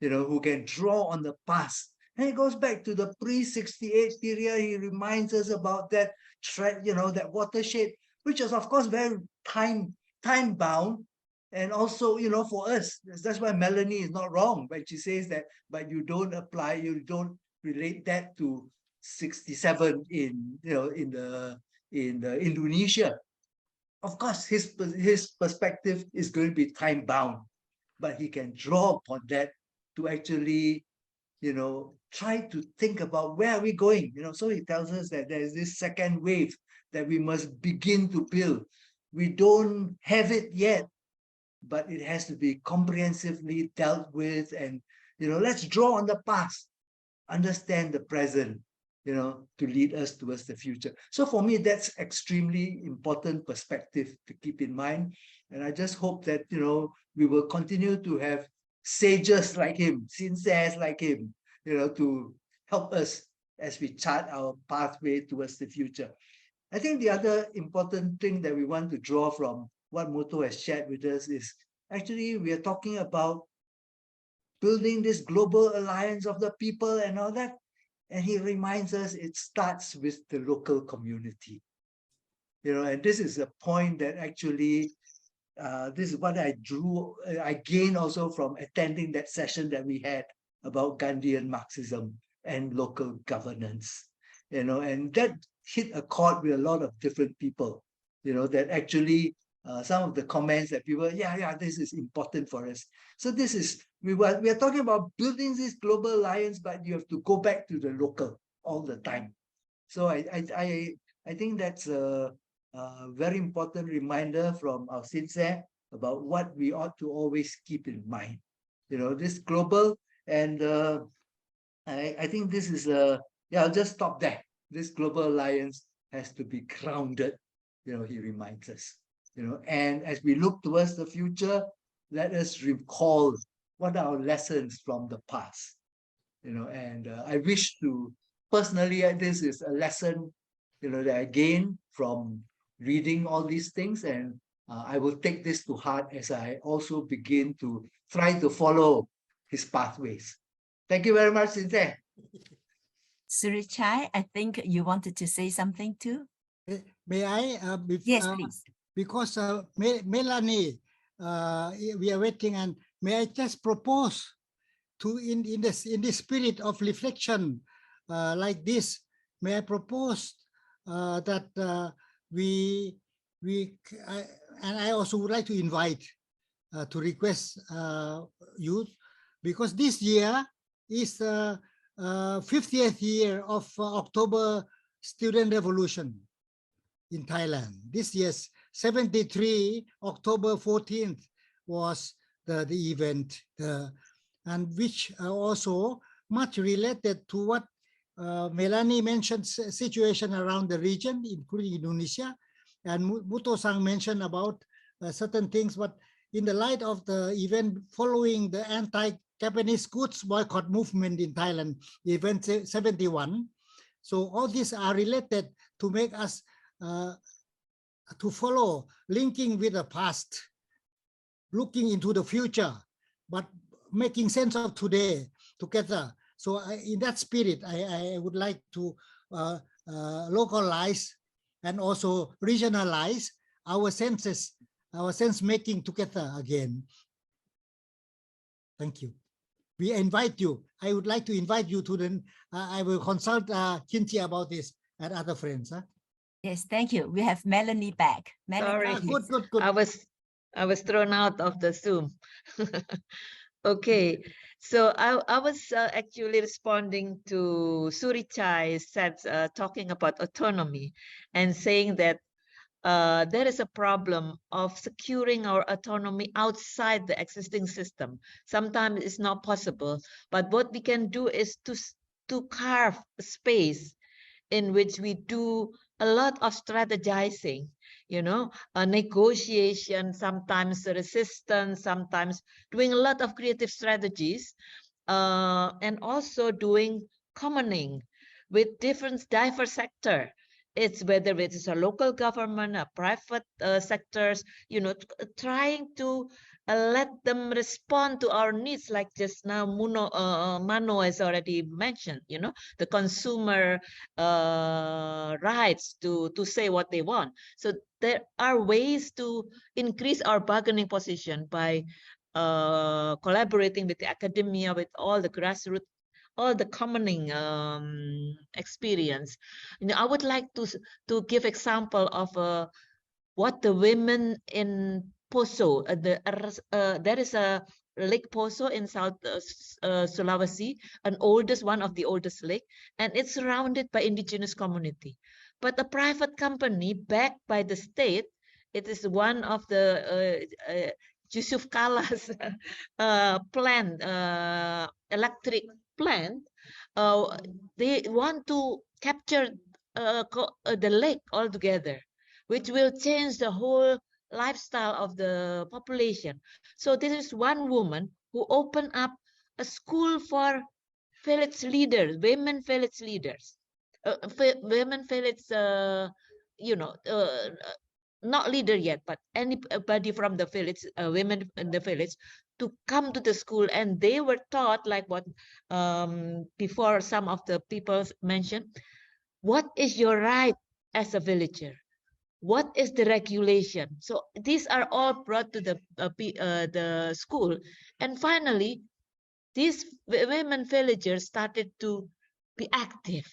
who can draw on the past. And it goes back to the pre-68 period. He reminds us about that, that watershed, which is of course very time-bound. And also, for us, that's why Melanie is not wrong, but she says that, but you don't relate that to 67 in Indonesia. Of course, his perspective is going to be time-bound, but he can draw upon that to actually, try to think about where are we going. So he tells us that there's this second wave that we must begin to build. We don't have it yet, but it has to be comprehensively dealt with. And, let's draw on the past, understand the present, to lead us towards the future. So for me, that's extremely important perspective to keep in mind. And I just hope that, we will continue to have sages like him, sincères like him, to help us as we chart our pathway towards the future. I think the other important thing that we want to draw from what Muto has shared with us is actually we are talking about building this global alliance of the people and all that. And he reminds us it starts with the local community. And this is a point that actually, this is what I gained also from attending that session that we had about Gandhian Marxism and local governance, and that hit a chord with a lot of different people, that actually some of the comments that people, this is important for us. So this is, we are talking about building this global alliance, but you have to go back to the local all the time. So I think that's a very important reminder from our Sincere about what we ought to always keep in mind. This global, and I think this is I'll just stop there. This global alliance has to be grounded, he reminds us. And as we look towards the future, let us recall what are our lessons from the past. And I wish to personally, this is a lesson, that I gained from reading all these things, and I will take this to heart as I also begin to try to follow his pathways. Thank you very much, Sincere. Surichai, I think you wanted to say something too. May I? Yes, please. Because Melanie, we are waiting, and may I just propose to in the spirit of reflection like this, may I propose that and I also would like to invite to request youth, because this year is the 50th year of October Student Revolution in Thailand. This year's 73, October 14th was the event, and which also much related to what Melanie mentioned, situation around the region, including Indonesia, and Muto-san mentioned about certain things, but in the light of the event following the anti-Japanese goods boycott movement in Thailand, event 71. So all these are related to make us to follow, linking with the past, looking into the future, but making sense of today together. So in that spirit, I would like to localize and also regionalize our senses, our sense making together again. Thank you. We invite you. I would like to invite you to the, I will consult Kinchi about this and other friends. Huh? Yes, thank you. We have Melanie back. Melanie, Sorry, good. I was thrown out of the Zoom. Okay, so I was actually responding to Surichai said, talking about autonomy and saying that there is a problem of securing our autonomy outside the existing system. Sometimes it's not possible, but what we can do is to carve a space in which we do a lot of strategizing, a negotiation, sometimes resistance, sometimes doing a lot of creative strategies, and also doing commoning with diverse sector. It's whether it is a local government, a private sectors, trying to let them respond to our needs, like just now Mano has already mentioned, the consumer rights to say what they want. So there are ways to increase our bargaining position by collaborating with the academia, with all the grassroots, all the commoning experience. I would like to give example of what the women in Poso, there is a Lake Poso in South Sulawesi, one of the oldest lake, and it's surrounded by indigenous community. But a private company backed by the state, it is one of the Yusuf Kala's plant, electric plant. They want to capture the lake altogether, which will change the whole lifestyle of the population. So this is one woman who opened up a school for village leaders, women village leaders, women village, not leader yet, but anybody from the village, women in the village, to come to the school, and they were taught, like what before some of the people mentioned, what is your right as a villager? What is the regulation? So these are all brought to the school, and finally, these women villagers started to be active,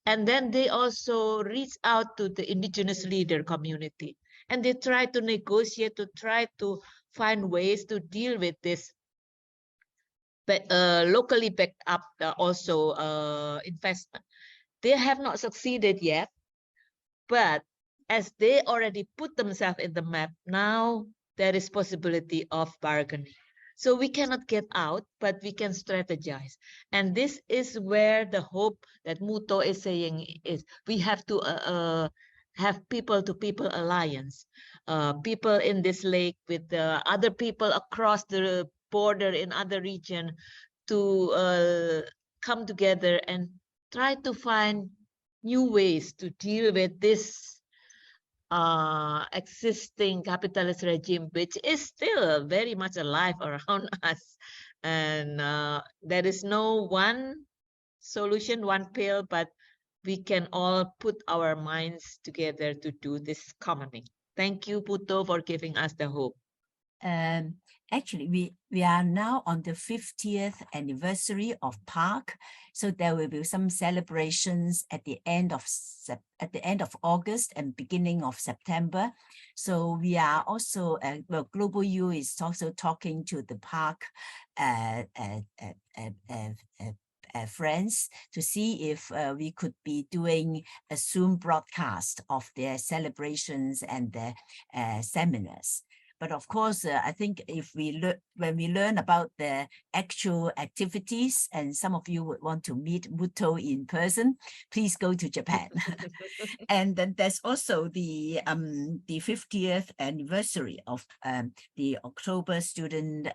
and then they also reached out to the indigenous leader community, and they try to negotiate, to try to find ways to deal with this locally backed up also investment. They have not succeeded yet, but as they already put themselves in the map, now there is possibility of bargaining. So we cannot get out, but we can strategize. And this is where the hope that Muto is saying is we have to have people-to-people alliance, people in this lake with other people across the border in other region to come together and try to find new ways to deal with this existing capitalist regime, which is still very much alive around us. And there is no one solution, one pill, but we can all put our minds together to do this commoning. Thank you, Puto, for giving us the hope. Actually, we are now on the 50th anniversary of Park, so there will be some celebrations at the end of August and beginning of September. So we are also well, Global U is also talking to the Park friends to see if we could be doing a Zoom broadcast of their celebrations and their seminars. But of course, I think if when we learn about the actual activities, and some of you would want to meet Muto in person, please go to Japan. And then there's also the 50th anniversary of the October student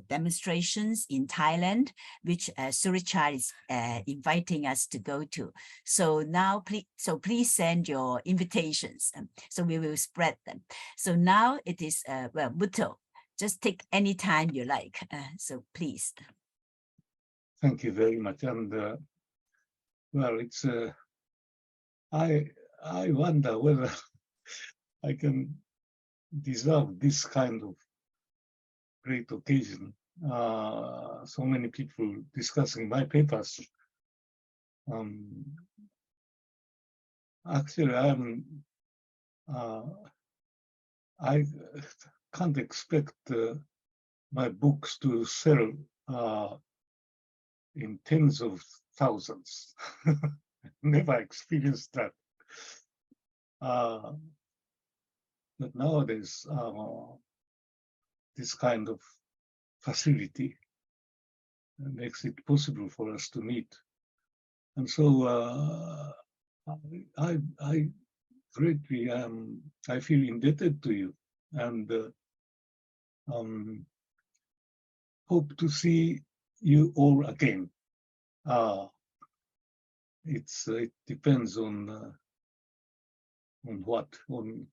demonstrations in Thailand, which Surichai is inviting us to go to. So now, please send your invitations. So we will spread them. So now it is, well, Muto, just take any time you like. So please. Thank you very much. And well, it's, I wonder whether I can deserve this kind of great occasion. So many people discussing my papers. Actually, I can't expect my books to sell in tens of thousands. Never experienced that. But nowadays, this kind of facility makes it possible for us to meet. And so I greatly I feel indebted to you, and hope to see you all again. It depends on what, on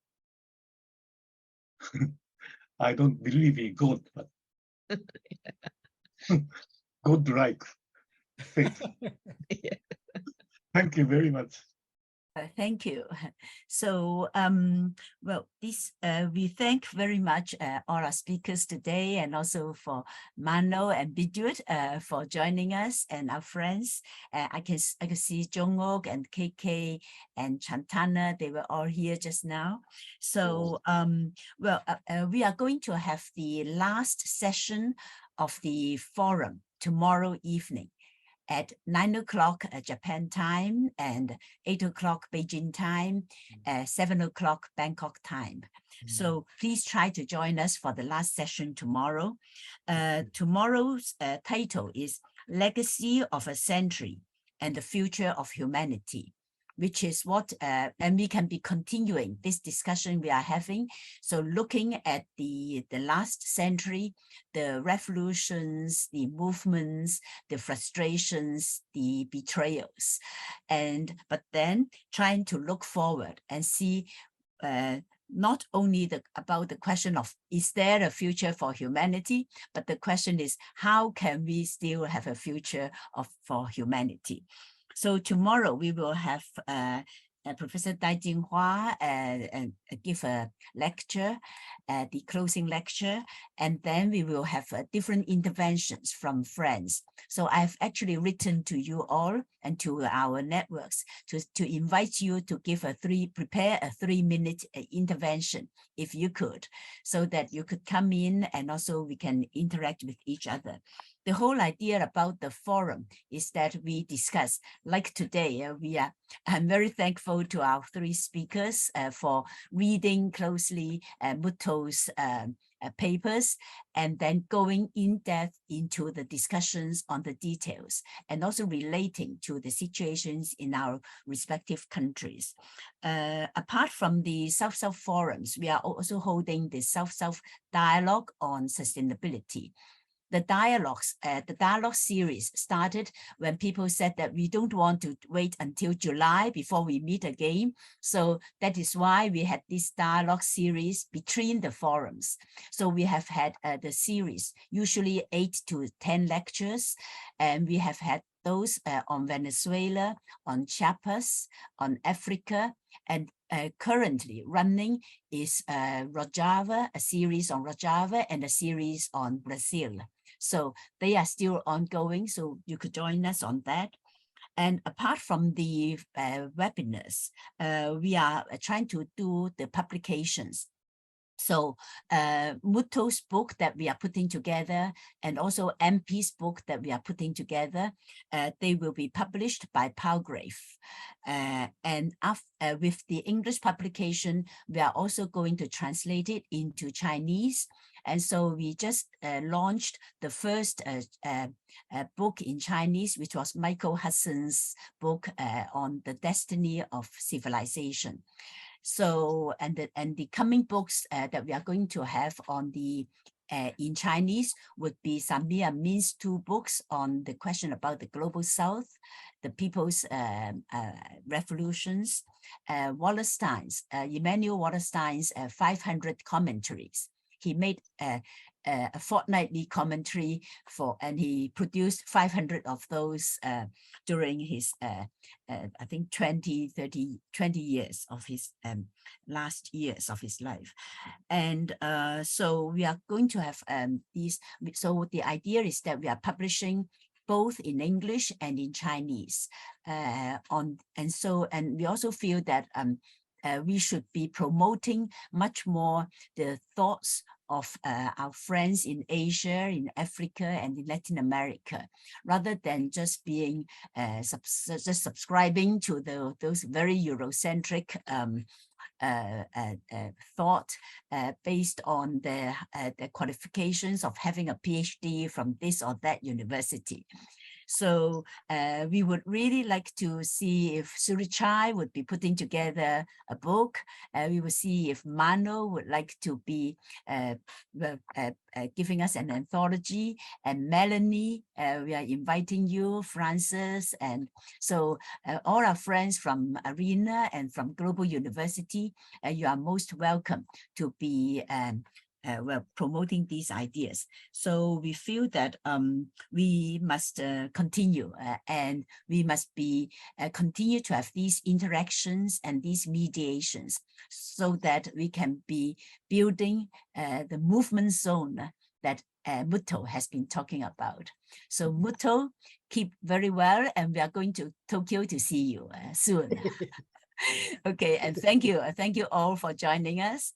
I don't believe in God, but God-like faith. Yeah. Thank you very much. Thank you. So, well, we thank very much all our speakers today, and also for Mano and Bidut for joining us, and our friends. I can see Jongok and KK and Chantana. They were all here just now. So, well, we are going to have the last session of the forum tomorrow evening at 9 o'clock Japan time, and 8 o'clock Beijing time, 7 o'clock Bangkok time. So please try to join us for the last session tomorrow. Tomorrow's title is Legacy of a Century and the Future of Humanity, which is what, and we can be continuing this discussion we are having. So looking at the last century, the revolutions, the movements, the frustrations, the betrayals, but then trying to look forward and see not only about the question of, is there a future for humanity, but the question is, how can we still have a future for humanity? So tomorrow we will have Professor Tsinghua give a lecture, the closing lecture, and then we will have different interventions from friends. So I've actually written to you all and to our networks to invite you to give prepare a 3-minute intervention, if you could, so that you could come in and also we can interact with each other. The whole idea about the forum is that we discuss, like today, I'm very thankful to our 3 speakers for reading closely Mutto's papers and then going in depth into the discussions on the details and also relating to the situations in our respective countries. Apart from the South-South forums, we are also holding the South-South dialogue on sustainability. The dialogue series started when people said that we don't want to wait until July before we meet again. So that is why we had this dialogue series between the forums. So we have had the series, usually 8 to 10 lectures, and we have had those on Venezuela, on Chiapas, on Africa, and currently running is Rojava, a series on Rojava and a series on Brazil. So they are still ongoing, so you could join us on that. And apart from the webinars, we are trying to do the publications. So Mutto's book that we are putting together and also MP's book that we are putting together, they will be published by Palgrave. And with the English publication, we are also going to translate it into Chinese. And so we just launched the first book in Chinese, which was Michael Hudson's book on the destiny of civilization. So, and the coming books that we are going to have on the in Chinese would be Samir Amin's 2 books on the question about the global South, the people's revolutions, Wallerstein's, Emmanuel Wallerstein's 500 commentaries. He made a fortnightly commentary and he produced 500 of those during his, I think 20 years of his last years of his life. And so we are going to have these, so the idea is that we are publishing both in English and in Chinese. And we also feel that we should be promoting much more the thoughts of our friends in Asia, in Africa, and in Latin America, rather than just being just subscribing to those very Eurocentric thought based on the qualifications of having a PhD from this or that university. So we would really like to see if Surichai would be putting together a book. We will see if Mano would like to be giving us an anthology, and Melanie, we are inviting you, Francis, and so all our friends from Arena and from Global University, you are most welcome to be promoting these ideas. So we feel that we must continue and we must be continue to have these interactions and these mediations so that we can be building the movement zone that Mutto has been talking about. So Mutto, keep very well, and we are going to Tokyo to see you soon. Okay, and thank you all for joining us.